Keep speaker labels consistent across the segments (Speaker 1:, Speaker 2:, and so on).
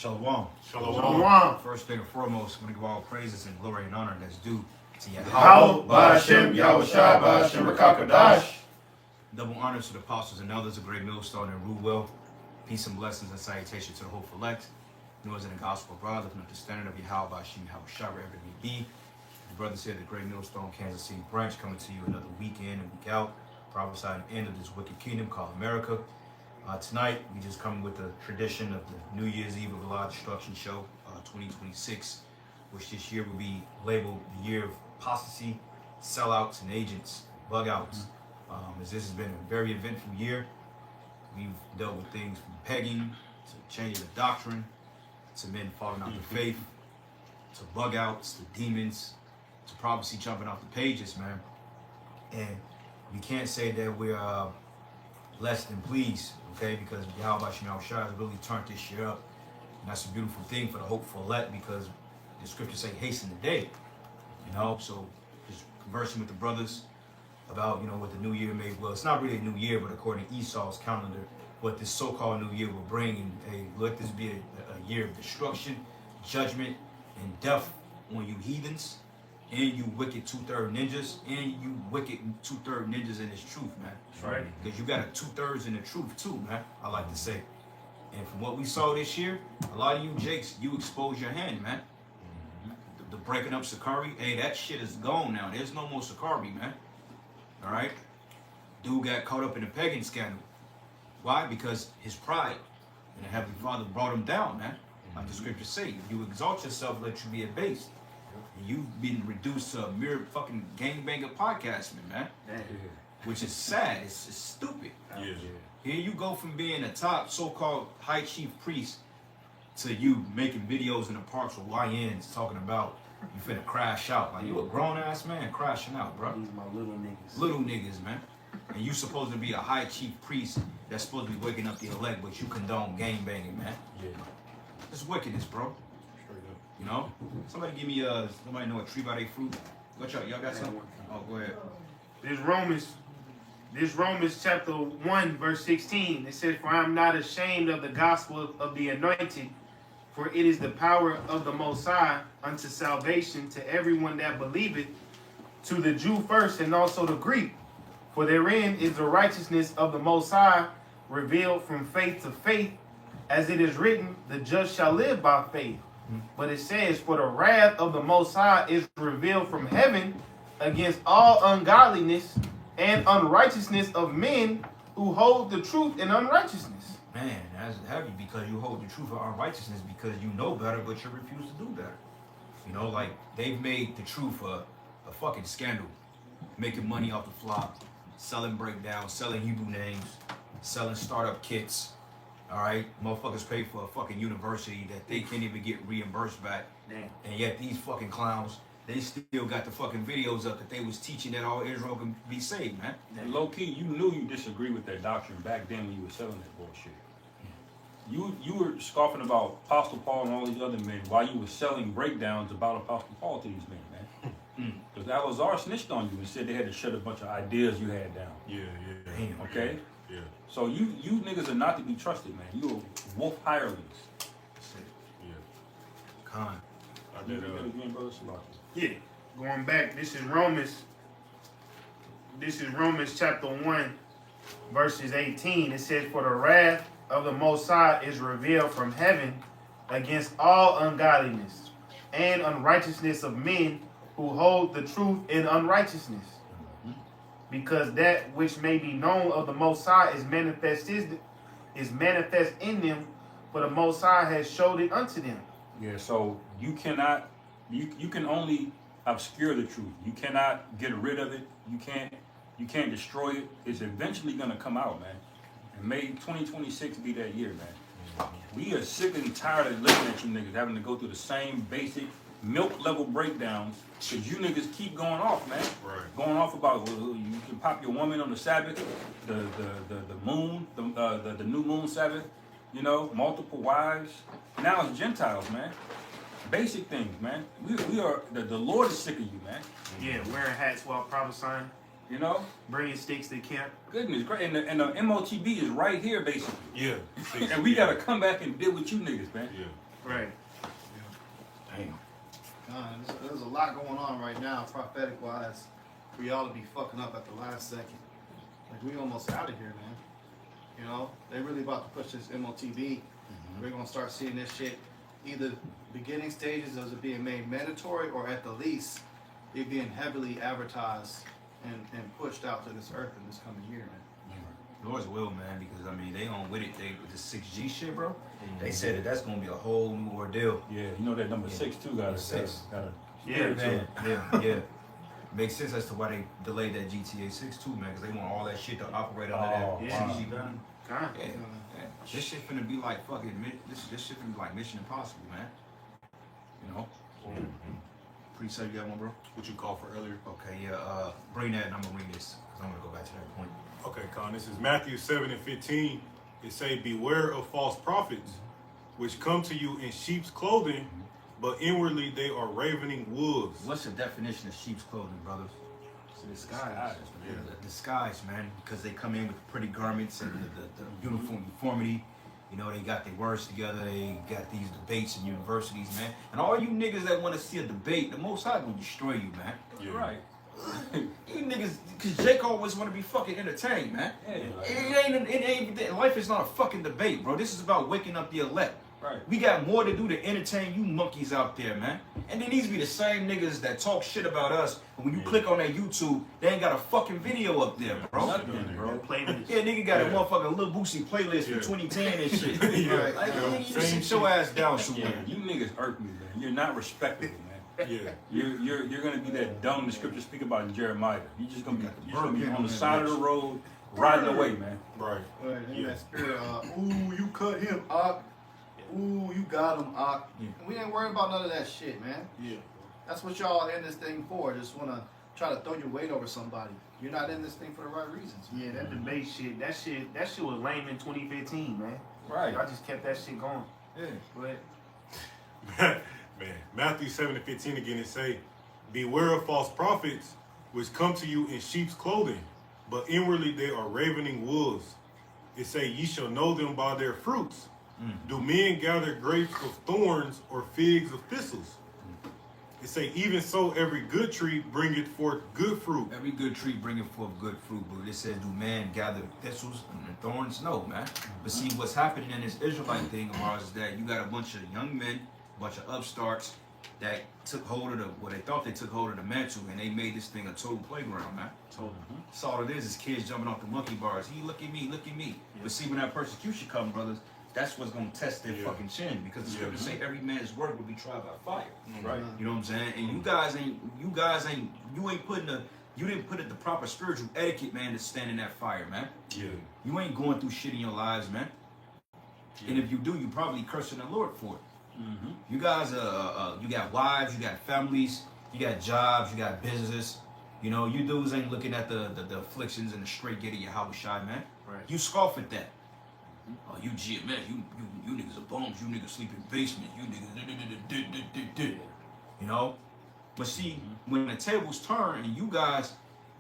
Speaker 1: Shalom.
Speaker 2: Shalom.
Speaker 1: First thing and foremost, I'm going to give all praises and glory and honor that's due to
Speaker 2: YAHAWAH,
Speaker 1: YAHAWAH.
Speaker 2: bahasham, YAHAWASHI, bahasham, Rakakadash.
Speaker 1: Double honors to the apostles and elders of Great Millstone and rule well. Peace and blessings and salutation to the hopeful elect. Noise in the gospel of God, lifting up the standard of YAHAWASHI, YAHAWASHI, wherever it may be. The brothers here at the Great Millstone, Kansas City branch, coming to you another week in and week out, prophesying the end of this wicked kingdom called America. Tonight, we just come with the tradition of the New Year's Eve of the Law Destruction Show 2026, which this year will be labeled the year of apostasy, sellouts, and agents, bug outs. As this has been a very eventful year, we've dealt with things from pegging to changing the doctrine, to men falling out of faith, to bug outs, to demons, to prophecy jumping off the pages, man. And we can't say that we're less than pleased, okay? Because YAHAWASHI has really turned this year up. And that's a beautiful thing for the hopeful elect, because the scriptures say hasten the day, you know? So just conversing with the brothers about, you know, what the new year may, well, it's not really a new year, but according to Esau's calendar, what this so-called new year will bring. And hey, let this be a year of destruction, judgment, and death on you heathens, and you wicked two-third ninjas, and you wicked two-third ninjas in this truth, man.
Speaker 2: That's right.
Speaker 1: Because you got a two-thirds in the truth too, man, I like to say. And from what we saw this year, a lot of you jakes, you exposed your hand, man. The breaking up Sakari, hey, that shit is gone now. There's no more Sakari, man. All right? Dude got caught up in the pagan scandal. Why? Because his pride. And the Heavenly Father brought him down, man. Like the scriptures say, if you exalt yourself, let you be abased. And you've been reduced to a mere fucking gangbanger podcastman, man. Which is sad. It's stupid.
Speaker 2: Yeah.
Speaker 1: Here you go from being a top so-called high chief priest to you making videos in the parks with YNs talking about you finna crash out. Like, you a grown-ass man crashing out, bro.
Speaker 3: These my little niggas.
Speaker 1: Little niggas, man. And you supposed to be a high chief priest that's supposed to be waking up the elect, but you condone gangbanging, man.
Speaker 2: Yeah.
Speaker 1: It's wickedness, bro.
Speaker 2: Straight up.
Speaker 1: You know? Somebody give me, somebody know a tree by their fruit? Watch out, y'all got something? Oh, go ahead.
Speaker 3: This Romans chapter 1 verse 16. It says, "For I am not ashamed of the gospel of the anointed, for it is the power of the Most High unto salvation to everyone that believeth, to the Jew first and also the Greek. For therein is the righteousness of the Most High revealed from faith to faith, as it is written, the just shall live by faith. But it says, for the wrath of the Most High is revealed from heaven against all ungodliness and unrighteousness of men who hold the truth in unrighteousness."
Speaker 1: Man, that's heavy, because you hold the truth of unrighteousness because you know better, but you refuse to do better. You know, like, they've made the truth a fucking scandal. Making money off the flop, selling breakdowns, selling Hebrew names, selling startup kits. All right, motherfuckers pay for a fucking university that they can't even get reimbursed back.
Speaker 3: Damn.
Speaker 1: And yet these fucking clowns, they still got the fucking videos up that they was teaching that all Israel can be saved, man.
Speaker 2: And low key, you knew you disagree with that doctrine back then when you were selling that bullshit. You were scoffing about Apostle Paul and all these other men while you were selling breakdowns about Apostle Paul to these men, man. Because Alazar snitched on you and said they had to shut a bunch of ideas you had down.
Speaker 4: Yeah.
Speaker 1: Damn.
Speaker 2: Okay?
Speaker 4: Yeah.
Speaker 2: So you niggas are not to be trusted, man. You are wolf hirelings.
Speaker 1: That's it.
Speaker 4: Yeah.
Speaker 1: Con.
Speaker 4: I
Speaker 2: You
Speaker 4: did.
Speaker 2: did it again, brother Sellouts.
Speaker 3: Yeah. Going back, this is Romans chapter 1, verses 18. It says, "For the wrath of the Most High is revealed from heaven against all ungodliness and unrighteousness of men who hold the truth in unrighteousness. Because that which may be known of the Most High is manifest in them, for the Most High has showed it unto them."
Speaker 2: Yeah, so you cannot, you can only obscure the truth. You cannot get rid of it. You can't destroy it. It's eventually gonna come out, man. And may 2026 be that year, man. We are sick and tired of looking at you niggas having to go through the same basic milk level breakdowns, because you niggas keep going off, man.
Speaker 4: Right.
Speaker 2: Going off about, well, you can pop your woman on the Sabbath, the moon, the new moon Sabbath, you know, multiple wives. Now it's Gentiles, man. Basic things, man. We are the Lord is sick of you, man.
Speaker 3: Yeah, wearing hats while prophesying.
Speaker 2: You know?
Speaker 3: Bringing sticks to camp.
Speaker 2: Goodness, great. And the MOTB is right here, basically.
Speaker 4: Yeah.
Speaker 2: And we gotta come back and deal with you niggas, man.
Speaker 4: Yeah.
Speaker 3: Right.
Speaker 1: Damn.
Speaker 5: God, there's a lot going on right now, prophetic wise, for y'all to be fucking up at the last second. Like, we almost out of here, man. You know, they really about to push this MOTB. We're gonna start seeing this shit either beginning stages of it being made mandatory, or at the least it being heavily advertised and pushed out to this earth in this coming year, man.
Speaker 1: Yours will, man, because I mean they on with it. They with the 6G shit, bro. They said that that's gonna be a whole new ordeal.
Speaker 2: Yeah, you know that number
Speaker 1: Yeah.
Speaker 2: 6 too got
Speaker 1: Six.
Speaker 3: Yeah,
Speaker 1: man. Yeah. Makes sense as to why they delayed that GTA 6 too, man, because they want all that shit to operate under
Speaker 2: Oh,
Speaker 1: that
Speaker 3: wow.
Speaker 1: 6G gun.
Speaker 3: God.
Speaker 1: Yeah. This shit finna be like fucking this shit finna be like Mission Impossible, man. You know? Pretty safe, you got one, bro?
Speaker 4: What you called for earlier?
Speaker 1: Okay, yeah, bring that and I'm gonna read this, because I'm gonna go back to that point.
Speaker 4: Okay, Con. This is Matthew 7:15. It say, "Beware of false prophets, which come to you in sheep's clothing, but inwardly they are ravening wolves."
Speaker 1: What's the definition of sheep's clothing, brothers? It's a disguise.
Speaker 4: Yeah.
Speaker 1: A disguise, man, because they come in with pretty garments and the uniformity. You know, they got their words together. They got these debates in universities, man. And all you niggas that want to see a debate, the Most High gonna destroy you, man.
Speaker 2: You're right.
Speaker 1: You niggas, because Jake always want to be fucking entertained, man.
Speaker 2: Yeah,
Speaker 1: It ain't, life is not a fucking debate, bro. This is about waking up the elect.
Speaker 2: right.
Speaker 1: We got more to do to entertain you monkeys out there, man. And then these be the same niggas that talk shit about us, but when you click on that YouTube, they ain't got a fucking video up there, bro.
Speaker 2: Nothing, bro.
Speaker 3: Playlist.
Speaker 1: Yeah, nigga got a
Speaker 4: Yeah.
Speaker 1: motherfucking Lil Boosie playlist
Speaker 4: Yeah.
Speaker 1: for 2010 and shit.
Speaker 4: Yeah.
Speaker 1: Like,
Speaker 4: Yeah.
Speaker 1: nigga, you
Speaker 4: Same
Speaker 1: sit your ass down
Speaker 2: Yeah,
Speaker 1: somewhere.
Speaker 2: you niggas irk me, man. You're not respectable, man.
Speaker 4: Yeah.
Speaker 2: You're gonna be that dumb the scriptures speak about in Jeremiah. You're just gonna be
Speaker 1: Burn
Speaker 2: on the
Speaker 1: him,
Speaker 2: side of the road, riding away, man.
Speaker 4: Right.
Speaker 5: Right, in
Speaker 4: Yeah.
Speaker 5: that spirit of, ooh, you cut him, Ak. Ooh, you got him, Ak.
Speaker 1: Yeah.
Speaker 5: We ain't worried about none of that shit, man.
Speaker 4: Yeah.
Speaker 5: That's what y'all in this thing for. Just want to try to throw your weight over somebody. You're not in this thing for the right reasons.
Speaker 3: Yeah, that debate shit, that shit was lame in 2015, man.
Speaker 2: Right.
Speaker 3: Y'all just kept that shit going.
Speaker 1: Yeah.
Speaker 3: But
Speaker 4: Man, Matthew 7:15 again, it say, "Beware of false prophets, which come to you in sheep's clothing, but inwardly they are ravening wolves. It say, ye shall know them by their fruits. Do men gather grapes of thorns or figs of thistles? It say, even so every good tree bringeth forth good fruit."
Speaker 1: Every good tree bringeth forth good fruit, but it says, do man gather thistles and thorns? No, man. But see, what's happening in this Israelite thing of ours is that you got a bunch of young men, a bunch of upstarts that took hold of they thought they took hold of the mantle, and they made this thing a total playground, man. That's all it is kids jumping off the monkey bars. Look at me. But see, when that persecution comes, brothers, that's what's gonna test their fucking chin, because the scriptures say every man's work will be tried by fire.
Speaker 2: Right.
Speaker 1: You know what I'm saying? And you didn't put it the proper spiritual etiquette, man, to stand in that fire, man.
Speaker 4: Yeah.
Speaker 1: You ain't going through shit in your lives, man. And if you do, you probably cursing the Lord for it. You guys, you got wives, you got families, you got jobs, you got businesses. You know, you dudes ain't looking at the afflictions and the straight gate of YAHAWASHI, man.
Speaker 3: Right.
Speaker 1: You scoff at that. Oh, you man, you niggas are bums. You niggas sleep in basement. You niggas, you know. But see, when the tables turn and you guys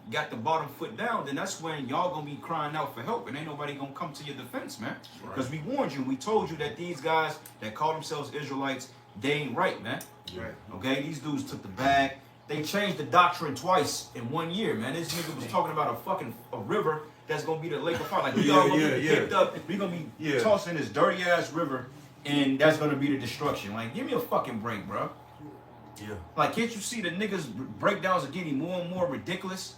Speaker 1: got the bottom foot down, then that's when y'all gonna be crying out for help, and ain't nobody gonna come to your defense, man. Because we warned you. We told you that these guys that call themselves Israelites, they ain't right, man.
Speaker 3: right.
Speaker 1: Okay, these dudes took the bag. They changed the doctrine twice in 1 year, man. This nigga was talking about a river that's gonna be the lake of fire. Like we all gonna be picked up. We gonna be tossed in this dirty ass river, and that's gonna be the destruction. Like, give me a fucking break, bro.
Speaker 4: Yeah.
Speaker 1: Like, can't you see the niggas breakdowns are getting more and more ridiculous?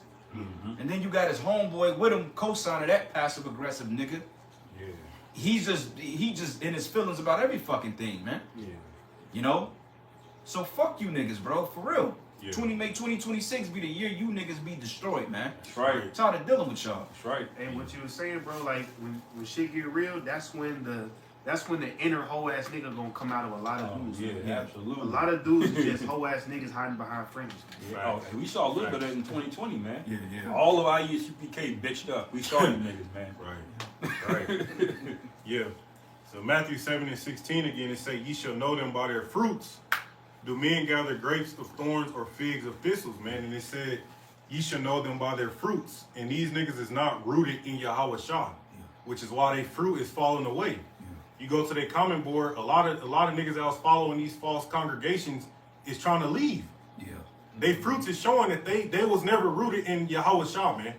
Speaker 1: And then you got his homeboy with him, co-signer, that passive aggressive nigga.
Speaker 4: Yeah.
Speaker 1: He just in his feelings about every fucking thing, man.
Speaker 4: Yeah.
Speaker 1: You know? So fuck you niggas, bro, for real.
Speaker 4: Yeah.
Speaker 1: 2026 be the year you niggas be destroyed, man.
Speaker 2: That's right.
Speaker 1: I'm tired of dealing with y'all.
Speaker 2: That's right.
Speaker 3: And what you were saying, bro, like when shit get real, that's when the inner hoe ass nigga gonna come out of a lot of dudes.
Speaker 2: Yeah,
Speaker 3: man.
Speaker 2: absolutely.
Speaker 3: A lot of dudes is just hoe ass niggas hiding behind fringes.
Speaker 2: Yeah. Oh, and we saw a little bit of it in 2020, man.
Speaker 1: Yeah.
Speaker 2: All of our UPK bitched up. We saw you niggas, man.
Speaker 4: Right. Yeah. So Matthew 7:16 again, it say, ye shall know them by their fruits. Do men gather grapes of thorns or figs of thistles, man? And it said, ye shall know them by their fruits. And these niggas is not rooted in YAHAWASHI, which is why their fruit is falling away. You go to their comment board, a lot of niggas that was following these false congregations is trying to leave.
Speaker 1: Yeah.
Speaker 4: They fruits is showing that they was never rooted in YAHAWASHI, man.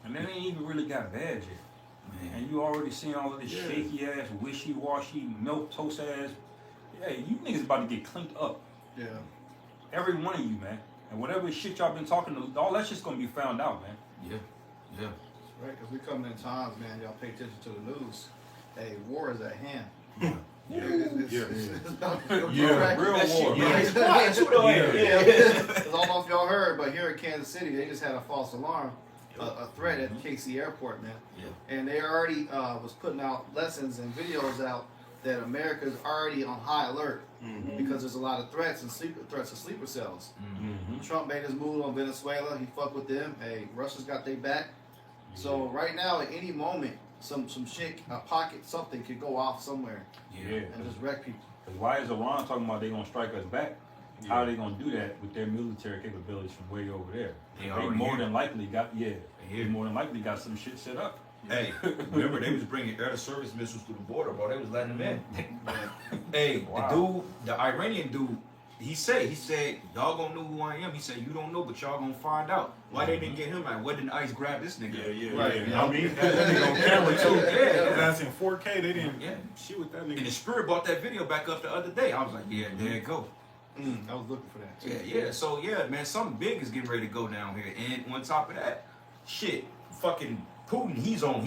Speaker 2: And they ain't even really got bad yet.
Speaker 1: Man.
Speaker 2: And you already seen all of this shaky ass, wishy-washy, milk toast ass. Hey, you niggas about to get cleaned up.
Speaker 5: Yeah.
Speaker 2: Every one of you, man. And whatever shit y'all been talking to, all that shit's gonna be found out, man.
Speaker 1: Yeah. Yeah.
Speaker 5: Right, because we coming in times, man. Y'all pay attention to the news. Hey, war is at hand.
Speaker 4: Yeah.
Speaker 5: It's about to go
Speaker 2: Yeah,
Speaker 5: crack.
Speaker 2: real war.
Speaker 1: Yeah, it's quiet too, though.
Speaker 5: Yeah. I don't know if y'all heard, but here in Kansas City, they just had a false alarm, a threat at KC Airport, man.
Speaker 1: Yeah.
Speaker 5: And they already was putting out lessons and videos out that America's already on high alert because there's a lot of threats and threats of sleeper cells. Trump made his move on Venezuela. He fucked with them. Hey, Russia's got their back. So right now, at any moment, some shit, a pocket, something could go off somewhere
Speaker 2: Yeah.
Speaker 5: and just wreck people.
Speaker 2: Because why is Iran talking about they gonna strike us back? How are they gonna do that with their military capabilities from way over there?
Speaker 1: They
Speaker 2: They
Speaker 1: already
Speaker 2: more
Speaker 1: here.
Speaker 2: than likely got
Speaker 1: here.
Speaker 2: They more than likely got some shit set up.
Speaker 1: Hey, remember they was bringing air to surface missiles through the border, bro. They was letting them in. Hey,
Speaker 2: Wow.
Speaker 1: the Iranian dude, he said, y'all gonna know who I am. He said, you don't know, but y'all gonna find out. Why they didn't get him? Like, what didn't ICE grab this nigga?
Speaker 5: Right,
Speaker 4: Yeah. I mean, that nigga on camera too. Yeah, that's in 4K. They didn't shit with that
Speaker 1: And the
Speaker 4: nigga.
Speaker 1: Spirit brought that video back up the other day. I was like, yeah, there it go.
Speaker 5: I was looking for that too.
Speaker 1: Yeah. So yeah, man, something big is getting ready to go down here. And on top of that, shit, fucking Putin, he's on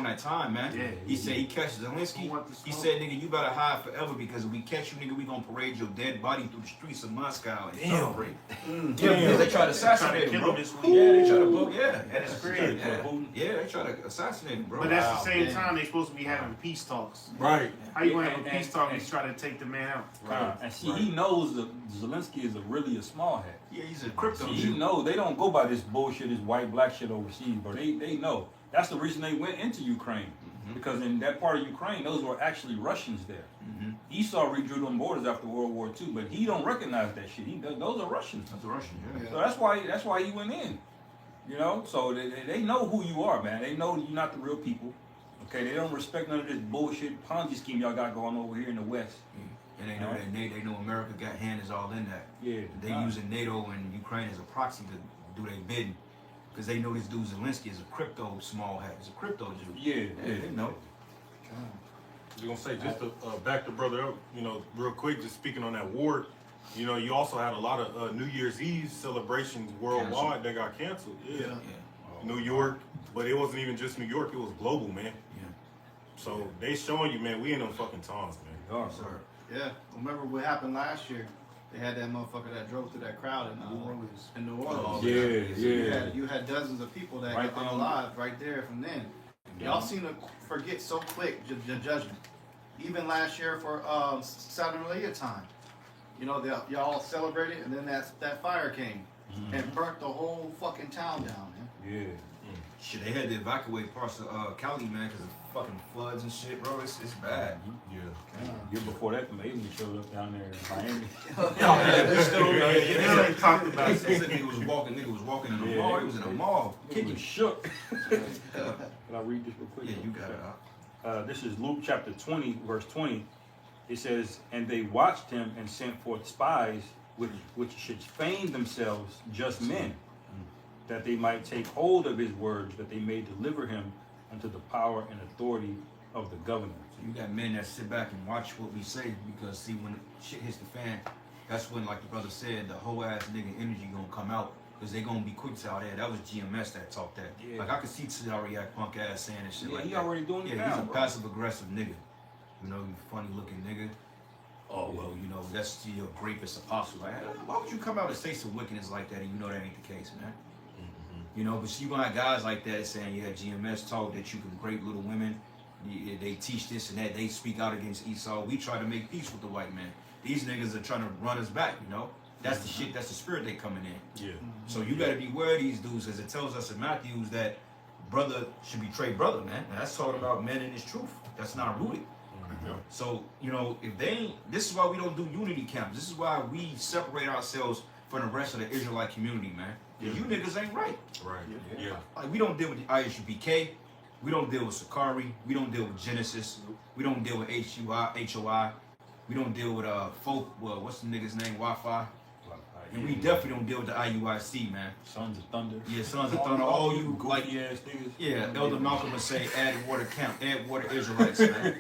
Speaker 1: that time, man.
Speaker 3: Yeah.
Speaker 1: He said he catches Zelensky.
Speaker 3: Who want the
Speaker 1: He
Speaker 3: smoke?
Speaker 1: said, nigga, you better hide forever because if we catch you, nigga, we gonna parade your dead body through the streets of Moscow and celebrate. Yeah, because they tried to assassinate him,
Speaker 3: kill
Speaker 1: bro.
Speaker 3: him this week.
Speaker 1: Yeah, they tried to blow. Yeah,
Speaker 3: That's crazy.
Speaker 1: Yeah, they tried to assassinate him, bro.
Speaker 3: But that's
Speaker 5: Wow,
Speaker 3: the same
Speaker 5: man.
Speaker 3: time they supposed to be having peace talks.
Speaker 4: Right.
Speaker 3: How you gonna have a
Speaker 2: And-
Speaker 3: peace
Speaker 2: and-
Speaker 3: talk
Speaker 2: and-
Speaker 3: and try to take the man out?
Speaker 2: And see, he knows that Zelensky is really a small head.
Speaker 1: Yeah, he's a crypto
Speaker 2: See, he
Speaker 1: Jew.
Speaker 2: know they don't go by this bullshit, this white black shit overseas, bro. They know. That's the reason they went into Ukraine. Because in that part of Ukraine, those were actually Russians there. Esau redrew them borders after World War II, but he don't recognize that shit. Those are Russians.
Speaker 1: That's a Russian, yeah.
Speaker 2: So that's why he went in. You know, so they know who you are, man. They know you're not the real people. Okay, they don't respect none of this bullshit Ponzi scheme y'all got going over here in the West.
Speaker 1: And they know that they know America got hands all in that.
Speaker 2: Yeah,
Speaker 1: They using NATO and Ukraine as a proxy to do their bidding. Because they know this dude Zelensky is a crypto small hat. He's a crypto Jew.
Speaker 2: Yeah,
Speaker 1: They know.
Speaker 4: You're gonna say just to back the brother up, you know, real quick, just speaking on that war, you know, you also had a lot of New Year's Eve celebrations worldwide that got canceled. Yeah. New York, but it wasn't even just New York, it was global, man. So they showing you, man, we in them fucking times, man.
Speaker 2: They are,
Speaker 1: Sir.
Speaker 5: Yeah. Remember what happened last year? They had that motherfucker that drove through that crowd in New Orleans.
Speaker 1: Oh,
Speaker 5: You had dozens of people that
Speaker 2: Right
Speaker 5: got
Speaker 2: there.
Speaker 5: unalived right there from then. Y'all seem to forget so quick the judgment. Even last year for Saturnalia time, you know, y'all celebrated, and then that fire came and burnt the whole fucking town down, man.
Speaker 2: Yeah.
Speaker 1: Shit, they had to evacuate parts of Cali, man, because of fucking floods and shit, bro. It's bad.
Speaker 4: Yeah.
Speaker 2: Year before that, the Maiden showed up down there in Miami.
Speaker 1: We still
Speaker 3: They talked about
Speaker 1: They said nigga was walking in the mall. He was in a mall.
Speaker 2: He was shook. Can I read this real quick?
Speaker 1: Yeah, you got it.
Speaker 2: This is Luke chapter 20, verse 20. It says, "And they watched him and sent forth spies, which should feign themselves just men, that they might take hold of his words, that they may deliver him unto the power and authority of the governor."
Speaker 1: So you got men that sit back and watch what we say because see when shit hits the fan, that's when, like the brother said, the whole ass nigga energy gonna come out because they gonna be quick to out there. That was GMS that talked that.
Speaker 2: Yeah.
Speaker 1: Like I could see Tariq punk ass saying and shit
Speaker 2: Yeah,
Speaker 1: like
Speaker 2: he
Speaker 1: that.
Speaker 2: already doing it
Speaker 1: Yeah,
Speaker 2: now,
Speaker 1: he's a
Speaker 2: bro.
Speaker 1: passive aggressive nigga. You know, you funny looking nigga. Oh well, you know that's your rapist apostle. Like, why would you come out and say some wickedness like that and you know that ain't the case, man? You know, but you gonna have guys like that saying, yeah, GMS taught that you can rape little women. They teach this and that. They speak out against Esau. We try to make peace with the white man. These niggas are trying to run us back, you know? That's the shit, that's the spirit they coming in.
Speaker 4: Yeah.
Speaker 1: So you gotta beware of these dudes, as it tells us in Matthews that brother should betray brother, man. And that's talking about men in his truth. That's not rooted. So, you know, if they ain't, this is why we don't do unity camps. This is why we separate ourselves from the rest of the Israelite community, man. You niggas ain't right.
Speaker 4: Right. Yeah.
Speaker 1: Like, we don't deal with the ISUBK. We don't deal with Sakari. We don't deal with Genesis. We don't deal with HOI. We don't deal with folk. Well, what's the nigga's name? Wi-Fi. And we definitely don't deal with the IUIC, man.
Speaker 2: Sons of Thunder.
Speaker 1: Yeah, Sons of Thunder. All you
Speaker 2: goofy
Speaker 1: like,
Speaker 2: ass niggas.
Speaker 1: yeah. Elder Malcolm would say, "Add water count. Add water Israelites, man."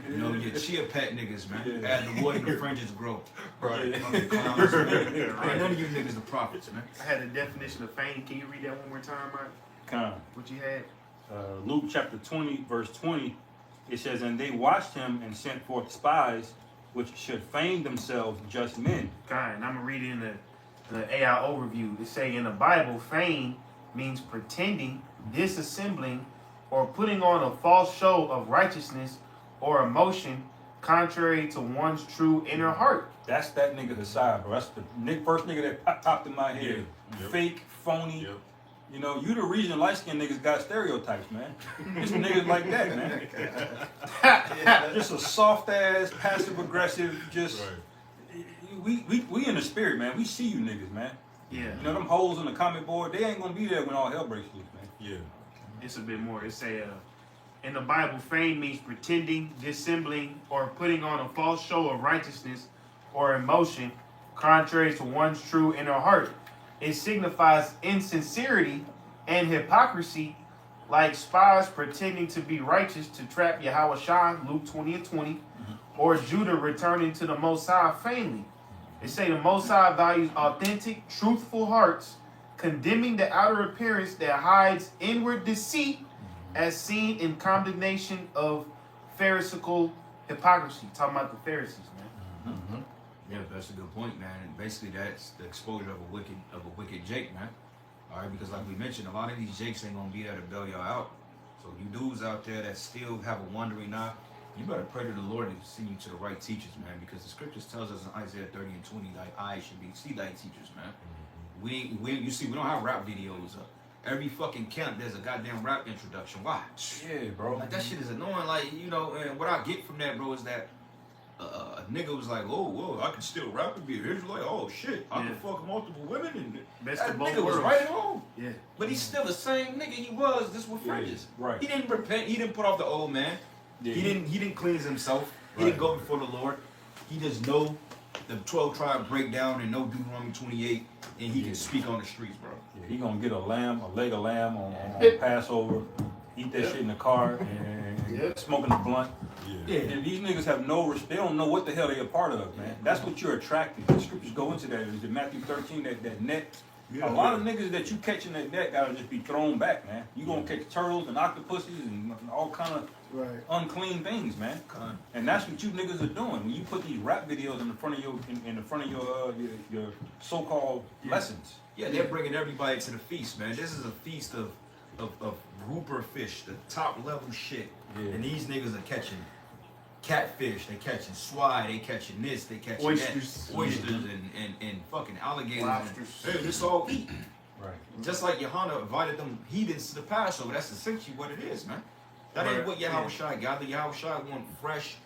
Speaker 1: You know, your chia pet niggas, man. Add the water, the fringes grow.
Speaker 4: Right.
Speaker 1: Clowns, man. Ain't none of you niggas the prophets, man.
Speaker 3: I had a definition of fame. Can you read that one more time, Mike?
Speaker 2: Con.
Speaker 3: What you had?
Speaker 2: Luke chapter 20, verse 20, it says, "And they watched him and sent forth spies, which should feign themselves just men."
Speaker 3: God, and I'm gonna read it in the AI overview. It say in the Bible, feign means pretending, disassembling, or putting on a false show of righteousness or emotion contrary to one's true inner heart.
Speaker 2: That's that nigga Hassai, bro. That's the first nigga that popped in my head.
Speaker 4: Yeah. Yep.
Speaker 2: Fake, phony.
Speaker 4: Yep.
Speaker 2: You know, you the reason light-skinned niggas got stereotypes, man. Just niggas like that, man. Just a soft-ass, passive-aggressive, just...
Speaker 4: Right.
Speaker 2: We in the spirit, man. We see you niggas, man.
Speaker 3: Yeah,
Speaker 2: You know, them holes on the comment board, they ain't gonna be there when all hell breaks loose, man.
Speaker 4: Yeah.
Speaker 3: it's a bit more. It say in the Bible, feign means pretending, dissembling, or putting on a false show of righteousness or emotion contrary to one's true inner heart. It signifies insincerity and hypocrisy, like spies pretending to be righteous to trap YAHAWASHI, Luke 20:20, or Judah returning to the Most High vainly. They say the Most High values authentic, truthful hearts, condemning the outer appearance that hides inward deceit, as seen in condemnation of Pharisaical hypocrisy. Talking about the Pharisees, man.
Speaker 1: Yeah, that's a good point, man. And basically, that's the exposure of a wicked Jake, man. All right, because like we mentioned, a lot of these Jakes ain't gonna be there to bail y'all out. So you dudes out there that still have a wandering eye, you better pray to the Lord and send you to the right teachers, man. Because the scriptures tells us in Isaiah 30:20, thy eyes should be see thy teachers, man. We don't have rap videos up. Every fucking camp there's a goddamn rap introduction. Why?
Speaker 2: Yeah, bro.
Speaker 1: Like that shit is annoying. Like, you know, and what I get from that, bro, is that a nigga was like, "Oh, whoa, I can still rap and be an Israelite. Oh shit, I can fuck multiple women." And
Speaker 3: Best
Speaker 1: that
Speaker 3: of both
Speaker 1: nigga was
Speaker 3: worlds.
Speaker 1: right at home.
Speaker 3: Yeah.
Speaker 1: But he's still the same nigga he was. This with fringes.
Speaker 2: right.
Speaker 1: He didn't repent. He didn't put off the old man.
Speaker 2: Yeah.
Speaker 1: He didn't cleanse himself. He
Speaker 2: Right.
Speaker 1: didn't go before the Lord. He just know the 12 tribe breakdown and know Deuteronomy 28, and he can speak on the streets, bro.
Speaker 2: Yeah, he gonna get a leg of lamb on Passover, eat that shit in the car, and smoking the blunt.
Speaker 4: Yeah.
Speaker 2: And these niggas have no respect. They don't know what the hell they a part of, man. That's what you're attracted. The scriptures go into that. Is in Matthew 13, that net.
Speaker 4: Yeah,
Speaker 2: A lot of niggas that you catch in that net gotta just be thrown back, man. You gonna catch turtles and octopuses and all kind of unclean things, man. And that's what you niggas are doing when you put these rap videos in the front of your so-called lessons.
Speaker 1: Yeah, they're bringing everybody to the feast, man. This is a feast of grouper fish, the top level shit.
Speaker 2: Yeah.
Speaker 1: And these niggas are catching catfish, they catching swai, they catching this, they catching
Speaker 3: Oysters.
Speaker 1: that, oysters and fucking alligators.
Speaker 3: Lobsters.
Speaker 1: And, hey, this all eat.
Speaker 2: Right.
Speaker 1: Just like Yohana invited them heathens to the Passover. That's essentially what it is, man. That ain't what YAHAWASHI got. The YAHAWASHI want fresh,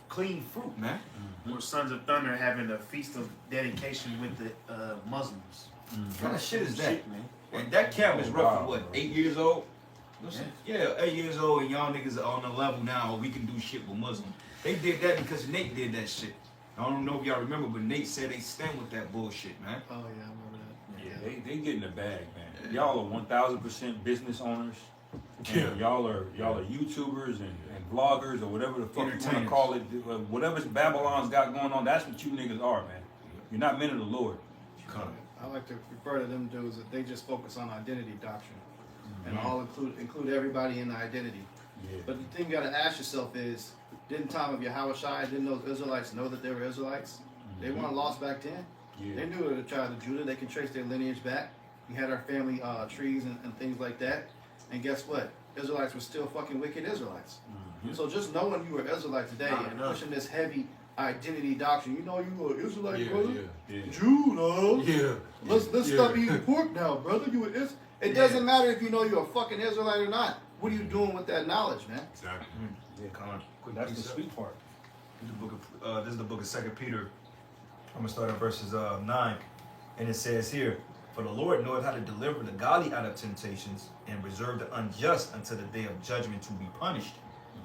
Speaker 1: clean fruit, man.
Speaker 3: Or Sons of Thunder having a feast of dedication with the Muslims.
Speaker 1: What kind of shit is that?
Speaker 3: Shit, man.
Speaker 1: And that camp is roughly
Speaker 2: Wow,
Speaker 1: what,
Speaker 2: bro.
Speaker 1: 8 years old? Yeah, 8 years old, and y'all niggas are on the level now where we can do shit with Muslims. They did that because Nate did that shit. I don't know if y'all remember, but Nate said they stand with that bullshit, man.
Speaker 5: Oh yeah, I remember that.
Speaker 2: Yeah, they get in the bag, man. Y'all are 1,000% business owners. And
Speaker 4: Yeah.
Speaker 2: y'all are YouTubers and vloggers or whatever the fuck you want to
Speaker 1: Entertainers.
Speaker 2: call it. Whatever Babylon's got going on, that's what you niggas are, man. You're not men of the Lord.
Speaker 5: I like to refer to them dudes that they just focus on identity doctrine, and all include everybody in the identity.
Speaker 2: Yeah.
Speaker 5: But the thing you got to ask yourself is, didn't time of Yahawashi, didn't those Israelites know that they were Israelites? They weren't lost back then.
Speaker 2: Yeah.
Speaker 5: They knew the tribe of Judah. They can trace their lineage back. We had our family trees and things like that. And guess what? Israelites were still fucking wicked Israelites. So just knowing you were Israelite today
Speaker 1: Not
Speaker 5: and
Speaker 1: enough.
Speaker 5: pushing this heavy identity doctrine, you know you were Israelite,
Speaker 4: Yeah,
Speaker 5: brother.
Speaker 2: Yeah.
Speaker 5: Jew, no.
Speaker 4: Yeah.
Speaker 5: Let's stop eating pork now, brother. You were It doesn't matter if you know you're a fucking Israelite or not. What are you doing with that knowledge, man?
Speaker 4: Exactly.
Speaker 2: That's the sweet part.
Speaker 1: This is the book of 2 Peter. I'm gonna start at verses 9. And it says here, for the Lord knoweth how to deliver the godly out of temptations and reserve the unjust until the day of judgment to be punished.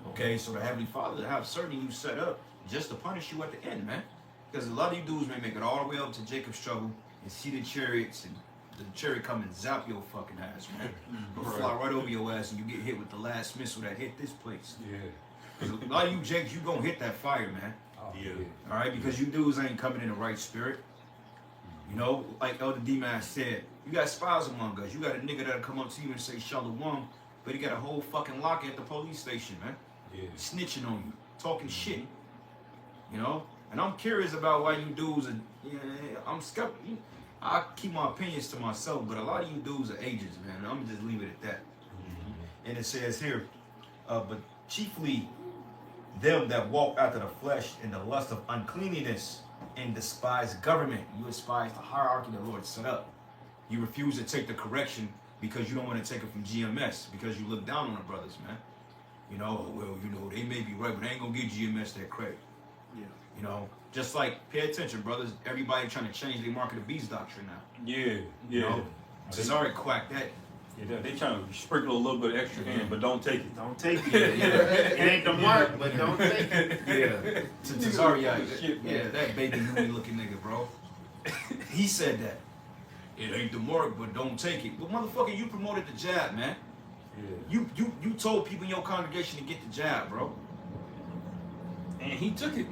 Speaker 1: Okay, so the Heavenly Father have certain you set up just to punish you at the end, man. Because a lot of you dudes may make it all the way up to Jacob's trouble and see the chariots and the chariot come and zap your fucking ass, man. It'll fly right over your ass and you get hit with the last missile that hit this place.
Speaker 2: Yeah.
Speaker 1: Because a lot of you Jakes, you gonna hit that fire, man.
Speaker 2: Oh,
Speaker 4: Yeah.
Speaker 1: All right, because you dudes ain't coming in the right spirit. You know, like Elder D-Man said, you got spies among us. You got a nigga that'll come up to you and say Shalom, but he got a whole fucking lock at the police station, man.
Speaker 2: Yeah.
Speaker 1: Snitching on you, talking shit. You know? And I'm curious about why you dudes are, I'm skeptical. I keep my opinions to myself, but a lot of you dudes are agents, man. I'm gonna just leave it at that. And it says here, but chiefly them that walk after the flesh in the lust of uncleanliness and despise government. You despise the hierarchy the Lord set up. You refuse to take the correction because you don't want to take it from GMS, because you look down on the brothers, man. You know, well, you know, they may be right, but they ain't gonna give GMS that credit.
Speaker 3: Yeah.
Speaker 1: You know, just like, pay attention, brothers. Everybody trying to change their mark of the beast doctrine now.
Speaker 2: Yeah.
Speaker 1: You
Speaker 2: Yeah.
Speaker 1: know, Cesare quacked that.
Speaker 2: Yeah, they trying to sprinkle a little bit extra in, but don't take it.
Speaker 3: Don't take it. It ain't the mark, but don't take it.
Speaker 1: Yeah. To Cesare, yeah,
Speaker 2: Shit, man.
Speaker 1: yeah, that baby Huey looking nigga, bro. He said that. It ain't the mark, but don't take it. But motherfucker, you promoted the jab, man.
Speaker 2: Yeah.
Speaker 1: You told people in your congregation to get the jab, bro.
Speaker 2: And he took it.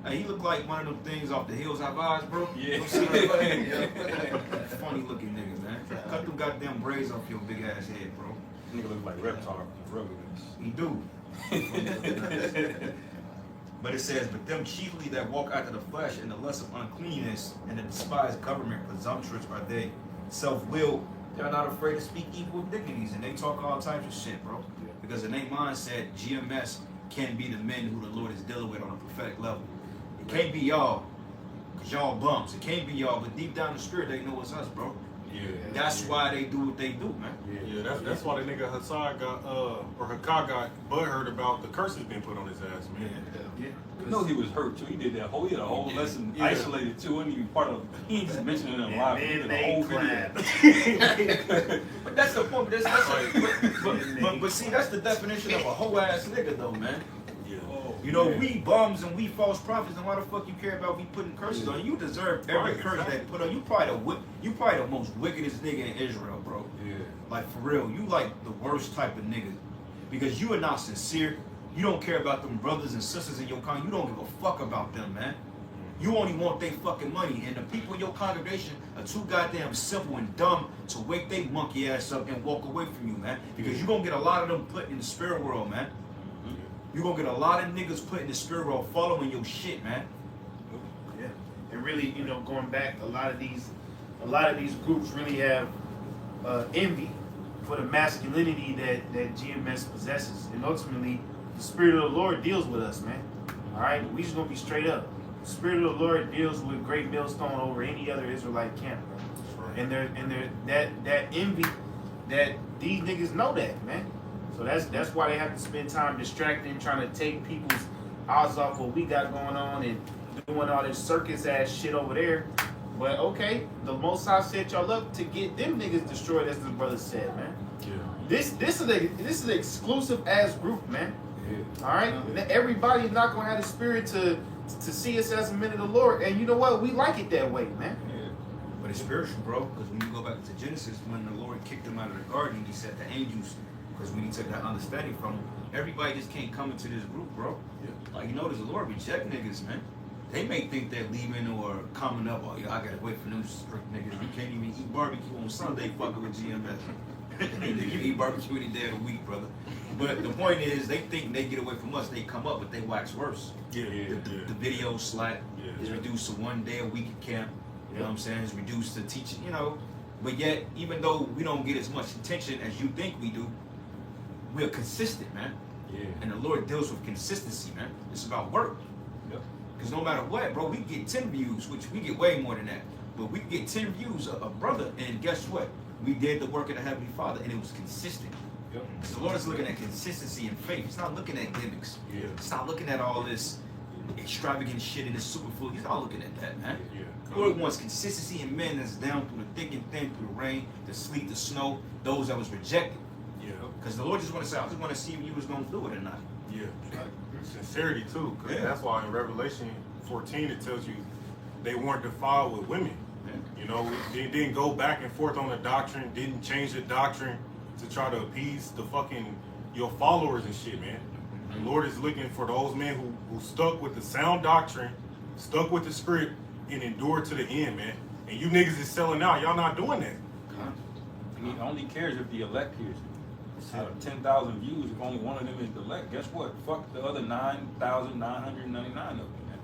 Speaker 1: Hey, he looked like one of them things off the Hills Have Eyes, bro.
Speaker 2: Yeah.
Speaker 1: You know what I'm saying? Funny looking nigga, man. Cut them goddamn braids off your big ass head, bro.
Speaker 2: Nigga look like Reptar from the Ruggedness.
Speaker 1: He do. But it says, but them chiefly that walk after the flesh in the lust of uncleanness and the despised government, presumptuous are they, self-willed. They're not afraid to speak equal dignities, and they talk all types of shit, bro. Because in their mindset, GMS can be the men who the Lord is dealing with on a prophetic level. It can't be y'all, because y'all bums. It can't be y'all, but deep down in the spirit, they know it's us, bro.
Speaker 2: Yeah.
Speaker 1: That's why they do what they do, man.
Speaker 4: Yeah, that's why the nigga Hassad got or Hakah got butthurt about the curses being put on his ass, man.
Speaker 3: Yeah.
Speaker 2: You know he was hurt too. He did that whole, whole lesson
Speaker 4: Yeah.
Speaker 2: isolated too. Wasn't even part of. He ain't just mentioning it in live. He did
Speaker 3: And
Speaker 2: the
Speaker 3: then
Speaker 2: whole
Speaker 3: they
Speaker 2: video.
Speaker 3: clap.
Speaker 1: But that's the point. But see, that's the definition of a hoe ass nigga, though, man.
Speaker 4: Yeah.
Speaker 1: You know,
Speaker 2: man.
Speaker 1: we bums and we false prophets, and why the fuck you care about me putting curses on you? You deserve every
Speaker 4: Right,
Speaker 1: curse
Speaker 4: exactly.
Speaker 1: that put on you. Probably the most wickedest nigga in Israel, bro.
Speaker 2: Yeah.
Speaker 1: Like for real, you like the worst type of nigga because you are not sincere. You don't care about them brothers and sisters in your con. You don't give a fuck about them, man. You only want their fucking money, and the people in your congregation are too goddamn simple and dumb to wake their monkey ass up and walk away from you, man. Because you're gonna get a lot of them put in the spirit world, man. You're gonna get a lot of niggas put in the spirit world following your shit, man.
Speaker 3: Yeah. And really, you know, going back, a lot of these groups really have envy for the masculinity that GMS possesses, and ultimately, the Spirit of the Lord deals with us, man. All right, we just gonna be straight up. The Spirit of the Lord deals with great millstone over any other Israelite camp, bro. And that envy, that these niggas know that, man. So that's why they have to spend time distracting, trying to take people's eyes off what we got going on and doing all this circus ass shit over there. But okay, the Most High set y'all up to get them niggas destroyed, as the brother said, man.
Speaker 4: Yeah.
Speaker 3: This is an exclusive ass group, man.
Speaker 2: Yeah.
Speaker 3: All right, everybody's not gonna have the spirit to see us as men of the Lord, and you know what? We like it that way, man.
Speaker 2: Yeah.
Speaker 1: But it's spiritual, bro. Because when you go back to Genesis, when the Lord kicked them out of the garden, He said the angels. Because when He took that understanding from them, everybody just can't come into this group, bro.
Speaker 4: Yeah.
Speaker 1: Like you notice the Lord reject niggas, man. They may think they're leaving or coming up. Oh, yeah, I gotta wait for them strict niggas. You can't even eat barbecue on Sunday, fucking with GMS. You eat barbecue any day of the week, brother. But the point is, they think they get away from us. They come up, but they wax worse.
Speaker 4: Yeah.
Speaker 1: The video slack is
Speaker 4: Yeah.
Speaker 1: reduced to 1 day a week at camp. You know what I'm saying? It's reduced to teaching, you know. But yet, even though we don't get as much attention as you think we do, we're consistent, man.
Speaker 2: Yeah.
Speaker 1: And the Lord deals with consistency, man. It's about work.
Speaker 2: Yep.
Speaker 1: Because no matter what, bro, we get 10 views, which we get way more than that. But we get 10 views a brother, and guess what? We did the work of the Heavenly Father, and it was consistent.
Speaker 2: Yep.
Speaker 1: The Lord is looking at consistency and faith. He's not looking at gimmicks.
Speaker 4: Yeah.
Speaker 1: It's not looking at all this extravagant shit and it's superfluous. He's not looking at that, man.
Speaker 4: Yeah.
Speaker 1: The Lord wants consistency in men that's down through the thick and thin, through the rain, the sleet, the snow, those that was rejected.
Speaker 4: Yeah.
Speaker 1: Because the Lord just want to say, I just want to see if you was going to do it or not.
Speaker 4: Yeah. Sincerity too, because that's why in Revelation 14 it tells you they weren't defiled with women.
Speaker 1: Yeah.
Speaker 4: You know, they didn't go back and forth on the doctrine, didn't change the doctrine to try to appease the fucking your followers and shit, man. The Lord is looking for those men who stuck with the sound doctrine, stuck with the script, and endured to the end, man. And you niggas is selling out. Y'all not doing that.
Speaker 2: He only cares if the elect hears it. Out of 10,000 views, if only one of them is the elect, guess what? Fuck the other 9,999 of them, man.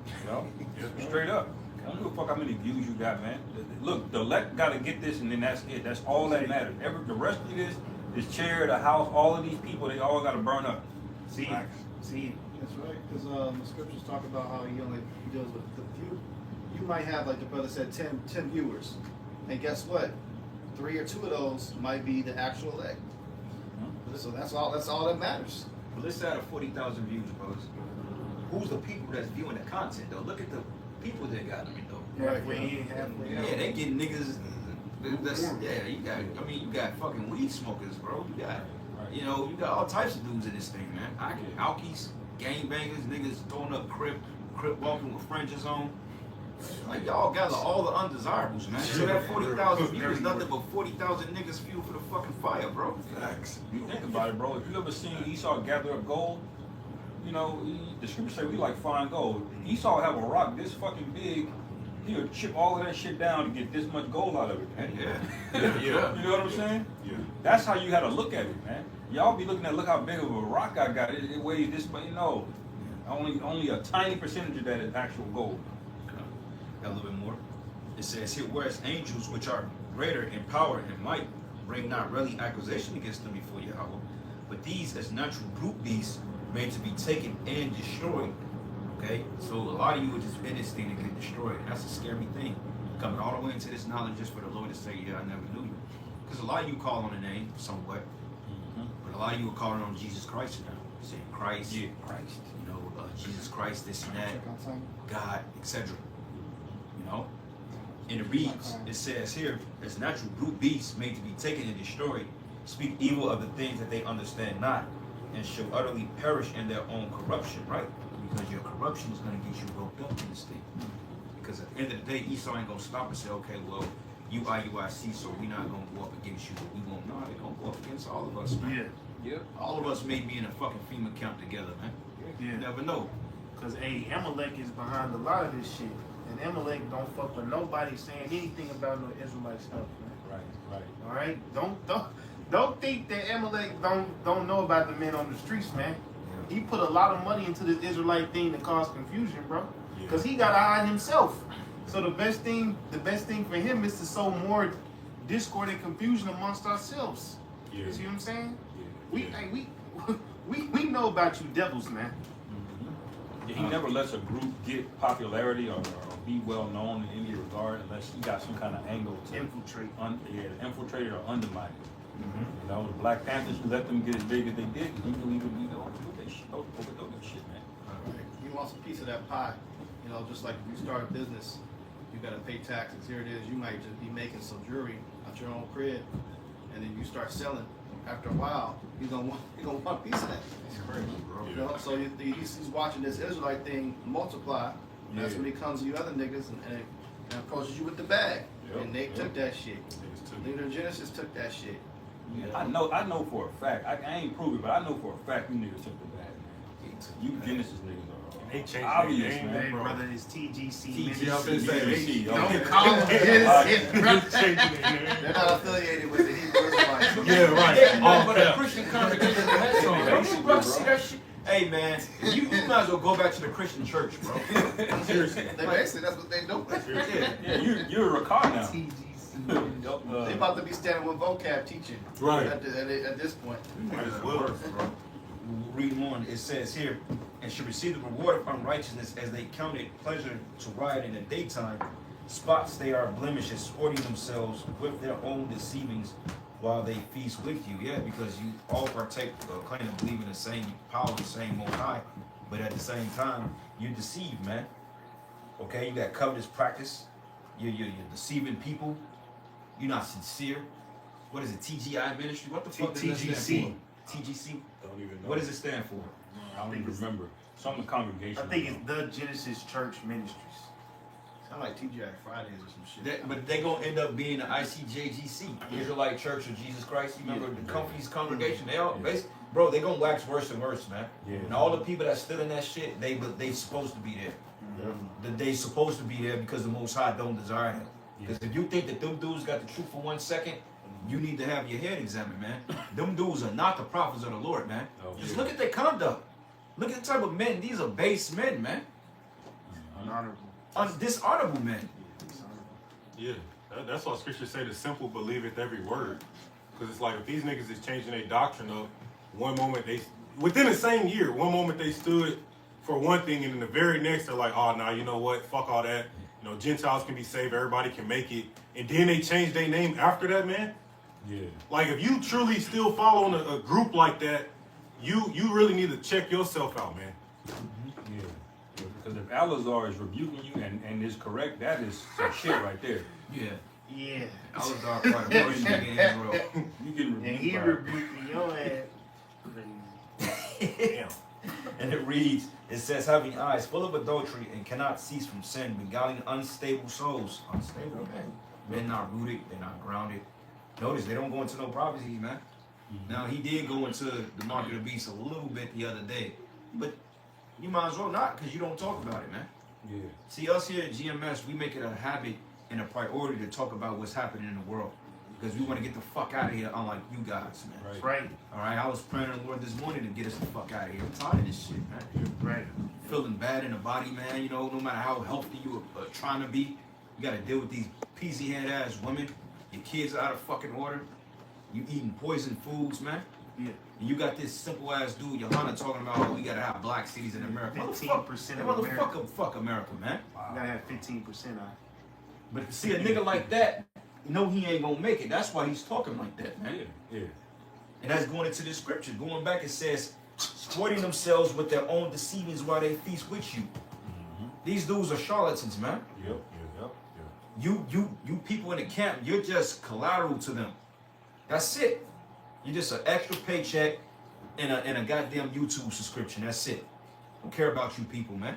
Speaker 2: You know?
Speaker 4: Yeah.
Speaker 2: Straight up. I don't give a fuck how many views you got, man. Look, the elect got to get this, and then that's it. That's all that matters. The rest of this chair, the house, all of these people, they all got to burn up.
Speaker 3: See,
Speaker 5: That's right, because the scriptures talk about how he only deals with the few. You might have, like the brother said, 10 viewers, and guess what? 3 or 2 of those might be the actual elect. So that's all that matters.
Speaker 1: But let's say out of 40,000 views, brothers, who's the people that's viewing the content, though? Look at the people that got them, though.
Speaker 3: halfway in, halfway out.
Speaker 1: Yeah, they get niggas. You got fucking weed smokers, bro. You got, you got all types of dudes in this thing, man. Alkies, gangbangers, niggas throwing up crip walking with fringes on. Like y'all gather all the undesirables, man. So that 40,000 views, nothing but 40,000 niggas fuel for the fucking fire, bro.
Speaker 4: Facts.
Speaker 2: You think about it, bro. If you ever seen Esau gather up gold, the scriptures say we like fine gold. Esau have a rock this fucking big. He'll chip all of that shit down to get this much gold out of it, man.
Speaker 1: Yeah.
Speaker 2: You know what I'm saying?
Speaker 4: Yeah.
Speaker 2: That's how you gotta look at it, man. Y'all be looking at, look how big of a rock I got. It weighs this much, only a tiny percentage of that is actual gold.
Speaker 1: A little bit more. It says here, whereas angels which are greater in power and might bring not really accusation against them before Yahweh, but these as natural brute beasts made to be taken and destroyed. Okay? So a lot of you are just in this thing to get destroyed. And that's a scary thing. Coming all the way into this knowledge just for the Lord to say, yeah, I never knew you. Because a lot of you call on the name somewhat. But a lot of you are calling on Jesus Christ now. Saying Christ, Christ, Jesus Christ, this and that, God, etc. And it reads, it says here, as natural brute beasts made to be taken and destroyed, speak evil of the things that they understand not, and shall utterly perish in their own corruption, right? Because your corruption is going to get you roped up in this thing. Because at the end of the day, Esau ain't going to stop and say, okay, well, you YAHAWASHI, so we're not going to go up against you, but we won't. No, they're going to go up against all of us, man.
Speaker 3: Yeah.
Speaker 1: All of us may be in a fucking FEMA camp together, man. You never know.
Speaker 3: Because, Amalek is behind a lot of this shit. And Amalek don't fuck with nobody saying anything about no Israelite stuff, man.
Speaker 2: Right.
Speaker 3: All right? Don't think that Amalek don't know about the men on the streets, man. He put a lot of money into this Israelite thing to cause confusion, bro. Because he got to hide himself. So the best thing for him is to sow more discord and confusion amongst ourselves.
Speaker 4: Yeah.
Speaker 3: You see what I'm saying?
Speaker 4: Yeah.
Speaker 3: We know about you devils, man.
Speaker 2: Yeah, he never lets a group get popularity or be well known in any regard unless he got some kind of angle to
Speaker 3: Infiltrate.
Speaker 2: Infiltrate it or undermine it. The Black Panthers, you let them get as big as they did, he knew he would be going through that shit. Overdose that shit, man.
Speaker 5: He wants a piece of that pie. Just like if you start a business, you gotta pay taxes. Here it is. You might just be making some jewelry at your own crib, and then you start selling. After a while, he's gonna want a piece of that.
Speaker 1: It's crazy, bro.
Speaker 5: So he's watching this Israelite thing multiply. And that's when he comes to you other niggas and approaches you with the bag. And they took that shit. Leader Genesis took that shit.
Speaker 2: Yeah, I know for a fact. I ain't prove it, but I know for a fact you niggas took the bag, man. You Genesis niggas are
Speaker 4: They changed
Speaker 2: obvious,
Speaker 4: their name,
Speaker 2: man.
Speaker 3: Hey,
Speaker 4: bro.
Speaker 3: brother, it's TGC.
Speaker 2: TGC.
Speaker 3: Don't call them Genesis, brother.
Speaker 5: They're not affiliated with the Hebrew Israelites.
Speaker 4: Yeah, right.
Speaker 1: Yeah, but a Christian congregation has some. Don't you bro see that shit? Hey man, you might as well go back to the Christian church, bro.
Speaker 4: Seriously.
Speaker 5: Basically, that's what they do.
Speaker 2: Yeah, you're a car now.
Speaker 3: TGC.
Speaker 5: They about to be standing with vocab teaching.
Speaker 4: Right.
Speaker 5: At this point.
Speaker 4: Might as well.
Speaker 1: Read on, it says here, and should receive the reward of unrighteousness as they counted pleasure to riot in the daytime. Spots they are blemishes, sporting themselves with their own deceivings while they feast with you. Yeah, because you all partake, claim to believe in the same power, the same Most High. But at the same time, you're deceived, man. Okay, you got covetous practice. You're deceiving people. You're not sincere. What is it? TGI ministry? What the fuck does that stand for? TGC.
Speaker 4: Don't even know.
Speaker 1: What does it stand for?
Speaker 2: I don't even remember. Some congregation.
Speaker 3: I think it's the Genesis Church Ministries.
Speaker 5: Sound like TGI Fridays or some shit.
Speaker 1: But they gonna end up being the ICJGC, Israelite Church of Jesus Christ. You remember the company's congregation? They all, bro, they gonna wax worse and worse, man.
Speaker 2: Yeah.
Speaker 1: And all the people that stood in that shit, they supposed to be there. They supposed to be there because the Most High don't desire him. Because if you think that them dudes got the truth for 1 second, you need to have your head examined, man. Them dudes are not the prophets of the Lord, man. Just look at their conduct. Look at the type of men. These are base men, man.
Speaker 3: Honorable.
Speaker 1: Dishonorable men.
Speaker 4: Yeah, that's why scriptures say the simple believeth every word. Because it's like if these niggas is changing their doctrine up, one moment within the same year, one moment they stood for one thing, and then the very next they're like, oh, nah, you know what? Fuck all that. You know, Gentiles can be saved, everybody can make it. And then they change their name after that, man.
Speaker 2: Yeah.
Speaker 4: Like if you truly still following a group like that, you really need to check yourself out, man.
Speaker 2: Yeah. Because if Alazar is rebuking you and is correct, that is some shit right there.
Speaker 1: Yeah.
Speaker 3: Yeah.
Speaker 1: I was dark part of worst nigga in Israel.
Speaker 2: You getting
Speaker 3: And
Speaker 2: rebuked
Speaker 3: he
Speaker 2: by
Speaker 3: rebuked me, your ass.
Speaker 4: Damn.
Speaker 1: And it reads, it says, having eyes full of adultery and cannot cease from sin, beguiling unstable souls. Unstable, man. Men not rooted, they're not grounded. Notice they don't go into no prophecies, man. Now, he did go into the mark of the beast a little bit the other day, but you might as well not because you don't talk about it, man.
Speaker 2: Yeah.
Speaker 1: See, us here at GMS, we make it a habit and a priority to talk about what's happening in the world because we want to get the fuck out of here, unlike you guys, man.
Speaker 2: Right.
Speaker 3: Right.
Speaker 1: All right, I was praying to the Lord this morning to get us the fuck out of here. I'm tired of this shit, man.
Speaker 3: Right.
Speaker 1: Feeling bad in the body, man. You know, no matter how healthy you are trying to be, you got to deal with these peasy head ass women. Your kids are out of fucking order. You eating poison foods, man.
Speaker 3: Yeah.
Speaker 1: And you got this simple ass dude, Yohana, talking about, oh, we got to have black cities in America.
Speaker 3: 15% of
Speaker 1: Motherfucker, fuck America, man.
Speaker 3: You gotta have 15% on.
Speaker 1: But to see a nigga like that, you know he ain't gonna make it. That's why he's talking like that, man.
Speaker 2: Yeah.
Speaker 1: And that's going into the scripture. Going back, it says, exploiting themselves with their own deceivings while they feast with you. These dudes are charlatans, man.
Speaker 2: Yep.
Speaker 1: You people in the camp, you're just collateral to them. That's it. You're just an extra paycheck and a goddamn YouTube subscription. That's it. Don't care about you people, man.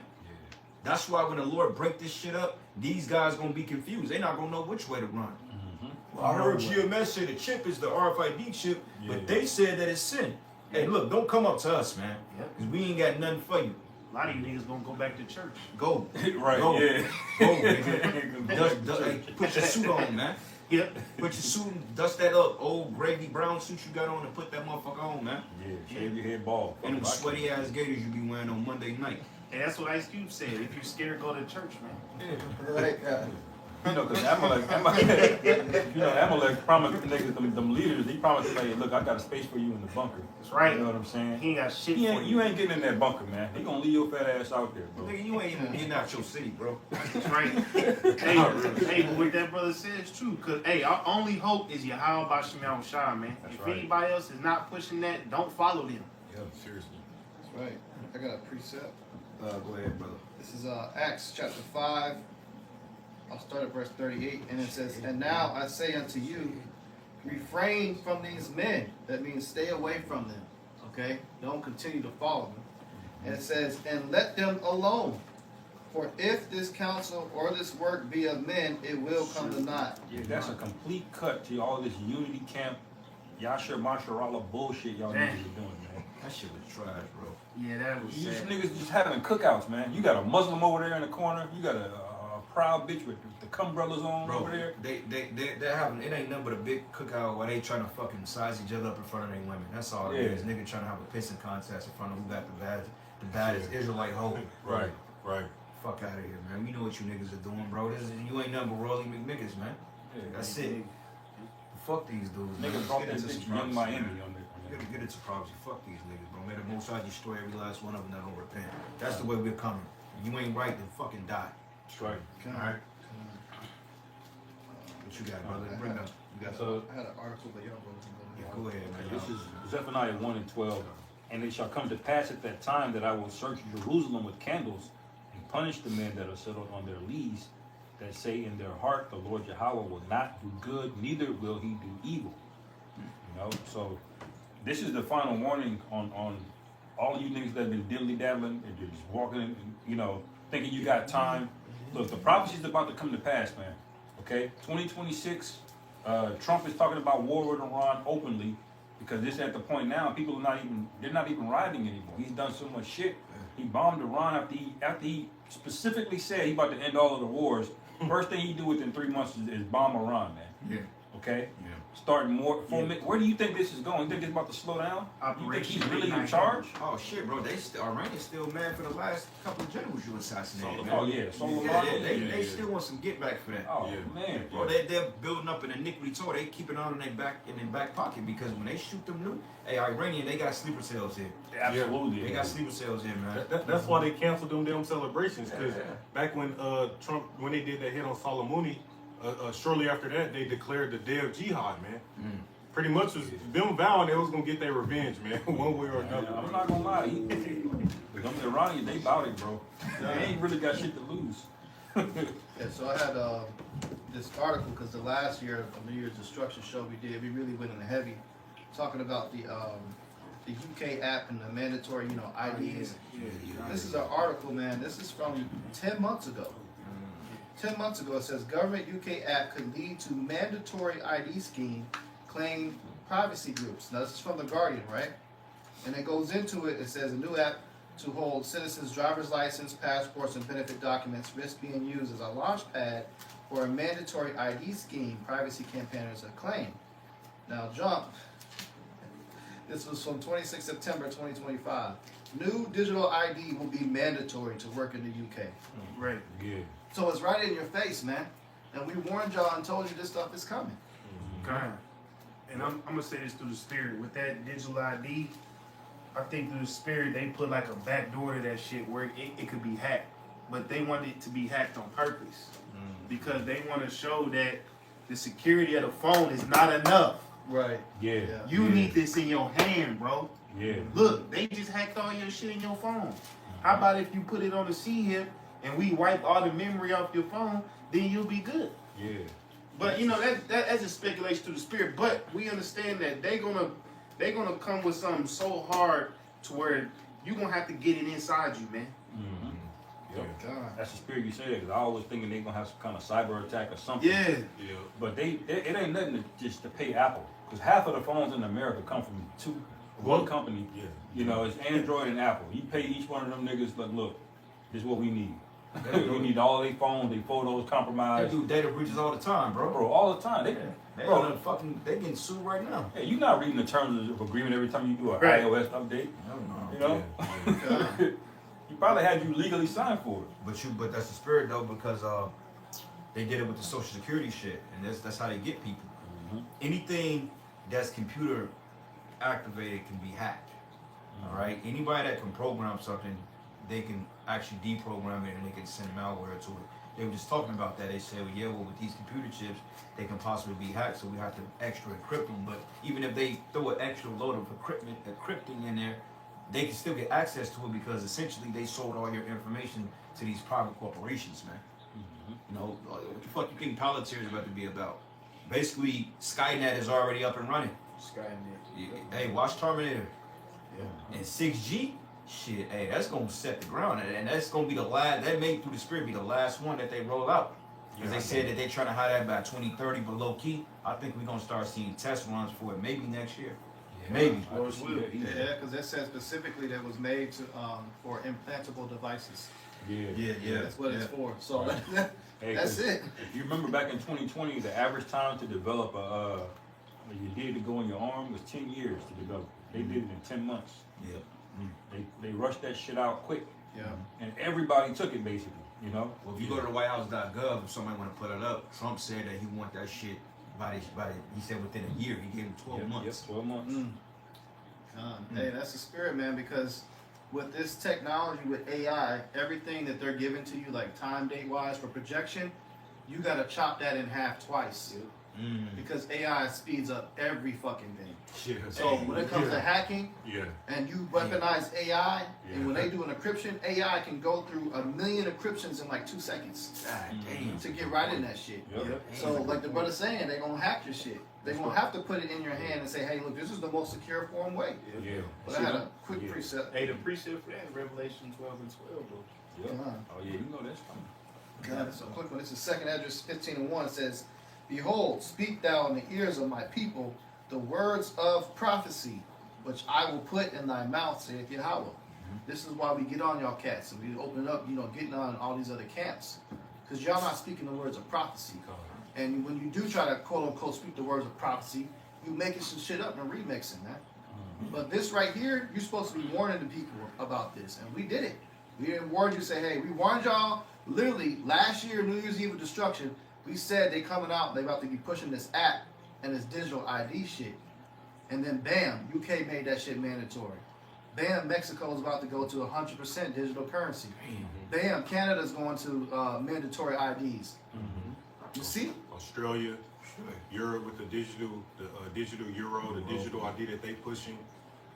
Speaker 1: That's why when the Lord break this shit up, these guys gonna be confused. They're not gonna know which way to run. Well, I heard GMS say the chip is the RFID chip, but they said that it's sin. Hey, look, don't come up to us, man. Because we ain't got nothing for you.
Speaker 3: A lot of you niggas gonna go back to church.
Speaker 1: Go.
Speaker 2: Right,
Speaker 1: Go.
Speaker 2: yeah.
Speaker 1: Go, nigga. Hey, put your suit on, man.
Speaker 3: Yep.
Speaker 1: Put your suit and dust that up. Old gravy brown suit you got on and put that motherfucker on, man.
Speaker 2: Yeah, shave your head bald.
Speaker 1: And them sweaty ass gators you be wearing on Monday night.
Speaker 3: And that's what Ice Cube said. If you're scared, go to church, man.
Speaker 2: You know, because Amalek promised the niggas, them leaders, he promised them, hey, look, I got a space for you in the bunker.
Speaker 3: That's right.
Speaker 2: You know what I'm saying?
Speaker 3: He ain't got shit
Speaker 2: You
Speaker 3: for
Speaker 2: ain't, you ain't getting in that bunker, man. He gonna leave your fat ass out there, bro.
Speaker 1: Nigga, you ain't even getting out your city, bro.
Speaker 3: That's right. hey, but what that brother said is true. Cause hey, our only hope is YAHAWASHI, man.
Speaker 2: That's
Speaker 3: if
Speaker 2: right.
Speaker 3: anybody else is not pushing that, don't follow them.
Speaker 4: Yeah, seriously.
Speaker 5: That's right. I got a precept.
Speaker 1: Go ahead, brother.
Speaker 5: This is Acts chapter 5. I'll start at verse 38. And it says, and now I say unto you, refrain from these men. That means stay away from them. Okay? Don't continue to follow them. And it says, and let them alone. For if this counsel or this work be of men, it will come to naught.
Speaker 2: Yeah, that's a complete cut to all this unity camp, Yasher Masharallah bullshit y'all niggas are doing, man.
Speaker 1: That shit was trash, bro.
Speaker 3: Yeah, that was
Speaker 2: These
Speaker 3: sad.
Speaker 2: niggas just having cookouts, man. You got a Muslim over there in the corner. You got a proud bitch with the cum brothers on
Speaker 1: Bro,
Speaker 2: over there.
Speaker 1: they're having, it ain't nothing but a big cookout while they trying to fucking size each other up in front of their women. That's all it
Speaker 2: Yeah.
Speaker 1: is. Nigga trying to have a pissing contest in front of who got the baddest Israelite hoe.
Speaker 4: Right.
Speaker 1: Fuck out of here, man. We know what you niggas are doing, bro. You ain't nothing but Rolly McNiggas, man.
Speaker 2: Yeah,
Speaker 1: That's it. Fuck these dudes, man.
Speaker 2: Niggas brought
Speaker 1: Get
Speaker 2: that
Speaker 1: into
Speaker 2: bitch
Speaker 1: some
Speaker 2: Young
Speaker 1: prophecy,
Speaker 2: Miami
Speaker 1: man.
Speaker 2: on there.
Speaker 1: Get into prophecy. Fuck these niggas, bro. May the Most High destroy every last one of them that don't repent. That's the way we're coming. If you ain't right, then fucking die.
Speaker 2: That's right.
Speaker 1: Alright? What you got, brother? Bring up. You got
Speaker 2: So
Speaker 5: I had an article, but y'all wrote it.
Speaker 1: Yeah, go ahead, man.
Speaker 2: this is Zephaniah 1 and 12. And it shall come to pass at that time that I will search Jerusalem with candles and punish the men that are settled on their lees, that say in their heart, the Lord Yahawah will not do good, neither will he do evil. You know, so this is the final warning on all you niggas that have been diddly dabbling and just walking, and, you know, thinking you got time. Look, the prophecy's about to come to pass, man. Okay, 2026. Trump is talking about war with Iran openly because this at the point now people are they're not even riding anymore. He's done so much shit. He bombed Iran after he specifically said he about to end all of the wars. First thing he do within 3 months is bomb Iran, man.
Speaker 1: Yeah.
Speaker 2: Okay?
Speaker 1: Yeah.
Speaker 2: Starting more. Where do you think this is going? You think it's about to slow down? You think he's really in charge?
Speaker 1: Oh shit, bro! Iranians still mad for the last couple of generals you assassinated. Man.
Speaker 2: Oh yeah, Soleimani.
Speaker 1: They still want some get back for that.
Speaker 2: Oh man,
Speaker 1: Bro, they're building up an iniquity tour. They keep it on in their back pocket because when they shoot them new, hey, Iranian, they got sleeper cells here.
Speaker 2: Absolutely,
Speaker 1: They got sleeper cells here, man.
Speaker 4: That's why they canceled them damn celebrations. Because back when Trump, when they did that hit on Soleimani, shortly after that, they declared the day of jihad, man. Pretty much was them vowing they was gonna get their revenge, man, one way or another.
Speaker 2: I'm not gonna lie. Them Iranians, they bout it, bro. They ain't really got shit to lose.
Speaker 5: Yeah, so I had this article because the last year of New Year's Destruction show we did, we really went in heavy, talking about the UK app and the mandatory, IDs. This is an article, man. This is from 10 months ago. 10 months ago, it says government UK app could lead to mandatory ID scheme, claim privacy groups. Now this is from The Guardian, right? And it goes into it. It says a new app to hold citizens' driver's license, passports, and benefit documents risk being used as a launch pad for a mandatory ID scheme, privacy campaigners have claimed. Now jump. This was from 26 September 2025. New digital ID will be mandatory to work in the UK.
Speaker 3: Right.
Speaker 2: Yeah.
Speaker 5: So it's right in your face, man. And we warned y'all and told you this stuff is coming.
Speaker 3: God. And I'm gonna say this through the spirit. With that digital ID, I think through the spirit they put like a back door to that shit where it could be hacked. But they want it to be hacked on purpose. Because they want to show that the security of the phone is not enough.
Speaker 5: Right.
Speaker 2: Yeah.
Speaker 3: You need this in your hand, bro.
Speaker 2: Yeah.
Speaker 3: Look, they just hacked all your shit in your phone. How about if you put it on the C hip and we wipe all the memory off your phone, then you'll be good.
Speaker 2: Yeah.
Speaker 3: But that's a speculation to the spirit. But we understand that they're gonna come with something so hard to where you're gonna have to get it inside you, man.
Speaker 2: Yep.
Speaker 5: God.
Speaker 2: That's the spirit you say that because I always thinking they're gonna have some kind of cyber attack or something.
Speaker 3: Yeah.
Speaker 2: But it ain't nothing to pay Apple because half of the phones in America come from one company.
Speaker 4: Yeah.
Speaker 2: You know, it's Android and Apple. You pay each one of them niggas, but look, this is what we need. We need all their phones, their photos
Speaker 1: They
Speaker 2: compromised.
Speaker 1: do data breaches all the time, bro.
Speaker 2: Bro, all the time.
Speaker 1: They getting sued right now.
Speaker 2: Hey, you're not reading the terms of agreement every time you do an
Speaker 3: Right.
Speaker 2: iOS update.
Speaker 1: I don't know.
Speaker 2: You know? You probably had you legally signed for it.
Speaker 1: But that's the spirit though, because they did it with the Social Security shit, and that's how they get people. Anything that's computer activated can be hacked. All right, anybody that can program something, they can actually deprogram it and they can send malware to it. They were just talking about that. They said, well, with these computer chips, they can possibly be hacked, so we have to extra encrypt them. But even if they throw an extra load of encrypting in there, they can still get access to it because essentially they sold all your information to these private corporations, man. You know, what the fuck you think Palantir is about to be about? Basically, Skynet is already up and running.
Speaker 3: Skynet.
Speaker 1: Hey, watch Terminator. And 6G, shit, hey, that's gonna set the ground, and that's gonna be the last. That may through the spirit be the last one that they roll out. Because they said that they're trying to have that by 2030, but low key, I think we're gonna start seeing test runs for it maybe next year. Maybe.
Speaker 2: I can see that easily.
Speaker 5: Yeah, because it said specifically that it was made to for implantable devices.
Speaker 2: Yeah.
Speaker 5: That's what it's for. So
Speaker 2: Hey,
Speaker 5: that's
Speaker 2: 'cause
Speaker 5: it.
Speaker 2: If you remember back in 2020, the average time to develop you did to go in your arm was 10 years to develop. They did it in 10 months.
Speaker 1: Yeah.
Speaker 2: They rushed that shit out quick,
Speaker 5: Yeah.
Speaker 2: and everybody took it basically. You know.
Speaker 1: Well, if you go to the WhiteHouse.gov, if somebody want to put it up, Trump said that he want that shit he said within a year. He gave him 12 months.
Speaker 2: Yep, 12 months.
Speaker 5: Hey, that's the spirit, man, because with this technology, with AI, everything that they're giving to you, like time date wise for projection, you got to chop that in half twice. because AI speeds up every fucking thing.
Speaker 4: Yeah.
Speaker 5: So when it comes to hacking,
Speaker 4: Yeah.
Speaker 5: and you weaponize AI, and
Speaker 4: Yeah.
Speaker 5: when they do an encryption, AI can go through 1 million encryptions in like 2 seconds
Speaker 1: God damn.
Speaker 5: to get right in that shit.
Speaker 2: Yep.
Speaker 5: So like the brother's saying, they're gonna hack your shit. They're gonna have to put it in your hand and say, hey, look, this is the most secure form way.
Speaker 4: Yeah.
Speaker 5: But I had a quick precept.
Speaker 3: Hey, the precept for that, Revelation 12 and 12, bro.
Speaker 2: Yep.
Speaker 5: Uh-huh.
Speaker 2: Oh yeah, you know that's coming.
Speaker 5: God, so quick one. This is second address 15 and 1. It says, behold, speak thou in the ears of my people the words of prophecy, which I will put in thy mouth, saith Yahweh. This is why we get on y'all cats and we open up, getting on all these other camps. Because y'all not speaking the words of prophecy. And when you do try to quote unquote speak the words of prophecy, you making some shit up and remixing, man. But this right here, you're supposed to be warning the people about this. And we did it. We didn't warn you, say, hey, we warned y'all literally last year, New Year's Eve of destruction. We said they coming out, they about to be pushing this app and this digital ID shit. And then bam, UK made that shit mandatory. Bam, Mexico is about to go to 100% digital currency. Bam, Canada's going to mandatory IDs. You see?
Speaker 4: Australia, Europe with the digital euro, the digital ID that they pushing.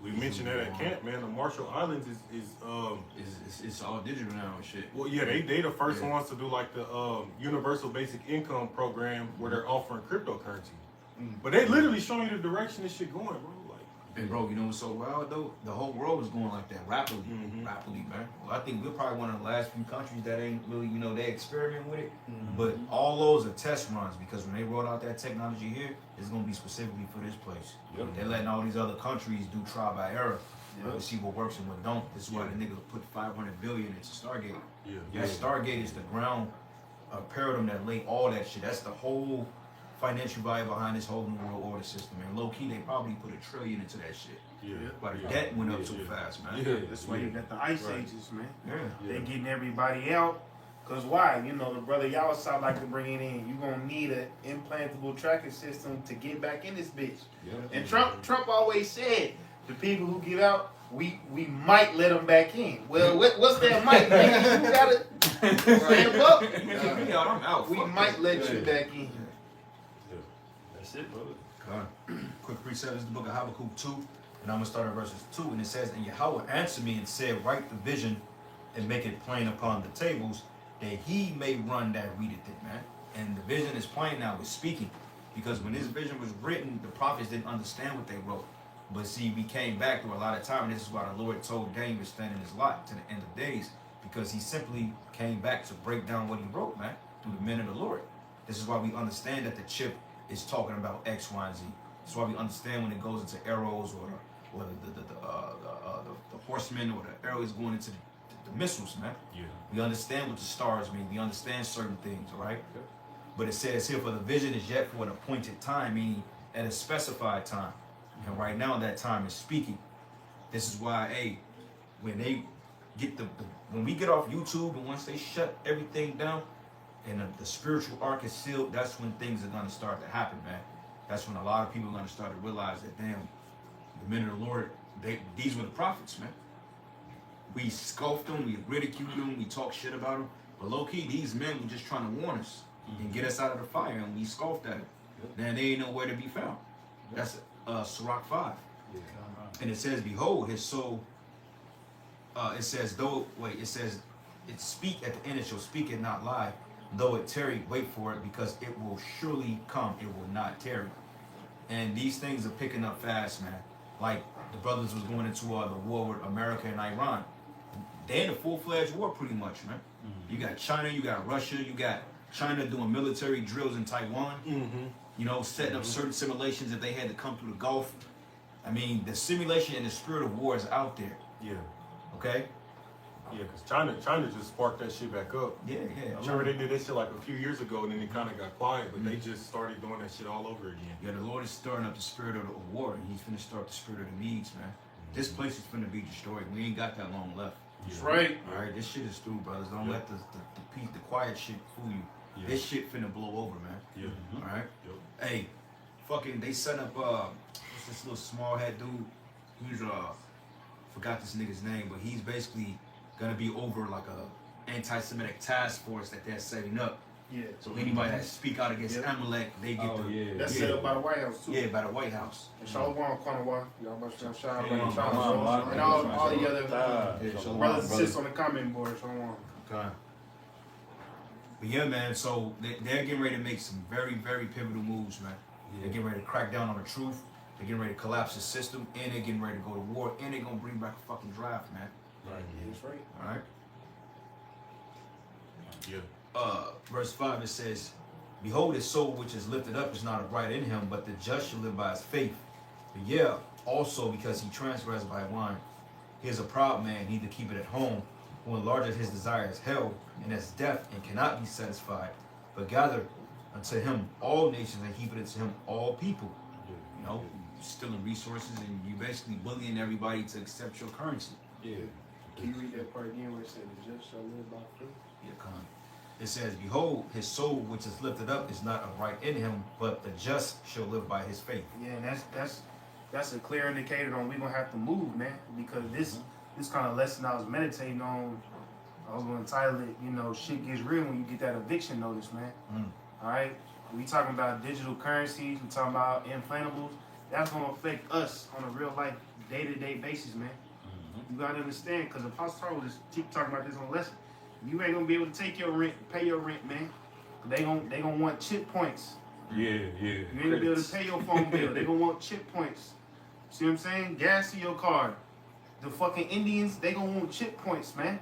Speaker 4: We mentioned that at camp, man. The Marshall Islands is
Speaker 1: It's all digital now and shit.
Speaker 4: well, yeah, they the first ones to do like the universal basic income program where they're offering cryptocurrency. But they literally showing you the direction this shit going, bro. Like,
Speaker 1: And bro, you know what's so wild though? The whole world is going like that rapidly, man. Well, I think we're probably one of the last few countries that ain't really, they experiment with it. But all those are test runs because when they roll out that technology here, it's gonna be specifically for this place.
Speaker 2: Yep.
Speaker 1: They're letting all these other countries do trial by error to see what works and what don't. This is why the nigga put 500 billion into Stargate. That Stargate is the ground paradigm that laid all that shit. That's the whole financial value behind this whole new world order system. And low key, they probably put $1 trillion into that shit. But the debt went up too fast, man.
Speaker 3: That's why you got the ice ages, man.
Speaker 1: Yeah.
Speaker 3: They getting everybody out. Cause why? The brother YAHAWASHI like to bring it in. You gonna need an implantable tracking system to get back in this bitch. And Trump always said the people who get out, we might let them back in. Well, what's that might? Nigga? You gotta stand up.
Speaker 1: You kick me out, I'm out.
Speaker 3: We
Speaker 1: Fuck
Speaker 3: might
Speaker 1: that.
Speaker 3: let you back in.
Speaker 2: That's it, brother.
Speaker 1: Quick precept is the book of Habakkuk 2, and I'm gonna start at verses 2, and it says, and Yahweh answered me and said, write the vision and make it plain upon the tables, that he may run that readeth it, man. And the vision is plain now, it's speaking. Because when this vision was written, the prophets didn't understand what they wrote. But see, we came back through a lot of time, and this is why the Lord told Daniel to stand in his lot to the end of days, because he simply came back to break down what he wrote, man, through the men of the Lord. This is why we understand that the chip is talking about X, Y, and Z. That's why we understand when it goes into arrows or the horsemen or the arrow is going into the missiles, man. We understand what the stars mean. We understand certain things, all right? But it says here, for the vision is yet for an appointed time, meaning at a specified time. And right now that time is speaking. This is why, hey, when they get when we get off YouTube and once they shut everything down and the spiritual arc is sealed, that's when things are going to start to happen, man. That's when a lot of people are going to start to realize that, damn, the men of the Lord, these were the prophets, man. We scoffed them, we ridiculed them, we talked shit about them. But low-key, these men were just trying to warn us and get us out of the fire, and we scoffed at them. Now they ain't nowhere to be found. That's Sirach 5. And it says, behold, his soul, it says, it speak at the end, it shall speak and not lie. Though it tarry, wait for it, because it will surely come, it will not tarry. And these things are picking up fast, man. Like the brothers was going into the war with America and Iran. They're in a full-fledged war pretty much, man. You got China, you got Russia, you got China doing military drills in Taiwan. Setting up certain simulations that they had to come through the Gulf. I mean, the simulation and the spirit of war is out there. Okay?
Speaker 4: Yeah, because China just sparked that shit back up.
Speaker 1: Yeah.
Speaker 4: I remember they did that shit like a few years ago, and then it kind of got quiet, but they just started doing that shit all over again.
Speaker 1: Yeah, the Lord is stirring up the spirit of the war, and he's finna start the spirit of the Medes, man. This place is finna be destroyed. We ain't got that long left.
Speaker 3: That's right.
Speaker 1: All right, this shit is through, brothers. Don't let the peace, the quiet shit fool you. This shit finna blow over, man. All right? Hey, fucking, they set up, what's this little small head dude? He's, forgot this nigga's name, but he's basically gonna be over like a anti-Semitic task force that they're setting up
Speaker 3: Yeah.
Speaker 1: So anybody that speak out against Amalek, they get
Speaker 2: Oh,
Speaker 1: the
Speaker 2: yeah.
Speaker 3: That's
Speaker 1: yeah.
Speaker 3: set up by the White House too.
Speaker 1: Yeah, by the White House.
Speaker 3: And Shalom, Kwanawa, y'all must shout out,
Speaker 2: Yeah,
Speaker 3: Shalom, and all the other
Speaker 1: Yeah, Shalom,
Speaker 3: brothers and
Speaker 1: brothers.
Speaker 3: sisters on the comment board. Shalom.
Speaker 1: Okay. But yeah, man, so they're getting ready to make some very, very pivotal moves, man. They're getting ready to crack down on the truth. They're getting ready to collapse the system, and they're getting ready to go to war, and they're gonna bring back a fucking draft, man.
Speaker 2: Right.
Speaker 3: That's right.
Speaker 1: All right.
Speaker 4: Yeah.
Speaker 1: Verse 5, it says, "Behold, his soul which is lifted up is not upright in him, but the just shall live by his faith. But yeah, also because he transgressed by wine. He is a proud man, neither keep it at home, who enlargeth his desire as hell, and as death, and cannot be satisfied. But gather unto him all nations, and heap it unto him all people." You know, stealing resources, and you basically bullying everybody to accept your currency.
Speaker 2: Yeah.
Speaker 3: Can you read that part again where it said, "The just shall live by faith"?
Speaker 1: Yeah, come on. It says, "Behold, his soul which is lifted up is not upright in him, but the just shall live by his faith."
Speaker 3: Yeah, and that's a clear indicator on we're gonna have to move, man. Because this kind of lesson I was meditating on, I was gonna title it, you know, shit gets real when you get that eviction notice, man. All right, we talking about digital currencies, we talking about inflatables. That's gonna affect us on a real life, day-to-day basis, man. You gotta understand, because Apostle was just keep talking about this on lesson. You ain't gonna be able to take your rent, pay your rent, man. They gonna want chip points.
Speaker 2: Yeah.
Speaker 3: You ain't gonna be able to pay your phone bill. They gonna want chip points. See what I'm saying? Gas in your car. The fucking Indians, they gonna want chip points, man.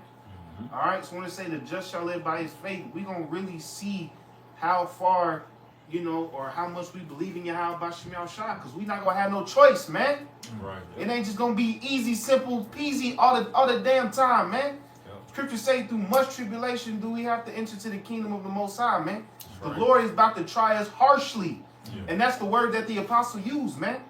Speaker 3: All right. So when I say the just shall live by his faith, we gonna really see how far, you know, or how much we believe in YAHAWASHI, because we not gonna have no choice, man.
Speaker 4: Right.
Speaker 3: It ain't just gonna be easy, simple, peasy all the damn time, man. Scripture say through much tribulation do we have to enter to the kingdom of the Most High, man. The Lord is about to try us harshly.
Speaker 4: Yeah.
Speaker 3: And that's the word that the apostle used, man.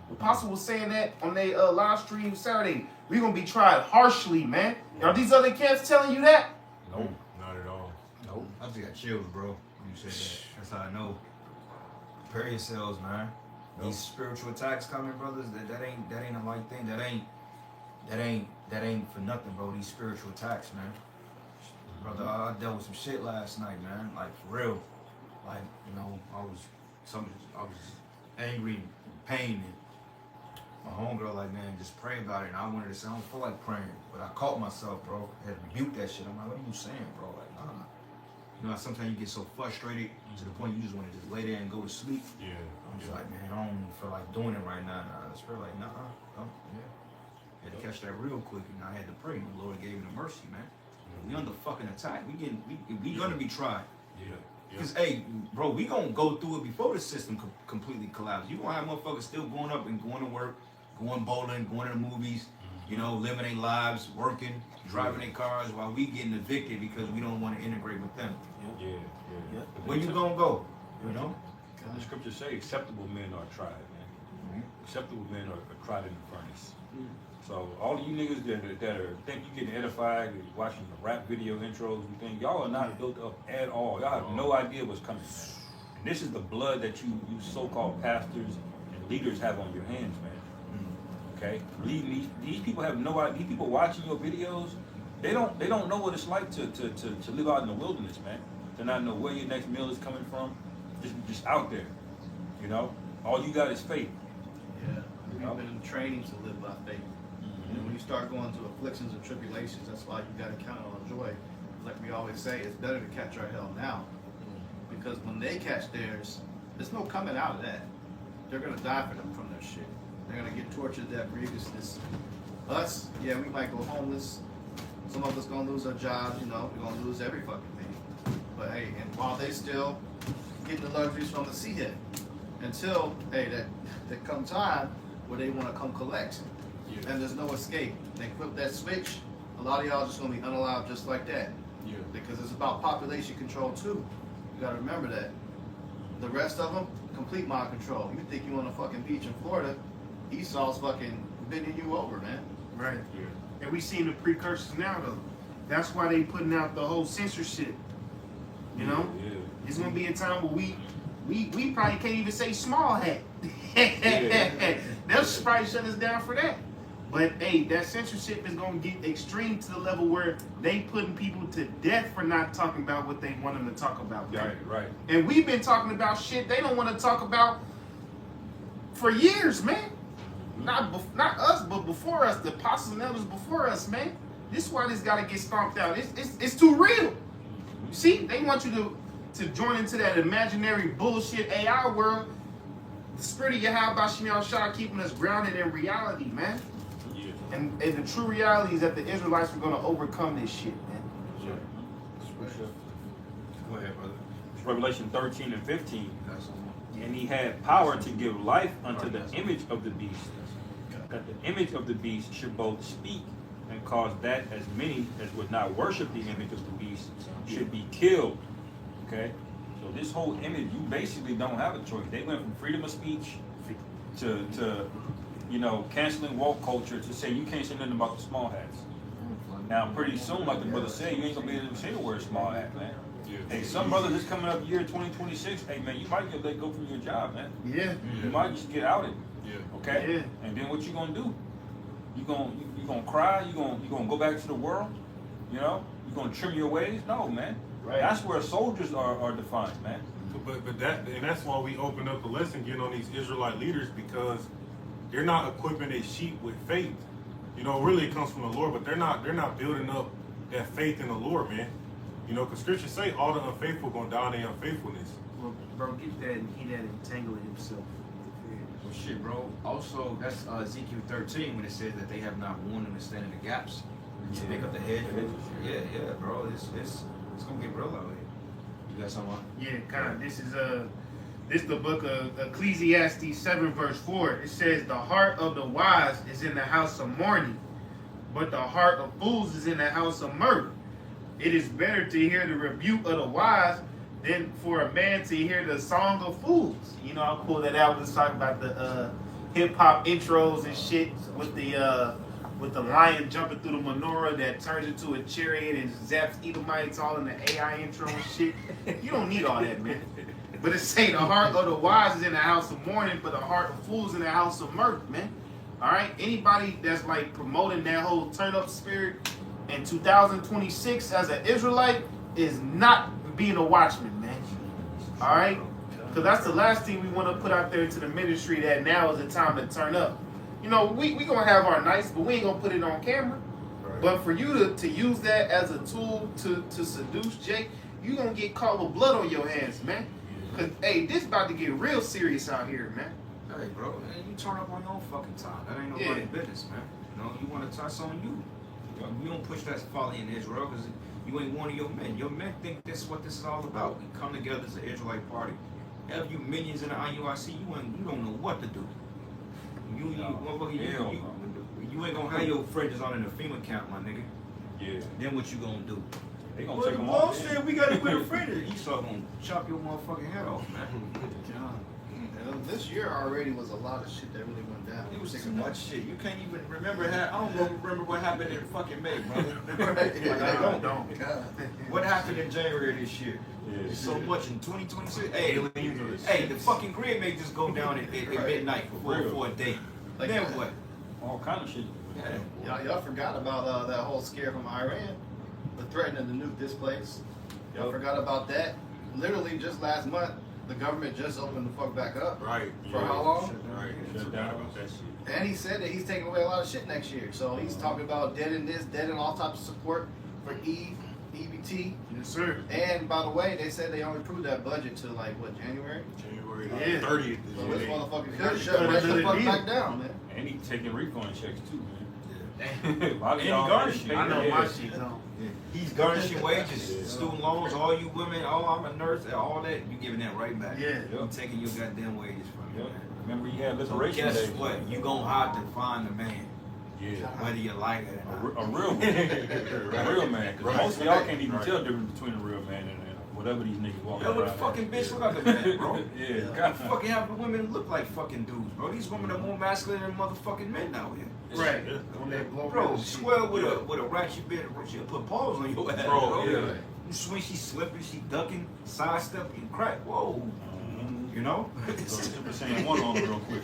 Speaker 3: The apostle was saying that on their live stream Saturday. We're going to be tried harshly, man. Are these other camps telling you that?
Speaker 2: Nope.
Speaker 4: Not at all.
Speaker 1: Nope. I just got chills, bro, when you said that. That's how I know. Prepare yourselves, man. These spiritual attacks coming, brothers, that ain't a light thing. That ain't for nothing, bro. These spiritual attacks, man. Brother, I dealt with some shit last night, man. Like, for real. Like, you know, I was angry and pain, and my homegirl like, man, just pray about it. And I wanted to say, I don't feel like praying, but I caught myself, bro. I had to rebuke that shit. I'm like, what are you saying, bro? Like, nah. You know, sometimes you get so frustrated to the point you just want to just lay there and go to sleep.
Speaker 4: Yeah.
Speaker 1: I'm just like, man, I don't even feel like doing it right now. Nah, the spirit like, nah, yeah. Had to catch that real quick, and I had to pray. And the Lord gave me the mercy, man. We under fucking attack. We gonna be tried.
Speaker 4: Yeah.
Speaker 1: Because, hey, bro, we gonna go through it before the system completely collapses. You gonna have motherfuckers still going up and going to work, going bowling, going to the movies, you know, living their lives, working, driving their cars, while we getting evicted because we don't want to integrate with them.
Speaker 2: Yeah.
Speaker 1: Where you gonna go? You know?
Speaker 2: The scriptures say acceptable men are tried, man. Acceptable men are tried in the furnace. So all of you niggas that think you getting edified, watching the rap video intros, you think y'all are not built up at all. Y'all have no idea what's coming, man. And this is the blood that you so-called pastors and leaders have on your hands, man. Okay? These people have no idea. These people watching your videos, they don't know what it's like to live out in the wilderness, man. To not know where your next meal is coming from. Just out there. You know? All you got is faith.
Speaker 5: Yeah, we've been in training to live by faith. And when you start going through afflictions and tribulations, that's why you got to count on joy. Like we always say, it's better to catch our hell now. Because when they catch theirs, there's no coming out of that. They're going to die from their shit. They're going to get tortured to that grievousness. Us, yeah, we might go homeless. Some of us going to lose our jobs, you know. We're going to lose every fucking thing. But hey, and while they still getting the luxuries from the sea head, until, hey, that come time where they want to come collect. And there's no escape. They flip that switch, a lot of y'all just gonna be unallowed just like that.
Speaker 4: Yeah.
Speaker 5: Because it's about population control too. You gotta remember that. The rest of them, complete mind control. You think you on a fucking beach in Florida, Esau's fucking bending you over, man.
Speaker 3: Right.
Speaker 4: Yeah.
Speaker 3: And we seeing the precursors now, though. That's why they putting out the whole censorship. You know?
Speaker 2: Yeah.
Speaker 3: It's gonna be a time where we probably can't even say small hat.
Speaker 2: Yeah.
Speaker 3: They'll probably shut us down for that. But hey, that censorship is gonna get extreme to the level where they putting people to death for not talking about what they want them to talk about. Man.
Speaker 2: Right.
Speaker 3: And we've been talking about shit they don't want to talk about for years, man. Not us, but before us, the apostles and elders before us, man. This is why this got to get stomped out. It's too real. You see, they want you to join into that imaginary bullshit AI world. The spirit of YAHAWASHI keeping us grounded in reality, man.
Speaker 2: Yeah.
Speaker 3: And the true reality is that the Israelites were going to overcome this shit, man.
Speaker 1: Go ahead, brother.
Speaker 2: It's Revelation 13 and 15.
Speaker 1: That's all.
Speaker 2: And he had power to give life unto the image of the beast, that the image of the beast should both speak and cause that as many as would not worship the image of the beast should be killed. Okay? So this whole image, you basically don't have a choice. They went from freedom of speech to canceling woke culture to say you can't say nothing about the small hats. Now pretty soon, like the brother said, you ain't gonna be able to say the word small hat, man. Hey, some brothers, it's coming up year 2026. Hey, man, you might get let go from your job, man.
Speaker 3: Yeah.
Speaker 2: You might just get outed.
Speaker 4: Yeah.
Speaker 2: Okay.
Speaker 3: Yeah.
Speaker 2: And then what you gonna do? You gonna cry? You gonna go back to the world? You know? You gonna trim your ways? No, man.
Speaker 3: Right.
Speaker 2: That's where soldiers are defined, man.
Speaker 4: But that's why we open up the lesson getting on these Israelite leaders, because they're not equipping their sheep with faith. You know, really it comes from the Lord, but they're not building up that faith in the Lord, man. You know, because scriptures say all the unfaithful gonna die in their unfaithfulness.
Speaker 3: Well, bro, get that and he that entangled himself.
Speaker 1: Well, shit, bro. Also, that's Ezekiel 13 when it says that they have not warned them to stand in the gaps to make up the hedge. Yeah, bro. It's gonna get real out here. You got something on?
Speaker 3: Yeah, kind of. This is the book of Ecclesiastes 7 verse 4. It says, "The heart of the wise is in the house of mourning, but the heart of fools is in the house of mirth. It is better to hear the rebuke of the wise than for a man to hear the song of fools." You know, I pulled that out. Let's talk about the hip hop intros and shit with the lion jumping through the menorah that turns into a chariot and zaps Edomites all in the AI intro and shit. You don't need all that, man. But it say the heart of the wise is in the house of mourning, but the heart of fools in the house of mirth, man. All right, anybody that's like promoting that whole turn up spirit in 2026 as an Israelite is not being a watchman, man. All right, because that's the last thing we want to put out there to the ministry, that now is the time to turn up. You know, we gonna have our nights, but we ain't gonna put it on camera. But for you to use that as a tool to seduce Jake, you gonna get caught with blood on your hands, man. Cause hey, this about to get real serious out here, man.
Speaker 1: Hey, bro, man, you turn up on your own fucking time. That ain't nobody's business, man. You know, you want to touch on you. You don't push that folly in Israel because you ain't one of your men. Your men think this is what this is all about. We come together as an Israelite party. Have you minions in the IUIC, you don't know what to do. You ain't gonna have your friends on in the FEMA camp, my nigga.
Speaker 2: Yeah.
Speaker 1: Then what you gonna do?
Speaker 2: They gonna
Speaker 1: Well,
Speaker 2: take them
Speaker 1: Paul
Speaker 2: off.
Speaker 1: said we gotta quit a friend. Esau gonna chop your motherfucking head off, man.
Speaker 5: This year already was a lot of shit that really went down.
Speaker 1: It was too much shit. You can't even remember. I don't remember what happened in fucking May, brother. Like, I don't.
Speaker 5: God.
Speaker 1: What happened in January this year?
Speaker 2: Yeah.
Speaker 1: There's so much in 2026. Hey, the fucking grid may just go down at midnight for a day.
Speaker 5: Like,
Speaker 1: Then what?
Speaker 2: All kind of shit.
Speaker 1: Yeah.
Speaker 5: Y'all forgot about that whole scare from Iran, the threatening to nuke this place. Y'all forgot about that. Literally just last month, the government just opened the fuck back up.
Speaker 4: Right.
Speaker 5: For how long?
Speaker 4: Right.
Speaker 2: Shut down about that shit.
Speaker 5: And he said that he's taking away a lot of shit next year. So he's talking about dead in this, dead in all types of support for EBT.
Speaker 3: Yes, sir.
Speaker 5: And by the way, they said they only approved that budget to like what, January?
Speaker 4: January
Speaker 3: Yeah.
Speaker 4: 30th.
Speaker 5: So this
Speaker 4: is
Speaker 5: motherfucker
Speaker 3: Cut
Speaker 5: could shut right the
Speaker 3: another
Speaker 5: fuck
Speaker 3: deal.
Speaker 5: back down, man.
Speaker 2: And he taking refund checks too, man.
Speaker 1: Yeah.
Speaker 2: A lot of
Speaker 1: And
Speaker 2: y'all
Speaker 1: garnishing.
Speaker 2: pay
Speaker 3: I know
Speaker 2: their
Speaker 3: my
Speaker 2: ass.
Speaker 3: shit's on.
Speaker 1: He's garnishing wages, student loans, all you women, all I'm a nurse, all that, you giving that right back.
Speaker 3: Yeah.
Speaker 1: You taking your goddamn wages from you,
Speaker 2: Yep.
Speaker 1: man.
Speaker 2: Remember you had
Speaker 1: So
Speaker 2: liberation
Speaker 1: guess
Speaker 2: day.
Speaker 1: what? You gonna have to find a man,
Speaker 2: Yeah.
Speaker 1: whether you like it or not.
Speaker 2: A real man. A real man. Because most of y'all can't even tell the difference between a real man and whatever these niggas walking
Speaker 1: Yo, what the
Speaker 2: around.
Speaker 1: fucking bitch look like a man, bro?
Speaker 2: Yeah.
Speaker 1: God, fucking have the women look like fucking dudes, bro. These women are more masculine than motherfucking men out here.
Speaker 3: Right.
Speaker 4: Yeah.
Speaker 3: On that blow
Speaker 1: Bro,
Speaker 3: shit.
Speaker 1: swell with a ratchet bit, she'll put paws on your ass,
Speaker 4: Bro,
Speaker 1: bro.
Speaker 4: yeah.
Speaker 1: You swing, she slipping, she ducking, sidestepping, crack. Whoa. You know?
Speaker 2: So we're saying one on real quick.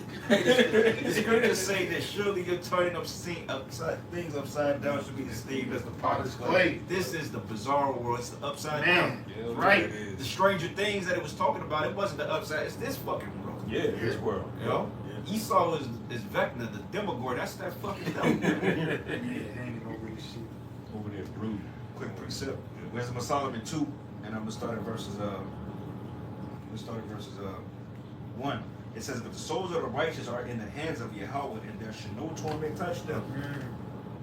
Speaker 1: The scriptures say that surely you're turning things upside down should be esteemed as the potter's clay. This is the bizarre world. It's the upside down.
Speaker 2: Yeah,
Speaker 3: Right.
Speaker 1: The stranger things that it was talking about, it wasn't the upside. It's this fucking world.
Speaker 2: Yeah, this world.
Speaker 1: You know? Esau is Vecna, the Demogorgon. That's that fucking devil.
Speaker 3: Hanging over this shit.
Speaker 2: Over there, brood.
Speaker 1: Quick precept. Wisdom of Solomon 2, and I'm gonna start at verses 1. It says, "But the souls of the righteous are in the hands of Yahawah, and there should no torment touch them."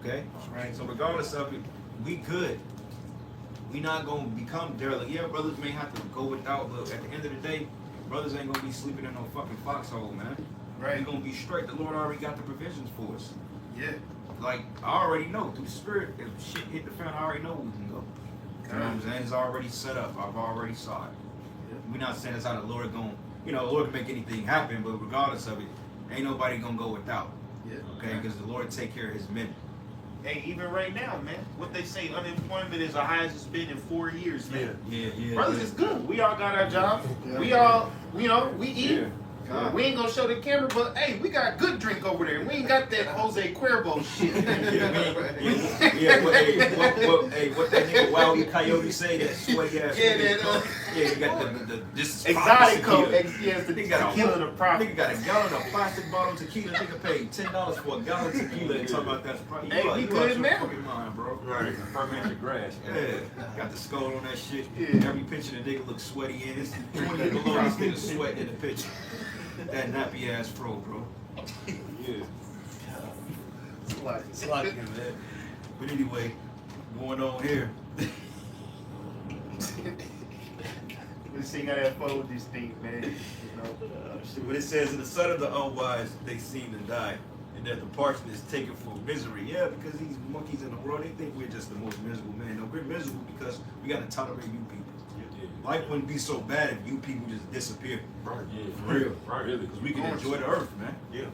Speaker 1: Okay, right. So regardless of it, we good. We not gonna become derelict. Yeah, brothers may have to go without, but at the end of the day, brothers ain't gonna be sleeping in no fucking foxhole, man.
Speaker 3: Right.
Speaker 1: We gonna be straight. The Lord already got the provisions for us.
Speaker 3: Yeah.
Speaker 1: Like, I already know through the Spirit, if shit hit the fan, I already know we can go. You know what I'm saying? It's already set up. I've already saw it. We're not saying that's how the Lord going, the Lord can make anything happen, but regardless of it, ain't nobody gonna go without.
Speaker 3: Yeah.
Speaker 1: Okay? Because the Lord take care of his men.
Speaker 3: Hey, even right now, man, what they say, unemployment is the highest it's been in 4 years, man.
Speaker 1: Yeah.
Speaker 3: Brothers, it's good. We all got our jobs.
Speaker 5: Yeah.
Speaker 3: We all, we eat.
Speaker 2: Yeah.
Speaker 3: We ain't gonna show the camera, but hey, we got good drink over there. We ain't got that Jose Cuervo shit.
Speaker 1: What that nigga Wildy Coyote say, that sweaty ass you got the this is
Speaker 3: Exotic
Speaker 1: tequila.
Speaker 3: yes, the
Speaker 1: Nigga got
Speaker 3: tequila, the profit.
Speaker 1: Nigga got a gallon of plastic bottle tequila. Nigga paid $10 for a gallon of tequila and talking about that's probably
Speaker 3: Hey, we good, man.
Speaker 1: Fucking mind, bro.
Speaker 2: Right. Fermented grass.
Speaker 1: Yeah, got the skull on that shit.
Speaker 3: Yeah.
Speaker 1: Every picture the nigga looks sweaty in. It's 20 below this nigga sweating in the picture. That nappy ass fro, bro.
Speaker 2: Yeah.
Speaker 1: It's like it, man. But anyway, going on here.
Speaker 3: Let's see how that fold this thing, man.
Speaker 1: When it says, "In the son of the unwise, they seem to die, and that the portion is taken for misery." Yeah, because these monkeys in the world, they think we're just the most miserable man. No, we're miserable because we got to tolerate you people. Life wouldn't be so bad if you people just disappeared.
Speaker 4: Right.
Speaker 2: Yeah.
Speaker 1: For real.
Speaker 2: Right. Really.
Speaker 1: Because we can enjoy the earth, man.
Speaker 4: Yeah.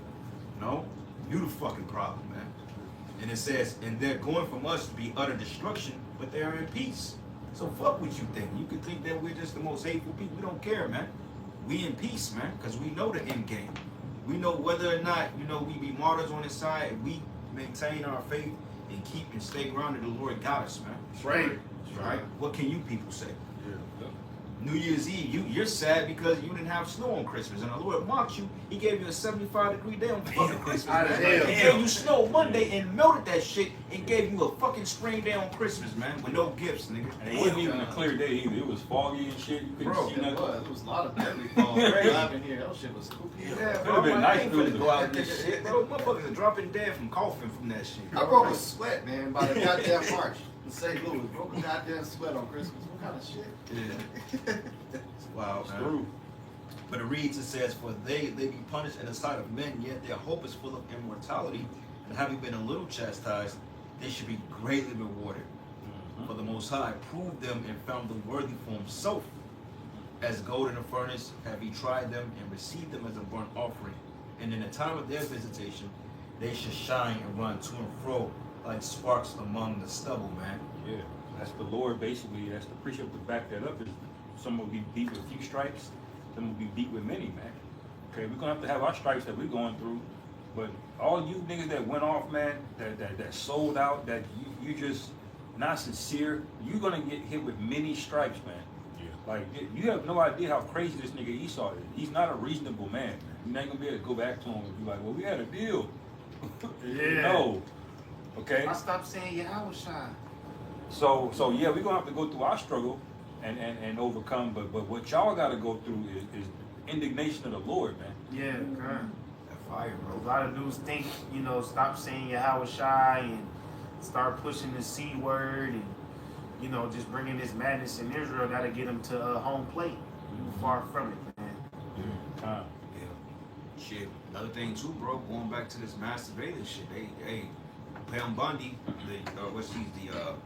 Speaker 1: No? You the fucking problem, man. And it says, "And they're going from us to be utter destruction, but they are in peace." So fuck what you think. You could think that we're just the most hateful people. We don't care, man. We in peace, man, because we know the end game. We know whether or not, we be martyrs on this side, and we maintain our faith and keep and stay grounded. The Lord got us, man.
Speaker 3: Right.
Speaker 1: Right? What can you people say?
Speaker 2: Yeah.
Speaker 1: New Year's Eve, you're sad because you didn't have snow on Christmas, and the Lord mocked you. He gave you a 75-degree day on fucking Christmas, man.
Speaker 3: Hell.
Speaker 1: He gave you snow Monday and melted that shit and gave you a fucking spring day on Christmas, man, with no gifts, nigga.
Speaker 2: And it wasn't even a clear day either. It was foggy and shit. You couldn't
Speaker 1: Bro,
Speaker 2: see
Speaker 5: It
Speaker 2: nothing.
Speaker 5: was a lot of deadly falls. Driving here, that shit was spooky.
Speaker 1: Yeah,
Speaker 2: Could've
Speaker 1: bro,
Speaker 2: been
Speaker 1: I
Speaker 2: nice
Speaker 1: ain't
Speaker 2: if it was
Speaker 1: finna go out there. Those motherfuckers are dropping dead from coughing from that shit.
Speaker 5: I broke a sweat, man, by the goddamn March in St. Louis. Broke a goddamn sweat on Christmas. What kind of shit?
Speaker 1: Yeah. It's wild, man.
Speaker 2: True.
Speaker 1: But it reads, it says, "For they be punished in the sight of men, yet their hope is full of immortality, and having been a little chastised, they should be greatly rewarded. For the Most High proved them and found them worthy for himself. As gold in a furnace have he tried them and received them as a burnt offering. And in the time of their visitation, they should shine and run to and fro like sparks among the stubble," man.
Speaker 2: Yeah. That's the Lord, basically. That's the precept to back that up. Is some will be beat with a few stripes, some will be beat with many, man. Okay, we're gonna have to have our stripes that we're going through. But all you niggas that went off, man, that sold out, that you just not sincere, you're gonna get hit with many stripes, man.
Speaker 4: Yeah.
Speaker 2: Like, you have no idea how crazy this nigga Esau is. He's not a reasonable man. You're not gonna be able to go back to him and be like, "Well, we had a deal."
Speaker 3: Yeah.
Speaker 2: No. Okay.
Speaker 3: I stopped saying YAHAWASHI.
Speaker 2: So yeah, we're gonna have to go through our struggle and overcome. But what y'all gotta go through is indignation of the Lord, man.
Speaker 3: Yeah, God.
Speaker 1: That fire,
Speaker 3: A
Speaker 1: bro.
Speaker 3: lot of dudes think, stop saying YAHAWASHI and start pushing the C word and, just bringing this madness in Israel. Got to get them to home plate. You far from it, man.
Speaker 2: Time.
Speaker 1: Yeah. Shit. Another thing too, bro. Going back to this mass surveillance shit. Hey, Pam Bundy, the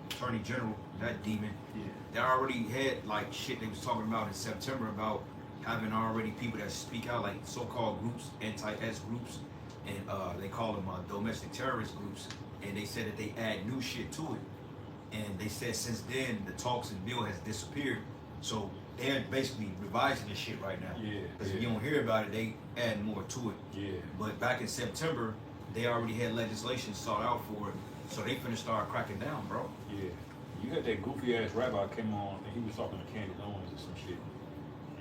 Speaker 1: Attorney General, that demon.
Speaker 3: Yeah.
Speaker 1: They already had like shit they was talking about in September about having already people that speak out, like so-called groups, anti-S groups, and they call them domestic terrorist groups. And they said that they add new shit to it. And they said since then the talks and bill has disappeared. So they're basically revising this shit right now.
Speaker 2: Yeah,
Speaker 1: Because
Speaker 2: yeah.
Speaker 1: if you don't hear about it, they add more to it.
Speaker 2: Yeah.
Speaker 1: But back in September, they already had legislation sought out for it, so they finna start cracking down, bro.
Speaker 2: Yeah. You got that goofy ass rabbi came on and he was talking to Candace Owens or some shit.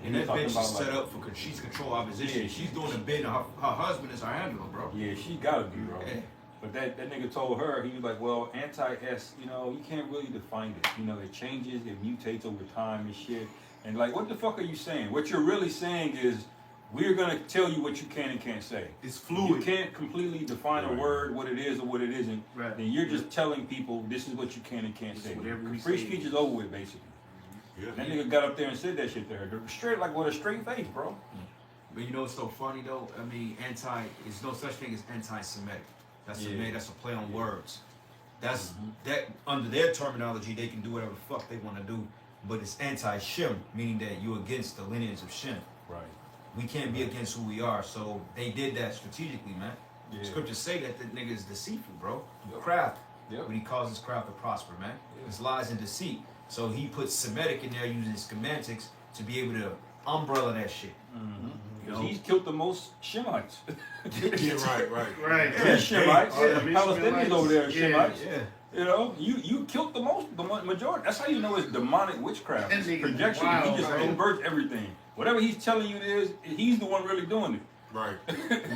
Speaker 1: And
Speaker 2: he
Speaker 1: that
Speaker 2: was
Speaker 1: bitch
Speaker 2: talking
Speaker 1: is
Speaker 2: about,
Speaker 1: set up for she's control opposition.
Speaker 2: Yeah,
Speaker 1: She's doing a bid, and her husband is her handler, bro.
Speaker 2: Yeah, she gotta be, bro.
Speaker 1: Yeah.
Speaker 2: But that nigga told her, he was like, well, anti-S, you know, you can't really define it. You know, it changes, it mutates over time and shit. And like, what the fuck are you saying? What you're really saying is, we're gonna tell you what you can and can't say.
Speaker 3: It's
Speaker 2: You
Speaker 3: fluid.
Speaker 2: can't completely define a word, what it is or what it isn't.
Speaker 3: Right.
Speaker 2: Then you're just telling people this is what you can and can't
Speaker 3: It's
Speaker 2: say.
Speaker 3: whatever we
Speaker 2: Free
Speaker 3: say.
Speaker 2: speech is over with, basically.
Speaker 4: Yeah.
Speaker 2: That nigga got up there and said that shit to her. Straight, like with a straight face, bro.
Speaker 1: But you know what's so funny though? I mean, there's no such thing as anti-Semitic. That's
Speaker 2: Yeah.
Speaker 1: that's a play on words. That's that under their terminology, they can do whatever the fuck they want to do. But it's anti-Shem, meaning that you're against the lineage of Shem.
Speaker 2: Right.
Speaker 1: We can't be against who we are. So they did that strategically, man.
Speaker 2: Yeah.
Speaker 1: Scriptures say that the nigga is deceitful, bro. Craft.
Speaker 2: Yep.
Speaker 1: When he causes craft to prosper, man. It's lies and deceit. So he puts Semitic in there using semantics to be able to umbrella that shit. You know?
Speaker 2: He's killed the most Shemites.
Speaker 4: Yeah, right.
Speaker 3: Right.
Speaker 2: Yeah, Shemites.
Speaker 3: Yeah,
Speaker 2: Palestinians over there are
Speaker 3: yeah.
Speaker 2: Shemites.
Speaker 1: Yeah.
Speaker 2: You know, you killed the majority. That's how you know it's demonic witchcraft.
Speaker 3: That
Speaker 2: It's
Speaker 3: nigga
Speaker 2: projection.
Speaker 3: wild,
Speaker 2: He just
Speaker 3: bro.
Speaker 2: inverts everything. Whatever he's telling you it is, he's the one really doing it.
Speaker 4: Right.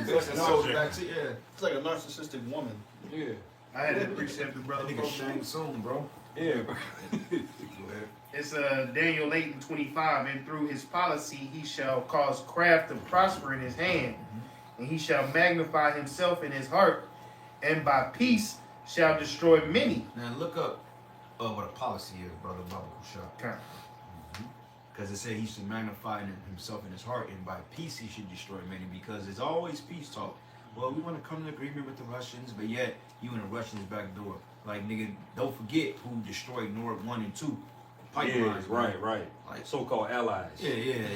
Speaker 1: So back to
Speaker 5: It's like a narcissistic woman.
Speaker 2: Yeah.
Speaker 3: I had to precept the brother.
Speaker 1: that nigga shang soon, bro.
Speaker 2: Yeah.
Speaker 3: It's Daniel 8 and 25, and through his policy he shall cause craft to prosper in his hand, and he shall magnify himself in his heart, and by peace shall destroy many.
Speaker 1: Now look up what a policy is, brother Baba Kushab.
Speaker 3: Okay.
Speaker 1: Because it said he should magnify himself in his heart, and by peace he should destroy many. Because there's always peace talk. Well, we want to come to agreement with the Russians, but yet you in the Russians' back door. Like, nigga, don't forget who destroyed Nord 1 and 2 pipelines.
Speaker 2: right.
Speaker 1: Like,
Speaker 2: So-called allies.
Speaker 1: yeah,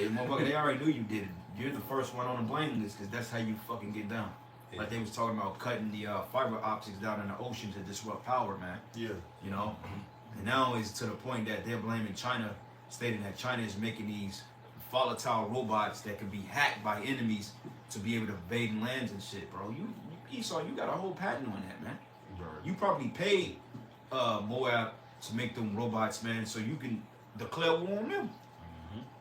Speaker 1: motherfucker, they already knew you did it. You're the first one on the blame list, because that's how you fucking get down.
Speaker 2: Yeah.
Speaker 1: Like they was talking about cutting the fiber optics down in the ocean to disrupt power, man.
Speaker 4: Yeah.
Speaker 1: You know? And now it's to the point that they're blaming China, stating that China is making these volatile robots that can be hacked by enemies to be able to invade lands and shit, bro. You Esau, you got a whole patent on that, man. You probably paid Moab to make them robots, man, so you can declare war on them.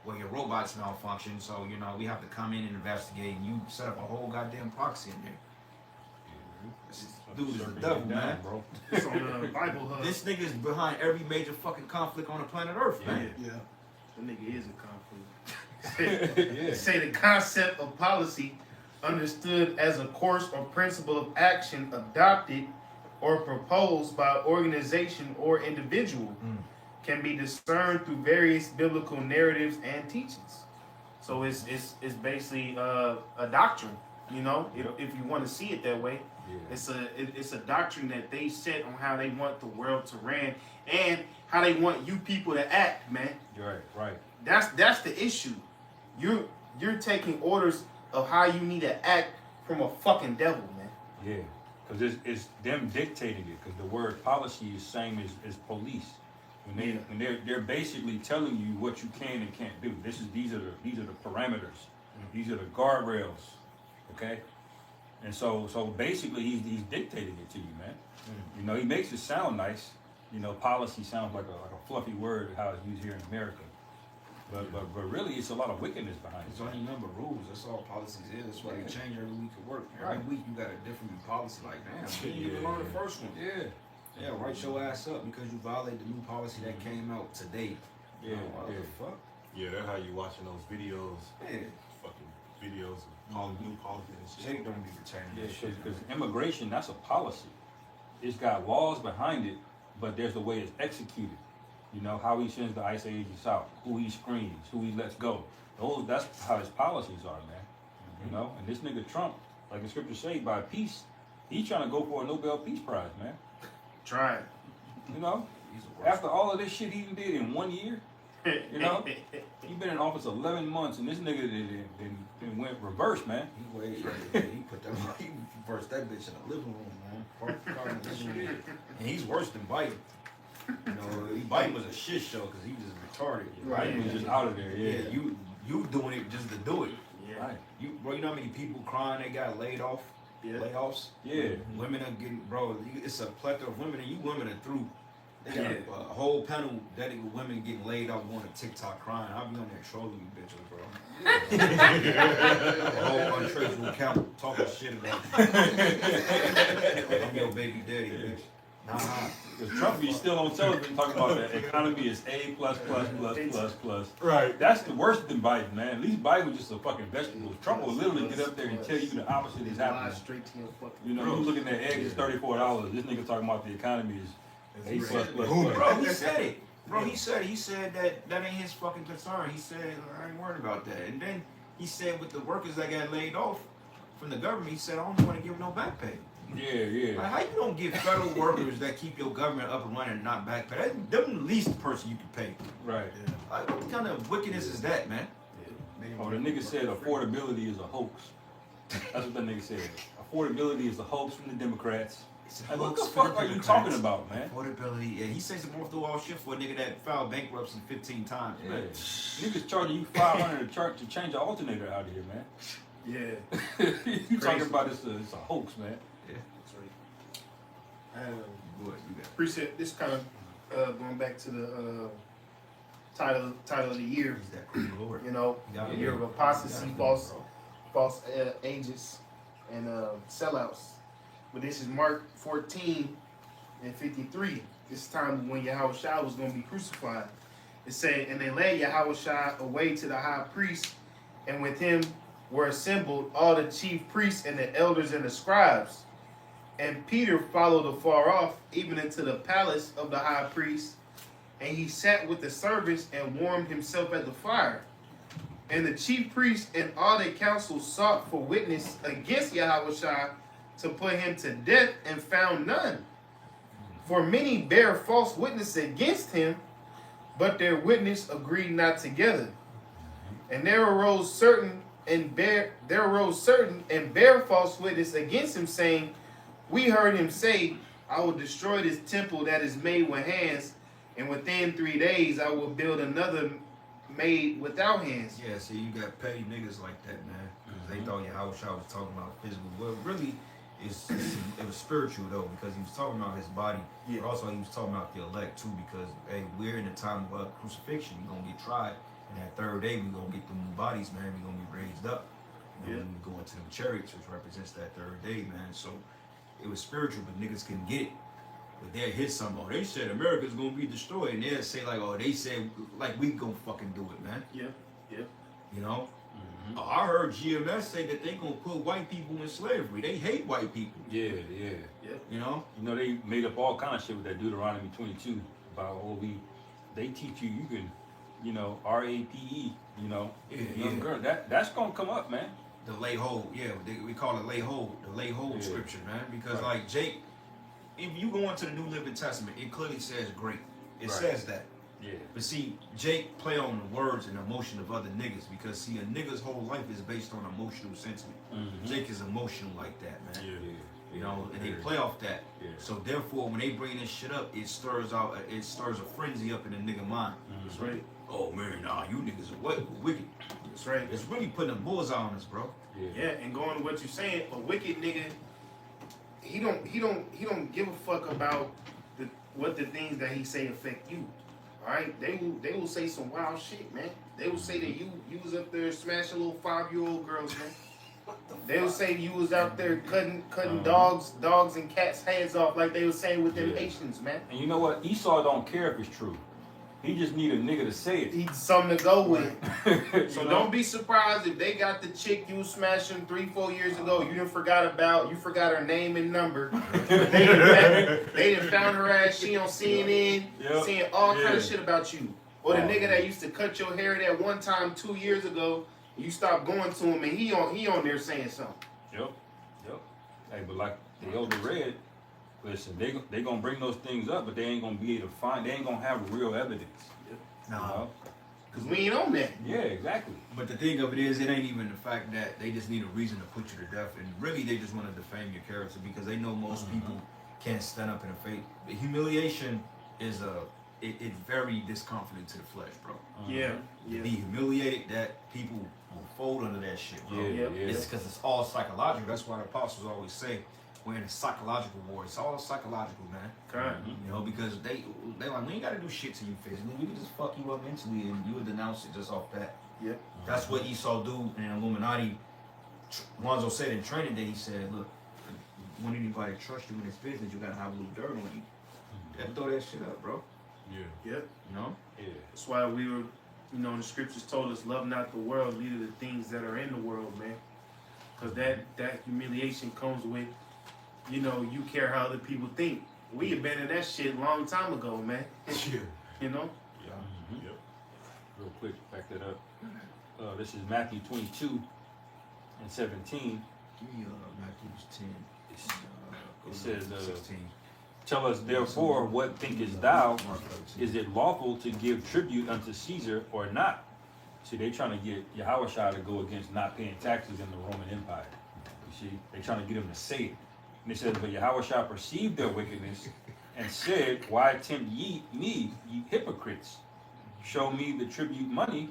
Speaker 1: Well, your robots malfunction, so you know we have to come in and investigate. And you set up a whole goddamn proxy in there. This dude is the devil, man.
Speaker 2: bro.
Speaker 3: It's on the Bible Hub.
Speaker 1: This nigga is behind every major fucking conflict on the planet Earth, man.
Speaker 5: Yeah.
Speaker 3: The nigga is a conflict. Say the concept of policy understood as a course or principle of action adopted or proposed by organization or individual can be discerned through various biblical narratives and teachings. So it's basically a doctrine, you know, if you want to see it that way.
Speaker 2: Yeah.
Speaker 3: It's a doctrine that they set on how they want the world to run and how they want you people to act, man.
Speaker 2: Right.
Speaker 3: That's the issue. You're taking orders of how you need to act from a fucking devil, man.
Speaker 2: Yeah. Because it's them dictating it. Because the word policy is same as police. When they're basically telling you what you can and can't do. These are the parameters. These are the guardrails. Okay? And so basically he's dictating it to you, man. You know, he makes it sound nice. You know, policy sounds like a fluffy word how it's used here in America. But really it's a lot of wickedness behind
Speaker 1: It's
Speaker 2: it.
Speaker 1: only number of rules. That's all policies is. That's why they change every week of work. Every
Speaker 2: Right.
Speaker 1: week you got a different policy. Like, damn, you didn't even learn the first one. Yeah, write your ass up because you violated the new policy that came out today.
Speaker 2: Yeah,
Speaker 1: What
Speaker 2: yeah.
Speaker 1: the fuck?
Speaker 4: Yeah, that's how you watching those videos.
Speaker 1: Yeah.
Speaker 4: Fucking videos of all the new policies and shit.
Speaker 1: Jake don't be retaining
Speaker 2: Yeah,
Speaker 1: that shit.
Speaker 2: because immigration, that's a policy. It's got laws behind it, but there's the way it's executed. You know, how he sends the ICE agents out, who he screens, who he lets go. That's how his policies are, man. You know, and this nigga Trump, like the scriptures say, by peace, he's trying to go for a Nobel Peace Prize, man.
Speaker 3: Try
Speaker 2: You know,
Speaker 1: He's the worst.
Speaker 2: after all of this shit he did in 1 year,
Speaker 3: it.
Speaker 2: you know, he been in office 11 months, and this nigga then went reverse, man.
Speaker 1: He waited. He put that. He reversed that bitch in the living room, man. And he's worse than Biden. You know, Biden was a shit show because he was retarded.
Speaker 2: Right. He was just out of there. Yeah.
Speaker 1: You doing it just to do it.
Speaker 3: Yeah.
Speaker 2: Right.
Speaker 1: You know how many people crying they got laid off?
Speaker 3: Yeah.
Speaker 1: Layoffs?
Speaker 2: Yeah.
Speaker 1: Women are getting, bro, it's a plethora of women, and you women are through. They got
Speaker 3: Yeah.
Speaker 1: a whole panel dedicated to women getting laid off going to TikTok crying. I'll be on there trolling you bitches, bro. A whole untraceable account talking shit about I'm your baby daddy, bitch. Nah.
Speaker 2: Because Trump be still on television talking about the economy is A plus plus plus plus plus.
Speaker 4: Right.
Speaker 2: That's the worst than Biden, man. At least Biden was just a fucking vegetable. Trump will literally get up there and tell you the opposite is happening.
Speaker 5: Straight to your fucking.
Speaker 2: You know, you looking at eggs is $34. This nigga talking about the economy is A plus plus plus.
Speaker 1: Bro, he said it. Bro, he said that ain't his fucking concern. He said, I ain't worried about that. And then he said with the workers that got laid off from the government, he said, I don't want to give them no back pay.
Speaker 2: Yeah.
Speaker 1: Like, how you don't give federal workers that keep your government up and running and not back pay? That's them the least person you can pay.
Speaker 2: Right.
Speaker 1: Like, what kind of wickedness is that, man?
Speaker 2: Oh, the nigga said affordability is a hoax. That's what that nigga said. Affordability is a hoax from the Democrats. Like, what the fuck are you talking about, man?
Speaker 1: Affordability. Yeah, he says some off the wall shit for a nigga that filed bankruptcy 15 times,
Speaker 2: Yeah.
Speaker 1: man.
Speaker 2: Niggas charging you $500 to change an alternator out here, man.
Speaker 3: Yeah.
Speaker 2: You talking about it's a hoax, man.
Speaker 1: Yeah.
Speaker 3: That's right.
Speaker 1: Boy, you got
Speaker 3: Appreciate this kind of going back to the title of the year.
Speaker 1: he's that cool Lord.
Speaker 3: You know,
Speaker 1: Yeah.
Speaker 3: the year of apostasy, false agents, and sellouts. But this is Mark 14:53. This time when YAHAWASHI was going to be crucified. It said, and they led YAHAWASHI away to the high priest, and with him were assembled all the chief priests and the elders and the scribes. And Peter followed afar off, even into the palace of the high priest, and he sat with the servants and warmed himself at the fire. And the chief priests and all the council sought for witness against YAHAWASHI to put him to death, and found none. For many bare false witness against him, but their witness agreed not together. And there arose certain and bear false witness against him, saying, we heard him say, I will destroy this temple that is made with hands, and within 3 days I will build another made without hands.
Speaker 1: Yeah, see, you got petty niggas like that, man. Because they thought Yahushua was talking about physical. Well, really, it was spiritual, though, because he was talking about his body.
Speaker 3: Yeah.
Speaker 1: But also, he was talking about the elect, too, because, hey, we're in a time of crucifixion. We're going to get tried. And that third day, we're going to get the new bodies, man. We're going to be raised up. You know,
Speaker 3: Yeah.
Speaker 1: when we go into them chariots, which represents that third day, man. So, it was spiritual, but niggas couldn't get it. But they'll hit something. Oh, they said America's going to be destroyed. And they'll say, like, oh, they said, like, we going to fucking do it, man.
Speaker 3: Yeah, yeah.
Speaker 1: You know? Oh, I heard GMS say that they gonna put white people in slavery. They hate white people.
Speaker 2: Yeah.
Speaker 1: You know?
Speaker 2: You know, they made up all kind of shit with that Deuteronomy 22 about, they teach you, you can, you know, RAPE, you know, young girl. That's gonna come up, man.
Speaker 1: The lay hold, yeah, we call it lay hold. The lay hold scripture, man. Because like Jake, if you go into the New Living Testament, it clearly says great. It says that.
Speaker 2: Yeah.
Speaker 1: But see, Jake play on the words and emotion of other niggas because see, a nigga's whole life is based on emotional sentiment. Jake is emotional like that, man.
Speaker 2: Yeah.
Speaker 1: You know, and they play off that.
Speaker 2: Yeah.
Speaker 1: So therefore, when they bring this shit up, it stirs a frenzy up in the nigga mind.
Speaker 3: That's right.
Speaker 1: Oh man, nah, you niggas are wicked.
Speaker 3: That's right.
Speaker 1: It's really putting a bullseye on us, bro.
Speaker 3: Yeah, and going to what you're saying, a wicked nigga, he don't give a fuck about what the things that he say affect you. All right, they will say some wild shit, man. They will say that you was up there smashing little 5-year-old girls, man. They will say you was out there cutting dogs and cats' heads off like they was saying with them Haitians, man.
Speaker 2: And you know what? Esau don't care if it's true. He just need a nigga to say it.
Speaker 3: He's something to go with. So
Speaker 2: know?
Speaker 3: don't be surprised if they got the chick you was smashing 3-4 years ago. You forgot her name and number. they done found her ass. She on CNN saying all kind of shit about you. Or the nigga that used to cut your hair that one time 2 years ago. You stopped going to him and he on there saying something.
Speaker 2: Yep. Hey, but like the elder read, listen, they gonna bring those things up, but they ain't gonna be able to find. They ain't gonna have real evidence.
Speaker 1: Nah.
Speaker 2: You know?
Speaker 3: Cause we ain't on that.
Speaker 2: Yeah, exactly.
Speaker 1: But the thing of it is, it ain't even the fact that they just need a reason to put you to death, and really they just want to defame your character because they know most people can't stand up in the faith. The humiliation is it's very discomforting to the flesh, bro.
Speaker 3: Yeah,
Speaker 1: To
Speaker 3: yeah.
Speaker 1: be humiliated, that people will fold under that shit, bro.
Speaker 2: Yeah, yeah.
Speaker 1: It's because it's all psychological. That's why the apostles always say we're in a psychological war. It's all psychological, man.
Speaker 3: Kind.
Speaker 1: You know, because they like, we ain't gotta do shit to you physically. We can just fuck you up mentally and you would denounce it just off that.
Speaker 3: Yep.
Speaker 1: That's what Esau do in Illuminati. Lonzo said in training that he said, look, when anybody trusts you in this business, you gotta have a little dirt on you. You gotta throw that shit up, bro.
Speaker 4: Yeah.
Speaker 3: Yep.
Speaker 1: You know?
Speaker 2: Yeah.
Speaker 3: That's why we were, you know, the scriptures told us, love not the world, neither the things that are in the world, man. Because that humiliation comes with, you know, you care how other people think. We abandoned that shit a long time ago, man.
Speaker 4: Yeah.
Speaker 3: You know?
Speaker 2: Yeah.
Speaker 4: Yep.
Speaker 2: Real quick, back that up. This is Matthew 22 and 17.
Speaker 1: Give me Matthew's 10.
Speaker 2: It says,
Speaker 1: 16.
Speaker 2: Tell us therefore, what thinkest thou?
Speaker 1: Mark 13.
Speaker 2: Is it lawful to give tribute unto Caesar or not? See, they trying to get YAHAWASHI to go against not paying taxes in the Roman Empire. You see, they trying to get him to say it. And it says, but YAHAWASHI perceived their wickedness and said, why tempt ye me, ye hypocrites? Show me the tribute money.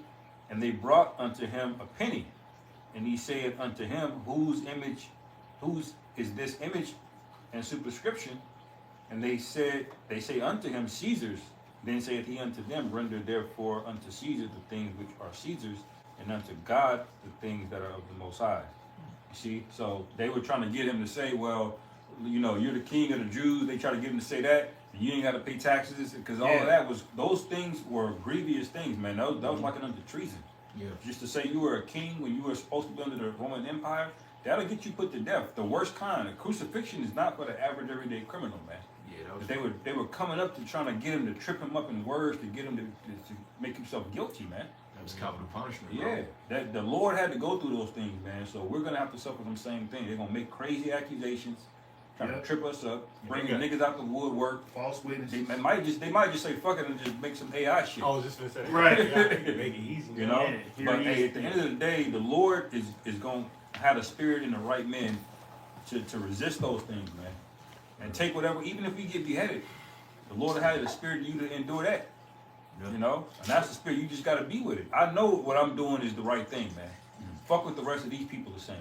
Speaker 2: And they brought unto him a penny. And he said unto him, whose is this image and superscription? And they say unto him, Caesar's. Then saith he unto them, render therefore unto Caesar the things which are Caesar's, and unto God the things that are of the Most High. You see, so they were trying to get him to say, well, you know, you're the king of the Jews. They try to get him to say that. And you ain't got to pay taxes, because all of that was, those things were grievous things, man. That was like an under treason.
Speaker 1: Yeah.
Speaker 2: Just to say you were a king when you were supposed to be under the Roman Empire, that'll get you put to death. The worst kind. A crucifixion is not for the average everyday criminal, man.
Speaker 1: Yeah, that was
Speaker 2: But they were coming up to trying to get him to trip him up in words, to get him to make himself guilty, man.
Speaker 1: that was capital punishment, bro.
Speaker 2: Yeah, that the Lord had to go through those things, man. So we're gonna have to suffer the same thing. They're gonna make crazy accusations, trying to trip us up, bring the niggas out the woodwork.
Speaker 3: False witnesses.
Speaker 2: They might just say fuck it and just make some AI shit.
Speaker 4: I was just gonna say.
Speaker 3: Right.
Speaker 4: Make it easy.
Speaker 2: You know,
Speaker 3: Yeah,
Speaker 2: but
Speaker 3: here he
Speaker 2: hey,
Speaker 3: is.
Speaker 2: at the end of the day, the Lord is going to have the spirit and the right men to resist those things, man, and take whatever. Even if we get beheaded, the Lord will have the spirit in you to endure that.
Speaker 1: Yeah.
Speaker 2: You know, and that's the spirit. You just got to be with it. I know what I'm doing is the right thing, man. Fuck what the rest of these people are saying.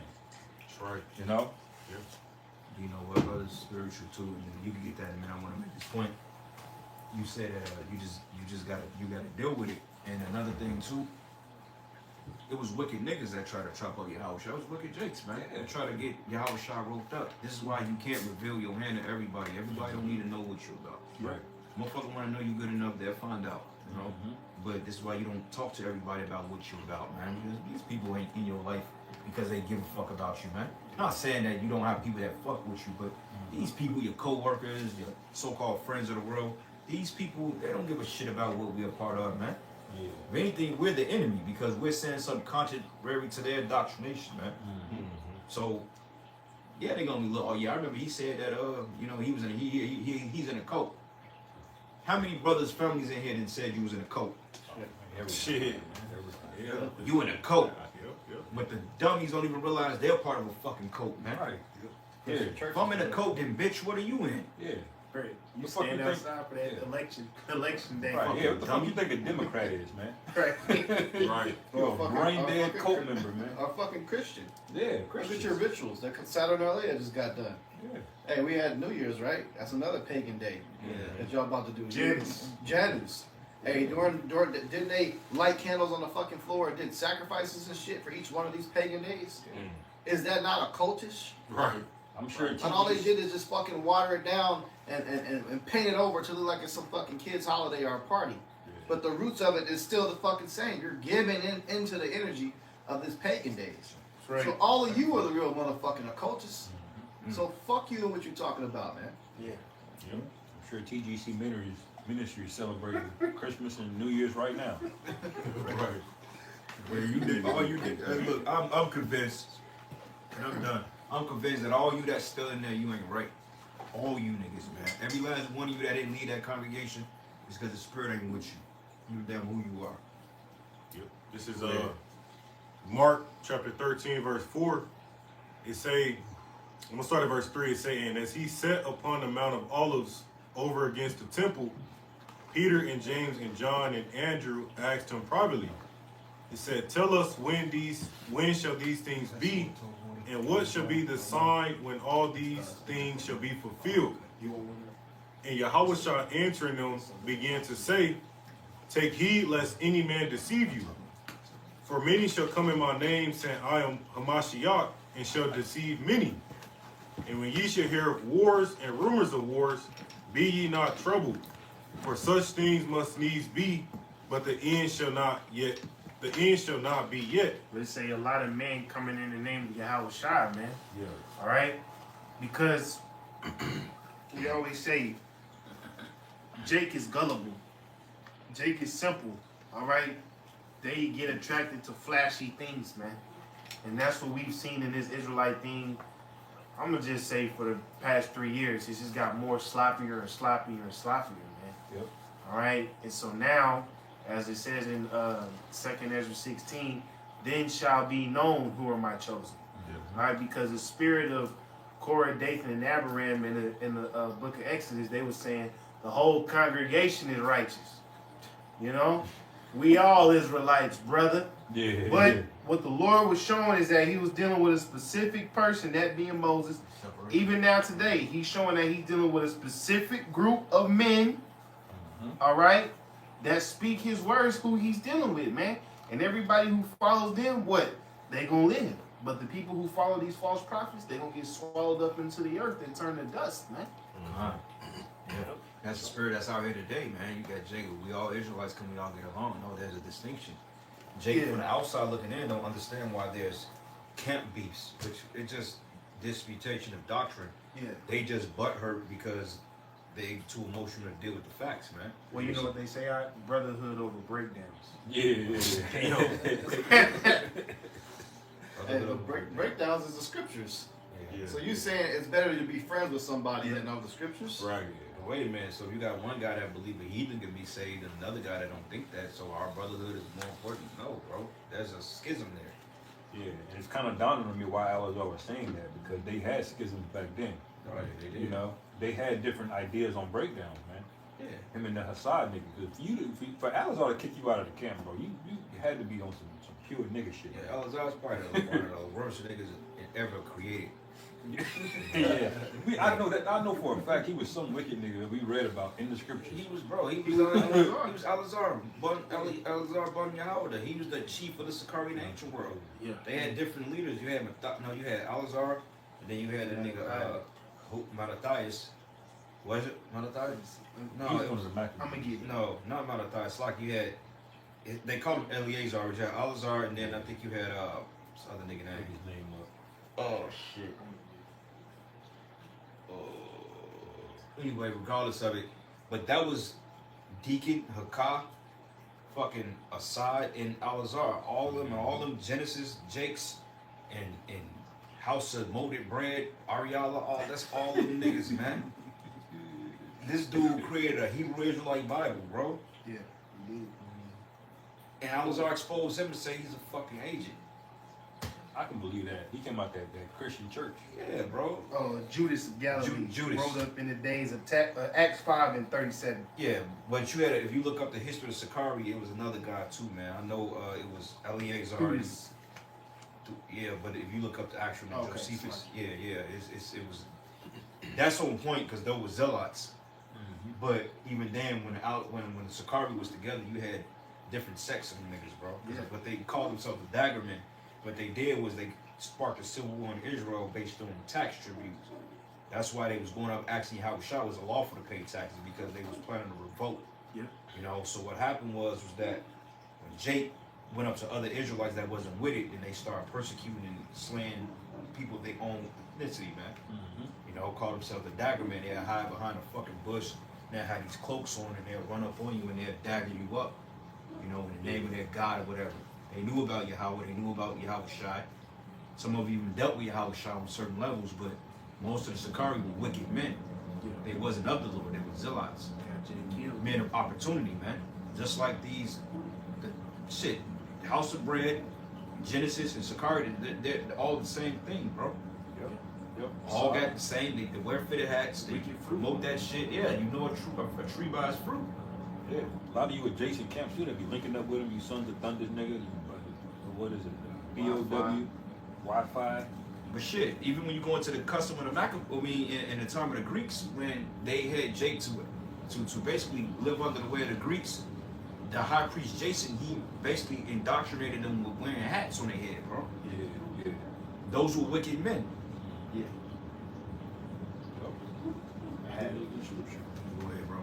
Speaker 4: That's right.
Speaker 2: You know.
Speaker 4: Yeah.
Speaker 1: You know what, brother? It's spiritual too, and you can get that, man. I want to make this point. You said you just gotta deal with it. And another thing too, it was wicked niggas that try to chop up Yahawashai. It was wicked jakes, man. They try to get Yahawashai roped up. This is why you can't reveal your hand to everybody. Everybody don't need to know what you're about.
Speaker 2: Right.
Speaker 1: Motherfucker want to know you good enough, they'll find out. You know. But this is why you don't talk to everybody about what you're about, man. Because these people ain't in your life because they give a fuck about you, man. I'm not saying that you don't have people that fuck with you, but these people, your co-workers, your so-called friends of the world, these people, they don't give a shit about what we're a part of, man.
Speaker 2: Yeah.
Speaker 1: If anything, we're the enemy because we're saying something contrary to their indoctrination, man. So, yeah, they gonna be look. Oh yeah, I remember he said that. You know, he was in. He's in a cult. How many brothers, families in here that said you was in a cult?
Speaker 4: Shit. Yeah.
Speaker 1: You in a cult,
Speaker 4: Yep.
Speaker 1: but the dummies don't even realize they're part of a fucking cult, man.
Speaker 2: Right. Yeah.
Speaker 1: If I'm in a cult, then bitch, what are you in?
Speaker 2: Yeah.
Speaker 3: Right. You
Speaker 2: The fuck
Speaker 3: stand
Speaker 2: you think-
Speaker 3: outside for that election day.
Speaker 2: Right. Yeah. What the fuck
Speaker 1: dummy.
Speaker 2: you think a Democrat is, man?
Speaker 3: Right.
Speaker 4: Right.
Speaker 2: You're a
Speaker 5: fucking-
Speaker 2: brain
Speaker 5: a
Speaker 2: dead
Speaker 5: fucking
Speaker 2: cult
Speaker 5: cri-
Speaker 2: member, man.
Speaker 5: A fucking Christian.
Speaker 2: Yeah,
Speaker 5: Look at
Speaker 2: Christians.
Speaker 5: your rituals. That Saturday Night Live just got done.
Speaker 2: Yeah.
Speaker 5: Hey, we had New Year's, right? That's another pagan day that y'all about to do.
Speaker 3: Janus.
Speaker 5: Janus. Hey, didn't they light candles on the fucking floor and did sacrifices and shit for each one of these pagan days? Is that not a cultish?
Speaker 4: Right.
Speaker 2: I'm sure.
Speaker 5: And all they did is just fucking water it down and paint it over to look like it's some fucking kid's holiday or a party. But the roots of it is still the fucking same. You're giving into the energy of this pagan days.
Speaker 3: That's right.
Speaker 5: So all of you are the real motherfucking occultists. So fuck you and what you're talking about, man.
Speaker 3: Yeah.
Speaker 2: Yeah. I'm sure TGC Ministry is celebrating Christmas and New Year's right now.
Speaker 4: Right.
Speaker 1: Well, you did all you did. Look, I'm convinced, and I'm done. I'm convinced that all you that's still in there, you ain't right. All you niggas, man. Every last one of you that didn't lead that congregation is because the spirit ain't with you. You damn who you are.
Speaker 4: Yep. This is Mark chapter 13, verse 4. It say, I'm gonna start at verse 3. It say, and as he sat upon the Mount of Olives over against the temple, Peter and James and John and Andrew asked him privately. He said, "Tell us when shall these things be, and what shall be the sign when all these things shall be fulfilled?" And Yahawashi answering them began to say, "Take heed lest any man deceive you. For many shall come in my name, saying, I am Hamashiach, and shall deceive many. And when ye shall hear of wars and rumors of wars, be ye not troubled. For such things must needs be, but the end shall not be yet."
Speaker 3: Let's say a lot of men coming in the name of Yahawashi, man.
Speaker 2: Yeah.
Speaker 3: All right? Because we always say Jake is gullible. Jake is simple. All right? They get attracted to flashy things, man. And that's what we've seen in this Israelite thing. I'm going to just say for the past 3 years, it's just got more sloppier and sloppier and sloppier, man.
Speaker 2: Yep.
Speaker 3: All right? And so now, as it says in 2nd Ezra 16, then shall be known who are my chosen. All right? Because the spirit of Korah, Dathan, and Abiram in the book of Exodus, they were saying the whole congregation is righteous. You know? We all Israelites, brother.
Speaker 2: Yeah.
Speaker 3: But what the Lord was showing is that he was dealing with a specific person, that being Moses. Even now today, he's showing that he's dealing with a specific group of men, all right, that speak his words, who he's dealing with, man. And everybody who follows them, what? They gonna live. But the people who follow these false prophets, they gonna get swallowed up into the earth and turn to dust, man.
Speaker 1: Yeah. That's the spirit that's out here today, man. You got Jacob. We all Israelites, can we all get along? No, there's a distinction. Jacob from the outside looking in don't understand why there's camp beefs, which it's just disputation of doctrine.
Speaker 3: Yeah.
Speaker 1: They just butthurt because they too emotional to deal with the facts, man.
Speaker 3: Well, you know what they say, brotherhood over breakdowns.
Speaker 5: And breakdowns is the scriptures.
Speaker 1: Yeah.
Speaker 5: So you saying it's better to be friends with somebody than know the scriptures?
Speaker 2: Right.
Speaker 1: But wait a minute. So you got one guy that believe a heathen can be saved, and another guy that don't think that. So our brotherhood is more important. No, bro. There's a schism there.
Speaker 2: Yeah, and it's kind of dawning on me why I was always saying that, because they had schisms back then.
Speaker 1: Right. They did.
Speaker 2: You know, they had different ideas on breakdowns, man.
Speaker 1: Yeah.
Speaker 2: Him and the Hassad nigga. For Alizar to kick you out of the camp, bro, you had to be on some pure nigga shit.
Speaker 1: Yeah, Elazar's probably one of the worst niggas ever created.
Speaker 2: Yeah, I know for a fact he was some wicked nigga that we read about in the scriptures.
Speaker 1: He was Elazar Elazar Bun YAHAWAH. He was the chief of the Sakari in the ancient world.
Speaker 3: Yeah.
Speaker 1: They had different leaders. You had Elazar, and then you had the nigga Mattathias. Was it Mattathias? No,
Speaker 2: He's
Speaker 1: it
Speaker 2: one
Speaker 1: was,
Speaker 2: of the Maccabees.
Speaker 3: I'm going to get it.
Speaker 1: no, not Mattathias. Like you had, they called him Eleazar, which had Elazar, and then I think you had this other nigga
Speaker 2: Pick
Speaker 1: name.
Speaker 2: his name up.
Speaker 1: Oh shit. Anyway, regardless of it, but that was Deacon, Hakah, fucking Assad, and Elazar. All them Genesis, Jakes, and House of Molded Bread, Ariala, that's all them niggas, man. This dude created a Hebrew Israelite Bible, bro.
Speaker 3: Yeah, indeed.
Speaker 1: And Elazar exposed him to say he's a fucking agent.
Speaker 2: I can believe that. He came out that Christian church.
Speaker 1: Yeah, bro.
Speaker 3: Judas of Galilee
Speaker 1: Judas.
Speaker 3: rose up in the days of Acts 5 and 37.
Speaker 1: Yeah, but you had if you look up the history of Sakari, it was another guy too, man. I know it was Eleazar.
Speaker 3: Judas.
Speaker 1: Yeah, but if you look up the actual
Speaker 3: Okay,
Speaker 1: Josephus, it was. That's on point because those were zealots. But even then, when the Sakari was together, you had different sects of them niggas, bro.
Speaker 3: Yeah.
Speaker 1: But they called themselves the Daggermen. What they did was they sparked a civil war in Israel based on tax tributes. That's why they was going up asking Yahawashi was lawful to pay taxes because they was planning to revolt.
Speaker 3: Yeah.
Speaker 1: You know, so what happened was that when Jake went up to other Israelites that wasn't with it, and they started persecuting and slaying people of their own ethnicity, man. You know, called themselves the Daggermen. They'd hide behind a fucking bush. They had these cloaks on, and they'd run up on you and they'd dagger you up. You know, in the name of their God or whatever. They knew about Yahweh, they knew about Yahawashi. Some of you even dealt with Yahawashi on certain levels, but most of the Sakari were wicked men. They wasn't of the Lord, they were zealots. Men of opportunity, man. Just like these, House of Bread, Genesis, and Sakari, they're all the same thing, bro.
Speaker 2: Yep.
Speaker 1: All got the same, they wear fitted hats, they promote that shit. Yeah, you know a tree by its fruit.
Speaker 2: Yeah. A lot of you adjacent camps too that be linking up with them, you sons of thunder niggas. What is it? BOW, Wi-Fi.
Speaker 1: But shit, even when you go into the custom of the in the time of the Greeks, when they had Jake to basically live under the way of the Greeks, the high priest Jason, he basically indoctrinated them with wearing hats on their head, bro.
Speaker 2: Yeah, yeah.
Speaker 1: Those were wicked men. Yeah.
Speaker 2: I had it in the scripture.
Speaker 1: Go ahead, bro.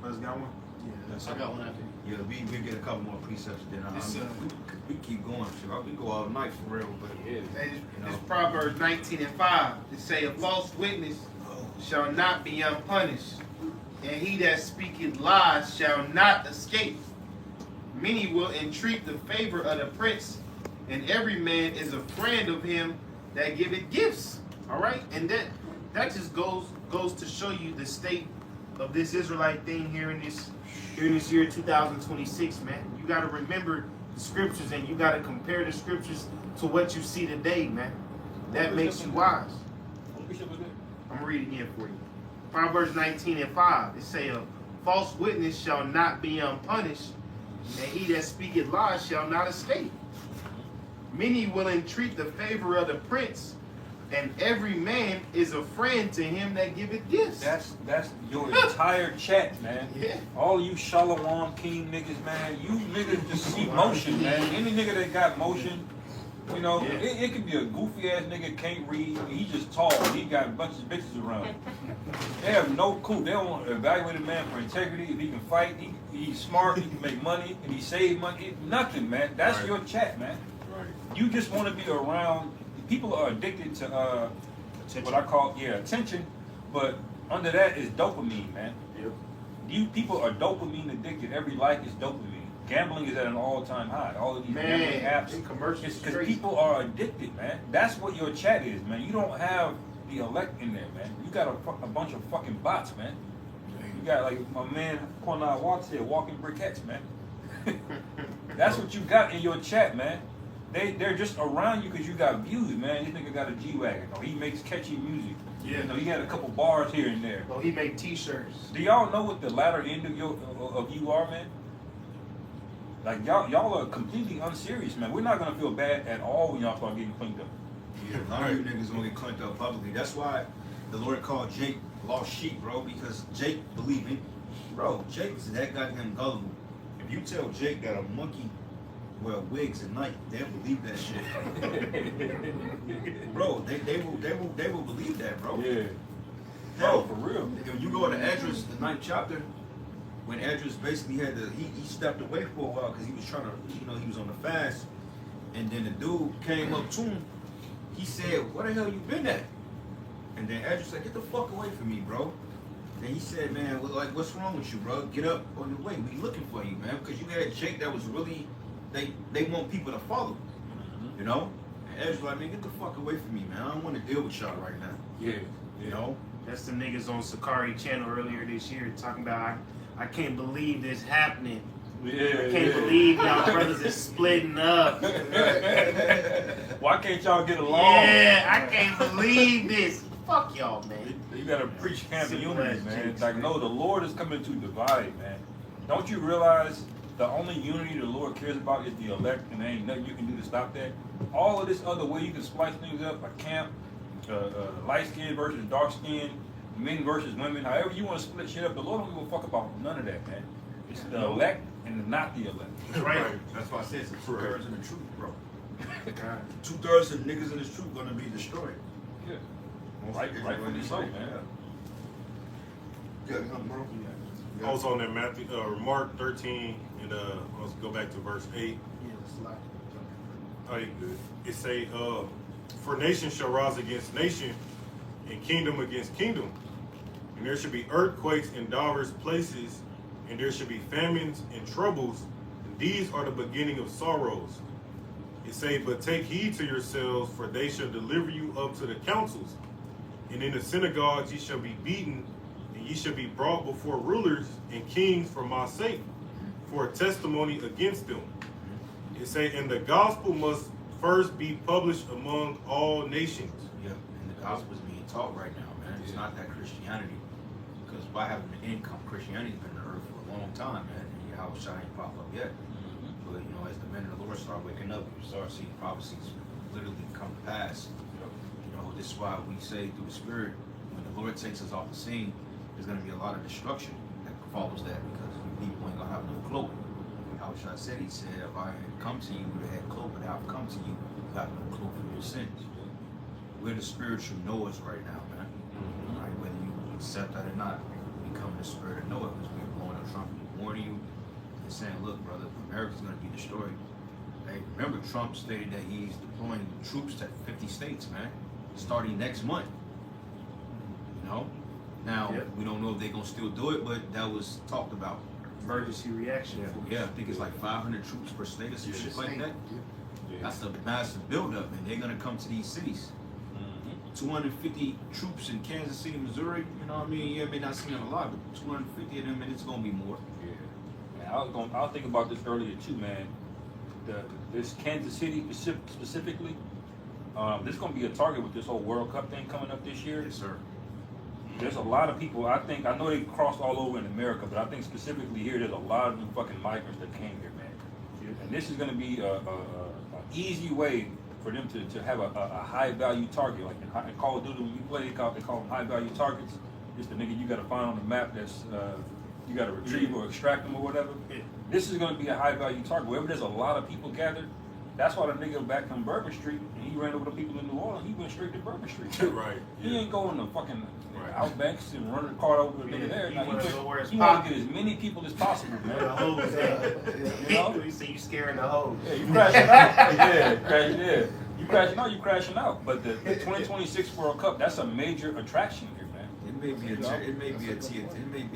Speaker 1: Let's got one?
Speaker 5: Yeah, I got one after you.
Speaker 1: Yeah, we get a couple more precepts, then we keep going. Shit. We go all night for real, but
Speaker 2: Yeah.
Speaker 3: It's Proverbs 19:5. It say, a false witness shall not be unpunished, and he that speaketh lies shall not escape. Many will entreat the favor of the prince, and every man is a friend of him that giveth gifts. All right, and that just goes to show you the state of this Israelite thing here in this year 2026, man. You got to remember the scriptures, and you got to compare the scriptures to what you see today, man. That makes you wise. I'm reading it for you. Proverbs 19:5. It say, a false witness shall not be unpunished, and he that speaketh lies shall not escape. Many will entreat the favor of the prince, and every man is a friend to him that giveth gifts.
Speaker 2: That's your entire chat, man.
Speaker 3: Yeah.
Speaker 2: All you Shalom King niggas, man. You niggas just see motion, man. Any nigga that got motion, you know,
Speaker 3: Yeah.
Speaker 2: it could be a goofy ass nigga, can't read. He just tall. He got a bunch of bitches around him. They have no clue. They don't evaluate a man for integrity. If he can fight, he's smart, he can make money, and he save money. Nothing, man. That's
Speaker 4: Right.
Speaker 2: your chat, man.
Speaker 4: Right.
Speaker 2: You just want to be around. People are addicted to what I call attention, but under that is dopamine, man.
Speaker 3: Yep.
Speaker 2: You people are dopamine addicted. Every like is dopamine. Gambling is at an all-time high. All of these gambling apps,
Speaker 3: them commercials
Speaker 2: it's because
Speaker 3: straight.
Speaker 2: people are addicted, man. That's what your chat is, man. You don't have the elect in there, man. You got a bunch of fucking bots, man. You got, like my man YAHAWAH said, walking briquettes, man. That's what you got in your chat, man. They're just around you because you got views, man. This nigga got a G-Wagon, or he makes catchy music.
Speaker 3: Yeah.
Speaker 2: You know, he had a couple bars here and there.
Speaker 3: Well, he make t-shirts.
Speaker 2: Do y'all know what the latter end of you are, man? Like y'all are completely unserious, man. We're not gonna feel bad at all when y'all start getting cleaned up.
Speaker 1: yeah, a lot of you niggas gonna get clanked up publicly. That's why the Lord called Jake lost sheep, bro, because Jake believed in, bro, Jake's that goddamn gullible. If you tell Jake that a monkey wear wigs at night, they'll believe that shit. Bro, they will believe that, bro.
Speaker 2: Yeah.
Speaker 1: Bro,
Speaker 2: For real.
Speaker 1: If you go to Esdras, the 9th chapter, when Esdras basically had to, he stepped away for a while because he was trying to, he was on the fast, and then the dude came up to him. He said, "Where the hell you been at?" And then Esdras said, "Get the fuck away from me, bro." Then he said, "Man, what's wrong with you, bro? Get up on your way. We looking for you, man, because you had Jake that was really, they want people to follow, you know." And Esdras like, "Man, get the fuck away from me, man. I don't want to deal with y'all right now."
Speaker 2: Yeah.
Speaker 1: You know.
Speaker 3: That's the niggas on Sakari channel earlier this year talking about, I can't believe this happening.
Speaker 2: Yeah.
Speaker 3: I can't believe y'all brothers is splitting up.
Speaker 2: Why can't y'all get along?
Speaker 3: Yeah, I can't believe this. Fuck y'all, man.
Speaker 2: You gotta preach family
Speaker 3: Simple
Speaker 2: unity,
Speaker 3: as
Speaker 2: man.
Speaker 3: Jake
Speaker 2: It's like, no, the Lord is coming to divide, man. Don't you realize the only unity the Lord cares about is the elect, and there ain't nothing you can do to stop that? All of this other way you can splice things up, like camp, light skin versus dark skin, men versus women, however you want to split shit up, the Lord don't give a fuck about none of that, man. It's the elect and the not the elect.
Speaker 3: Right.
Speaker 1: That's why I said it's 2/3 in the truth, bro.
Speaker 3: God.
Speaker 1: 2/3 of the niggas in this truth gonna be destroyed.
Speaker 2: Yeah.
Speaker 1: Most
Speaker 2: Right,
Speaker 1: niggas
Speaker 2: rightfully
Speaker 1: gonna be
Speaker 2: so,
Speaker 1: destroyed,
Speaker 2: man.
Speaker 1: Yeah. Got something, bro?
Speaker 4: I was on that Matthew, Mark 13, and let's go back to verse 8.
Speaker 3: Yeah, it's like,
Speaker 4: Oh, you good. It say, "For nation shall rise against nation, and kingdom against kingdom. And there should be earthquakes in divers places, and there should be famines and troubles. And these are the beginning of sorrows. It say, but take heed to yourselves, for they shall deliver you up to the councils. And in the synagogues ye shall be beaten, and ye shall be brought before rulers and kings for my sake, for a testimony against them. It say, and the gospel must first be published among all nations."
Speaker 1: Yeah, and the gospel is being taught right now, man. It's not that Christianity, because by having an income, Christianity's been on the earth for a long time, man. And YAHAWASHI ain't pop up yet. But you know, as the men of the Lord start waking up, you start seeing prophecies literally come to pass. You know, this is why we say through the Spirit, when the Lord takes us off the scene, there's going to be a lot of destruction that follows that, because people ain't going to have no cloak. YAHAWASHI said, he said, if I had come to you with a head cloak, but I have come to you, you have no cloak for your sins. We're the spiritual knowers right now, man. Right? Whether you accept that or not, we become the spirit of Noah, because we're blowing a trumpet, warning you, and saying, look, brother, America's going to be destroyed. Hey, remember, Trump stated that he's deploying troops to 50 states, man, starting next month. You know? Now, we don't know if they're going to still do it, but that was talked about.
Speaker 3: Emergency reaction.
Speaker 1: Yeah, I think it's like 500 troops per state or some shit like that. That's a massive buildup, and they're going to come to these cities. 250 troops in Kansas City, Missouri. You know what I mean? Yeah, it may not seem a lot, but 250 of them, and it's gonna be more.
Speaker 2: Yeah. Man, I was thinking about this earlier too, man. This Kansas City specifically, this gonna be a target with this whole World Cup thing coming up this year.
Speaker 1: Yes, sir.
Speaker 2: There's a lot of people. I know they crossed all over in America, but I think specifically here, there's a lot of them fucking migrants that came here, man. And this is gonna be a easy way for them to have a high value target. Like in Call of Duty, when you play, they call them high value targets. Just the nigga you gotta find on the map that's you gotta retrieve or extract them or whatever. This is gonna be a high value target. Wherever there's a lot of people gathered, that's why the nigga back on Bourbon Street, and he ran over the people in New Orleans, he went straight to Bourbon Street.
Speaker 4: Right.
Speaker 2: He ain't going to fucking Outbacks and running the car over the nigga there. Now, he
Speaker 3: pop.
Speaker 2: want to get as many people as possible, man.
Speaker 3: The hoes,
Speaker 2: You know?
Speaker 3: You say you scaring the hoes.
Speaker 2: Yeah, you crashing out. Yeah, crashing. Yeah, you crashing out. You crashing out. But the 2026 World Cup, that's a major attraction here, man.
Speaker 1: It may be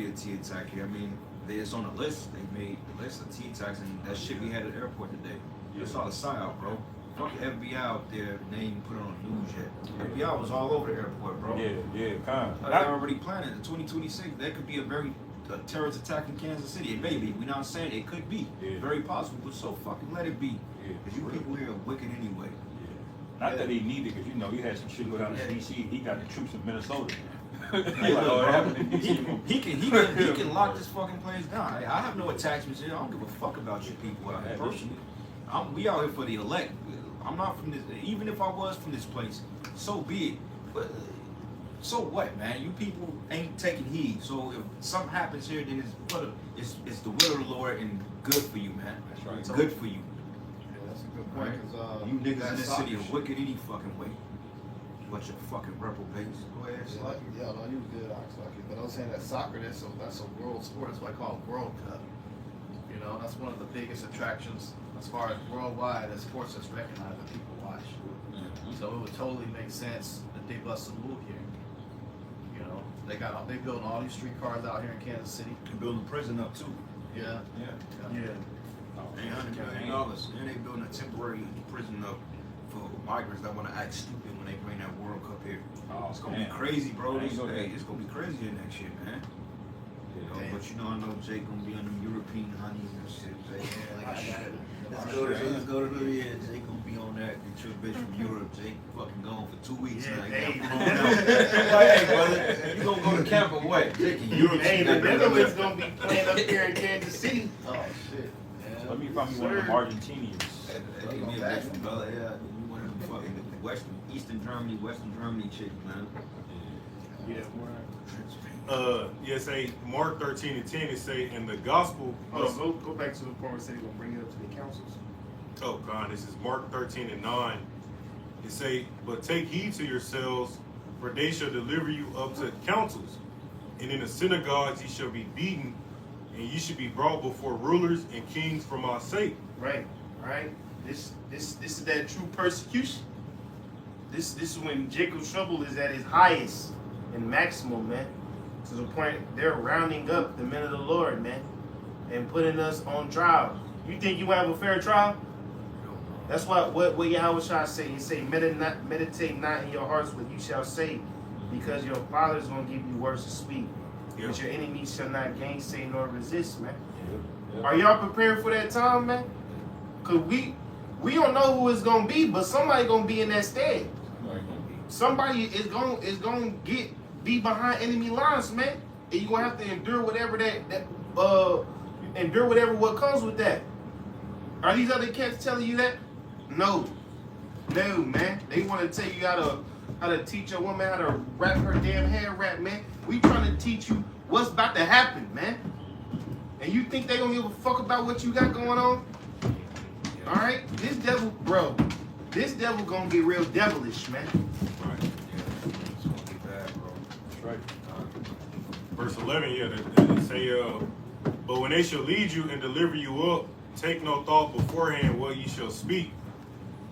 Speaker 1: a T attack here. I mean, it's on the list. They made the list of T attacks, and that shit we had at the airport today. It's all a psyop, bro. Fuck the FBI out there, they ain't even put it on the news yet. FBI was all over the airport, bro.
Speaker 2: Yeah, kind of.
Speaker 1: They're already planning the 2026. That could be a terrorist attack in Kansas City. It may be. We're not saying it could be.
Speaker 2: Yeah.
Speaker 1: Very possible, but so fucking let it be.
Speaker 2: Yeah.
Speaker 1: Because you people here are wicked anyway.
Speaker 2: Not that he needed, because you know he had some shit go down to DC. He got the troops in Minnesota.
Speaker 1: Hey,
Speaker 2: Like,
Speaker 1: look,
Speaker 2: oh, it
Speaker 1: bro,
Speaker 2: happened in DC.
Speaker 1: he can lock this fucking place down. I have no attachments here. I don't give a fuck about you people out here personally. We out here for the elect. I'm not from this. Even if I was from this place, so be it. But so what, man? You people ain't taking heed. So if something happens here, then it's the will of the Lord and good for you, man.
Speaker 2: That's right.
Speaker 1: It's good for you.
Speaker 5: Yeah, that's a good point.
Speaker 1: Right?
Speaker 5: 'Cause,
Speaker 1: You niggas
Speaker 5: that
Speaker 1: in this
Speaker 5: soccer
Speaker 1: city are
Speaker 5: shit-
Speaker 1: wicked any fucking way. Bunch of fucking reprobates. Go ahead,
Speaker 5: Yeah,
Speaker 1: Slug.
Speaker 5: no, you was good, Oxlucky. But I was saying that soccer, that's a world sport. That's why I call it World Cup. You know, that's one of the biggest attractions as far as worldwide as sports that's recognized that people watch. So it would totally make sense that they bust a move here. You know, they building all these streetcars out here in Kansas City.
Speaker 1: They're building a prison up too.
Speaker 5: Yeah.
Speaker 3: Yeah.
Speaker 1: $800 million. And they building a temporary prison up for migrants that want to act stupid when they bring that World Cup here.
Speaker 2: Oh,
Speaker 1: It's gonna
Speaker 2: man.
Speaker 1: be crazy, bro.
Speaker 2: I ain't gonna-
Speaker 1: It's gonna be crazy here next year, man. You know,
Speaker 5: Damn.
Speaker 1: but you know, I know Jake gonna be on them European honeys and shit. Jake.
Speaker 5: I got it.
Speaker 1: Let's go to the Jake gonna be on that. Get your bitch from Europe. Jake fucking gone for 2 weeks
Speaker 3: Yeah,
Speaker 1: now.
Speaker 3: hey.
Speaker 1: Come on now. Hey, brother, you gonna go to camp or what? Jake in Europe.
Speaker 3: Hey, the Netherlands gonna be playing up here in Kansas City.
Speaker 5: Oh shit. Yeah.
Speaker 2: Let me find me one of them Argentinians.
Speaker 1: Hey, give me a bitch from brother. Yeah, you one of them fucking Eastern Germany, Western Germany chicks, man.
Speaker 3: Yeah.
Speaker 4: Say Mark 13:10 it say in the gospel.
Speaker 3: Go back to the point where said he's gonna bring it up to the councils.
Speaker 4: Oh God, this is Mark 13:9. It say, but take heed to yourselves, for they shall deliver you up to councils, and in the synagogues ye shall be beaten, and ye shall be brought before rulers and kings for my sake.
Speaker 3: Right. This is that true persecution. This is when Jacob's trouble is at its highest and maximum, man. To the point they're rounding up the men of the Lord, man, and putting us on trial. You think you have a fair trial? That's what YAHAWASHI say. He say, meditate not in your hearts what you shall say, because your Father is going to give you words to speak.
Speaker 4: Yeah.
Speaker 3: But your enemies shall not gainsay nor resist, man. Are y'all prepared for that time, man? Cause we don't know who it's gonna be, but somebody gonna be in that stead. Somebody is gonna be behind enemy lines, man. And you gonna have to endure whatever endure whatever what comes with that. Are these other cats telling you that? No, man. They want to tell you how to teach a woman how to wrap her damn hair wrap, man. We trying to teach you what's about to happen, man. And you think they don't give a fuck about what you got going on? All right, this devil gonna get real devilish, man.
Speaker 1: Right. Yeah. It's gonna be bad, bro.
Speaker 2: That's right.
Speaker 4: Verse 11, they say, but when they shall lead you and deliver you up, take no thought beforehand what ye shall speak,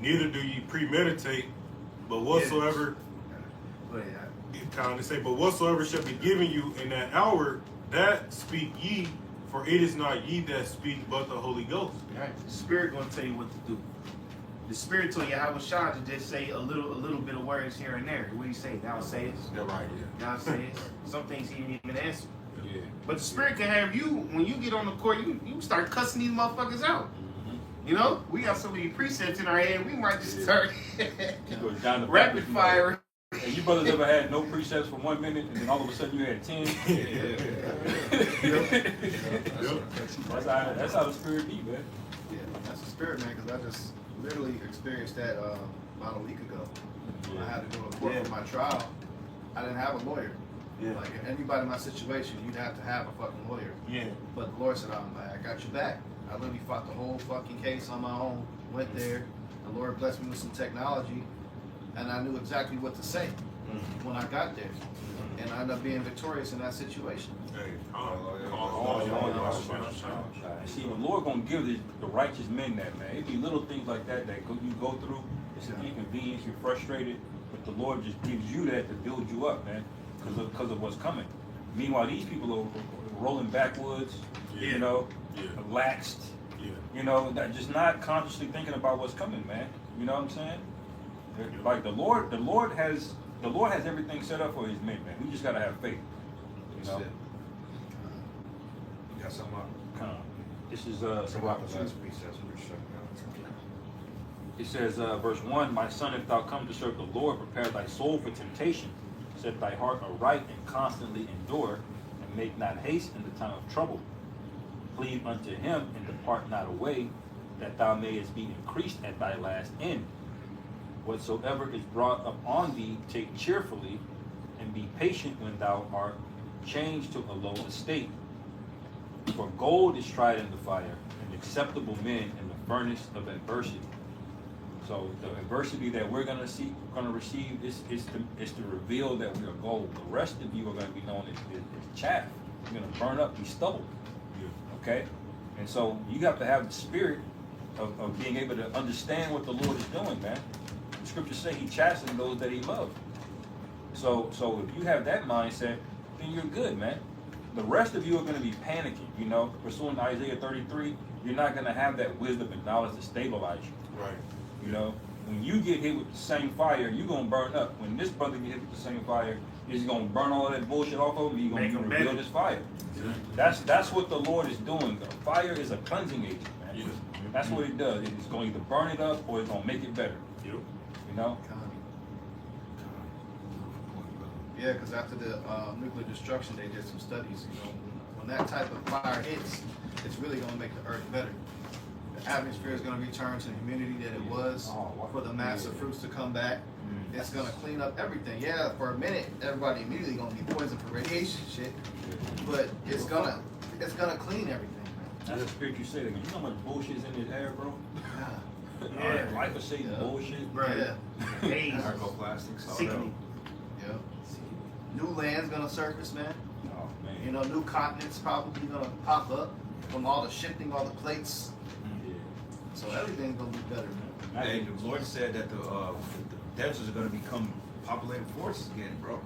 Speaker 4: neither do ye premeditate, but whatsoever, but whatsoever shall be given you in that hour, that speak ye, for it is not ye that speak, but the Holy Ghost.
Speaker 3: Right. The Spirit gonna tell you what to do. The Spirit told YAHAWASHI to just say a little bit of words here and there. What do you say? Thou sayest.
Speaker 1: Yeah, right. Yeah.
Speaker 3: Thou sayest. Some things he didn't even answer.
Speaker 2: Yeah.
Speaker 3: But the Spirit can have you, when you get on the court, you start cussing these motherfuckers out. You know? We got so many precepts in our head, we might just start
Speaker 2: He goes down the
Speaker 3: rapid fire.
Speaker 2: And you brothers ever had no precepts for 1 minute and then all of a sudden you had 10? That's how the Spirit be, man.
Speaker 5: Yeah, that's the Spirit, man, because I just literally experienced that about a week ago. When I had to go to court for my trial, I didn't have a lawyer.
Speaker 3: Yeah.
Speaker 5: Like, anybody in my situation, you'd have to have a fucking lawyer.
Speaker 3: Yeah.
Speaker 5: But the Lord said, I got your back. I literally fought the whole fucking case on my own, went there. The Lord blessed me with some technology, and I knew exactly what to say when I got there. And I ended up being victorious in that situation.
Speaker 4: Hey,
Speaker 2: See, the Lord gonna give the righteous men that, man. It be little things like that you go through. It's an inconvenience. You're frustrated, but the Lord just gives you that to build you up, man, because of what's coming. Meanwhile, these people are rolling backwards, you know, laxed, you know, just not consciously thinking about what's coming, man. You know what I'm saying? Like the Lord has everything set up for his men, man. We just gotta have faith. You know.
Speaker 1: You got something up?
Speaker 2: This is
Speaker 1: Some about the last precepts. We're shutting down.
Speaker 2: it says verse 1, my son, if thou come to serve the Lord, prepare thy soul for temptation, set thy heart aright and constantly endure, and make not haste in the time of trouble. Cleave unto him and depart not away, that thou mayest be increased at thy last end. Whatsoever is brought up on thee, take cheerfully, and be patient when thou art changed to a low estate. For gold is tried in the fire, and acceptable men in the furnace of adversity. So the adversity that we're gonna receive is to reveal that we are gold. The rest of you are gonna be known as chaff. You're gonna burn up, be stubble. Okay? And so you have to have the spirit of being able to understand what the Lord is doing, man. The scriptures say he chastens those that he loves. So if you have that mindset, then you're good, man. The rest of you are going to be panicking, you know. Pursuing Isaiah 33, you're not going to have that wisdom and knowledge to stabilize you.
Speaker 4: Right.
Speaker 2: You know, when you get hit with the same fire, you're going to burn up. When this brother get hit with the same fire, he's going to burn all that bullshit off of him. He's going to rebuild his fire. That's what the Lord is doing. The fire is a cleansing agent, man.
Speaker 4: Yeah.
Speaker 2: That's what it does. It's going to either burn it up or it's going to make it better.
Speaker 4: Yep.
Speaker 2: You know?
Speaker 5: Yeah, because after the nuclear destruction, they did some studies. You know, when that type of fire hits, it's really going to make the earth better. The atmosphere is going to return to the humidity that it was for the massive fruits to come back. It's going to clean up everything. Yeah, for a minute, everybody immediately going to be poisoned for radiation shit, but it's gonna clean everything.
Speaker 2: That's the spirit you say. You know how much bullshit is in this air, bro?
Speaker 3: Yeah.
Speaker 2: Life of Satan bullshit.
Speaker 3: Right.
Speaker 5: Yeah.
Speaker 3: Haze.
Speaker 1: Microplastics. all
Speaker 3: Sickening.
Speaker 5: Yeah. New land's gonna surface, man.
Speaker 2: Oh man.
Speaker 5: You know, new continents probably gonna pop up from all the shifting, all the plates.
Speaker 2: Yeah.
Speaker 5: So everything's gonna be better, man.
Speaker 1: Hey, the Lord said that the deserts are going to become populated forests again, bro.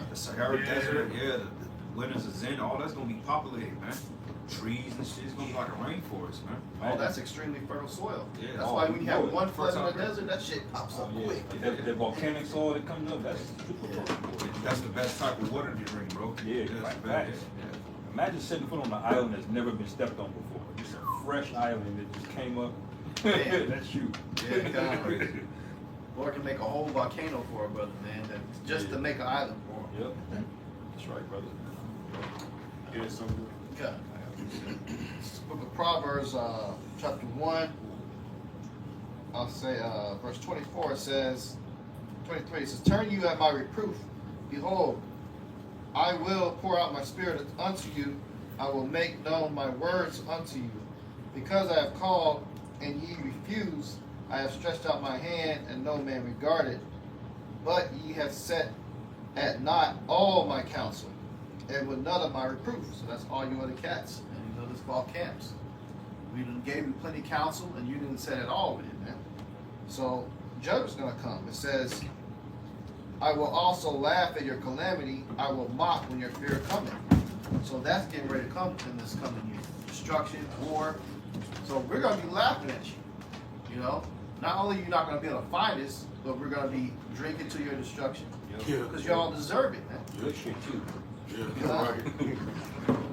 Speaker 1: The Sahara Desert, the winters of Zen, all that's going to be populated, man. Trees and shit, it's going to be like a rainforest, man.
Speaker 5: Oh, that's extremely fertile soil.
Speaker 1: Yeah.
Speaker 5: That's why when you have one flood in
Speaker 1: Fertile
Speaker 5: the desert, that shit pops up quick.
Speaker 2: The volcanic soil that comes up, that's super fertile.
Speaker 1: That's the best type of water to drink, bro.
Speaker 2: Yeah,
Speaker 1: That's
Speaker 2: like
Speaker 1: the best.
Speaker 2: facts. Imagine setting foot on an island that's never been stepped on before. Just a fresh island that just came up.
Speaker 5: Man.
Speaker 2: That's you.
Speaker 5: Yeah, God. Lord can make a whole volcano for a brother, man, just to make an island for him.
Speaker 2: Yep. That's right, brother.
Speaker 4: Yeah, something.
Speaker 5: God. book of Proverbs, chapter 1, I'll say verse 24, it says, 23, it says, turn you at my reproof. Behold, I will pour out my spirit unto you. I will make known my words unto you. Because I have called, and ye refuse, I have stretched out my hand, and no man regarded. But ye have set at naught all my counsel, and with none of my reproof. So that's all you other cats. And you know this called camps. We done gave you plenty of counsel, and you didn't set it all with it, man. So judgment's gonna come. It says, I will also laugh at your calamity. I will mock when your fear cometh. So that's getting ready to come in this coming year. Destruction, war. So we're gonna be laughing at you. You know, not only are you not gonna be able to find us, but we're gonna be drinking to your destruction.
Speaker 4: Yeah.
Speaker 5: Because y'all deserve it, man.
Speaker 2: Good shit too.
Speaker 4: Yeah.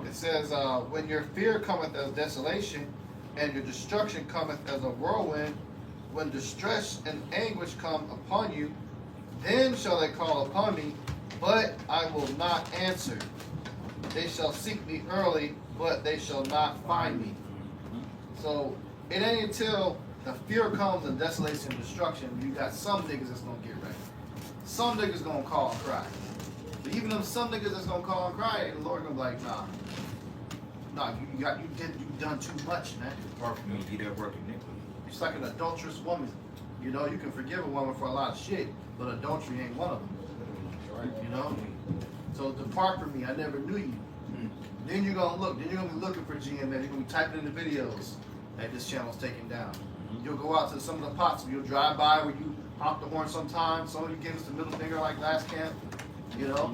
Speaker 5: It says, when your fear cometh as desolation, and your destruction cometh as a whirlwind, when distress and anguish come upon you, then shall they call upon me, but I will not answer. They shall seek me early, but they shall not find me. So it ain't until the fear comes and desolation and destruction, you got some niggas that's gonna get ready. Some niggas gonna call and cry. But even them some niggas that's gonna call and cry, the Lord gonna be like, nah, you done too much, man.
Speaker 1: Apart from me, he that work iniquity.
Speaker 5: It's like an adulterous woman. You know, you can forgive a woman for a lot of shit, but adultery ain't one of them. You know? So depart from me, I never knew you. Then you're gonna look, then you're gonna be looking for GMS, you're gonna be typing in the videos that this channel's taking down. You'll go out to some of the pots, you'll drive by where you honk the horn sometimes, some of you give us the middle finger like last camp, you know?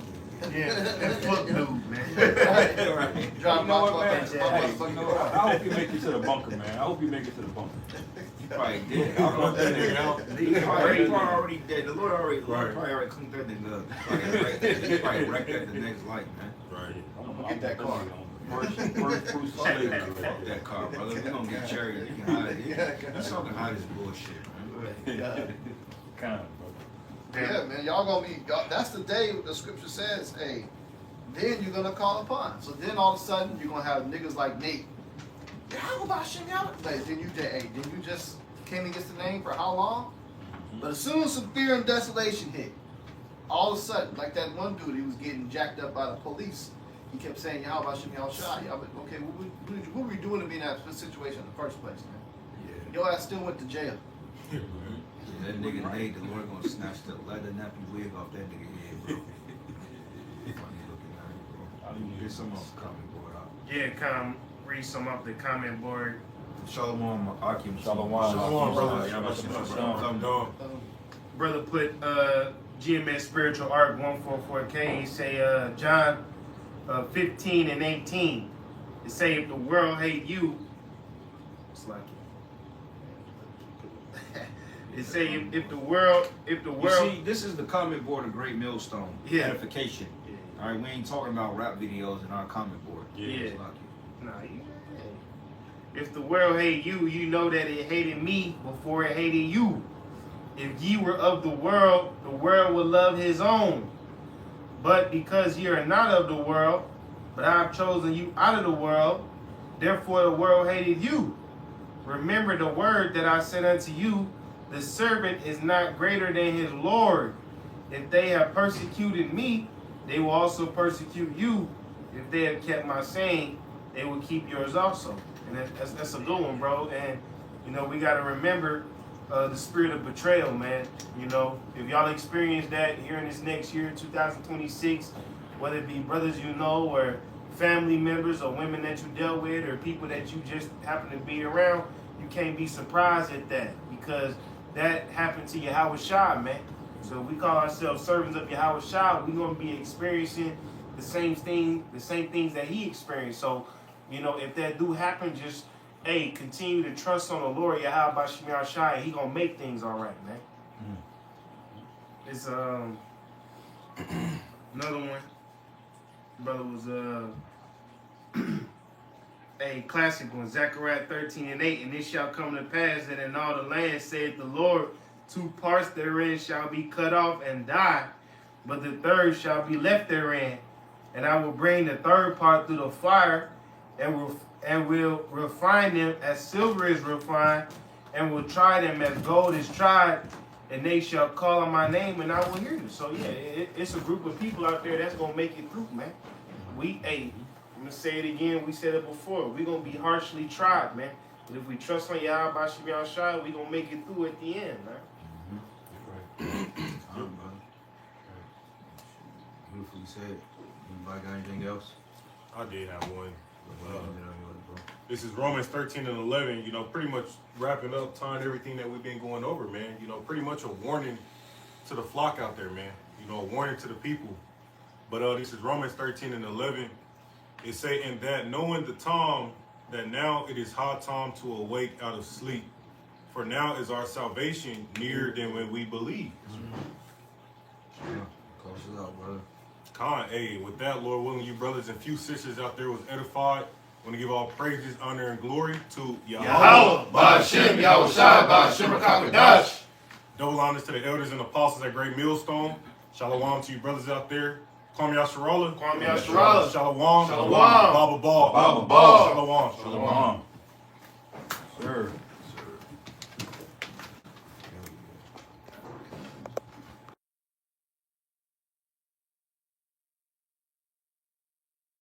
Speaker 3: Yeah, that fuck dude, man.
Speaker 5: Right. Drive
Speaker 2: You know what,
Speaker 5: by,
Speaker 2: man?
Speaker 5: motherfucking
Speaker 2: You know what? I hope you make it to the bunker, man. I hope you make it to the bunker.
Speaker 1: He probably did. I don't know if that nigga out. He probably already dead. The Lord already,
Speaker 4: Right.
Speaker 1: probably already cleaned that nigga up. He probably wrecked that the next life, man.
Speaker 4: Right.
Speaker 5: I'm gonna get that car.
Speaker 2: First fruits of slavery.
Speaker 1: Fuck that car, brother. We gonna get chariots. You can hide it. You talking hide this bullshit, man.
Speaker 5: Yeah.
Speaker 2: Kind of, bro.
Speaker 5: Yeah, man, y'all gonna be. That's the day the scripture says, hey, then you're gonna call upon. So then all of a sudden you're gonna have niggas like Nate. YAHAWASHI. Like, then you just came against the name for how long? But as soon as some fear and desolation hit, all of a sudden, like that one dude, he was getting jacked up by the police. He kept saying, YAHAWASHI, YAHAWASHI. Y'all, okay, what were we doing to be in that situation in the first place, man?
Speaker 1: Yeah.
Speaker 5: Your ass still went to jail.
Speaker 1: That nigga Nate, the Lord gonna snatch the leather nappy wig off that nigga head, bro. Funny looking at it, bro. Get some off the comment board out.
Speaker 3: Yeah, read some off the comment board.
Speaker 1: Shalom, Akim.
Speaker 2: Shalom.
Speaker 4: Shalom, brother.
Speaker 1: Come
Speaker 4: Dog.
Speaker 3: Brother put GMS Spiritual Arc 144K. He say John 15 and 18. It say if the world hate you, it's like it. It say if the world
Speaker 1: You see, this is the comment board of Great Millstone.
Speaker 3: Yeah.
Speaker 1: Edification.
Speaker 3: Yeah.
Speaker 1: All right, we ain't talking about rap videos in our comment board.
Speaker 3: Yeah.
Speaker 1: It's like
Speaker 3: Nah, if the world hate you, you know that it hated me before it hated you. If ye were of the world would love his own. But because ye are not of the world, but I have chosen you out of the world, therefore the world hated you. Remember the word that I said unto you, the servant is not greater than his Lord. If they have persecuted me, they will also persecute you. If they have kept my saying, they will keep yours also. And that's a good one, bro. And, you know, we got to remember the spirit of betrayal, man. You know, if y'all experience that here in this next year, 2026, whether it be brothers you know or family members or women that you dealt with or people that you just happen to be around, you can't be surprised at that because that happened to YAHAWASHI, man. So we call ourselves servants of YAHAWASHI. We're going to be experiencing the same things that he experienced. So, you know, if that do happen, just, hey, continue to trust on the Lord, YAHAWASHI, and he going to make things all right, man. It's, another one. Brother was, a classic one, Zechariah 13 and 8. And it shall come to pass that in all the land, saith the Lord, 2 parts therein shall be cut off and die, but the third shall be left therein. And I will bring the third part through the fire, and will refine them as silver is refined, and will try them as gold is tried, and they shall call on my name, and I will hear you. So yeah, it's a group of people out there that's gonna make it through, man. I'm gonna say it again. We said it before. We gonna be harshly tried, man. But if we trust on YAHAWASHI, we gonna make it through at the end, man.
Speaker 1: Beautifully said. Anybody got anything else?
Speaker 4: I did have one. This is Romans 13 and 11, you know, pretty much wrapping up, tying everything that we've been going over, man. You know, pretty much a warning to the flock out there, man. You know, a warning to the people. But this is Romans 13 and 11. It say, in that knowing the time, that now it is high time to awake out of sleep. For now is our salvation nearer than when we believe.
Speaker 1: Close it out, brother.
Speaker 4: Hey, with that, Lord willing, you brothers and few sisters out there was edified. I want to give all praises, honor, and glory to
Speaker 6: YAHAWAH, bahasham, Yahawashi, bahasham,
Speaker 4: double honors to the elders and apostles at Great Millstone. Shalom to you brothers out there. Kwame Yasharallah.
Speaker 3: Kwame Yasharallah.
Speaker 4: Shalom.
Speaker 3: Shalom.
Speaker 4: Baba Ball.
Speaker 6: Baba Ball.
Speaker 4: Shalom.
Speaker 2: Shalom. Sir.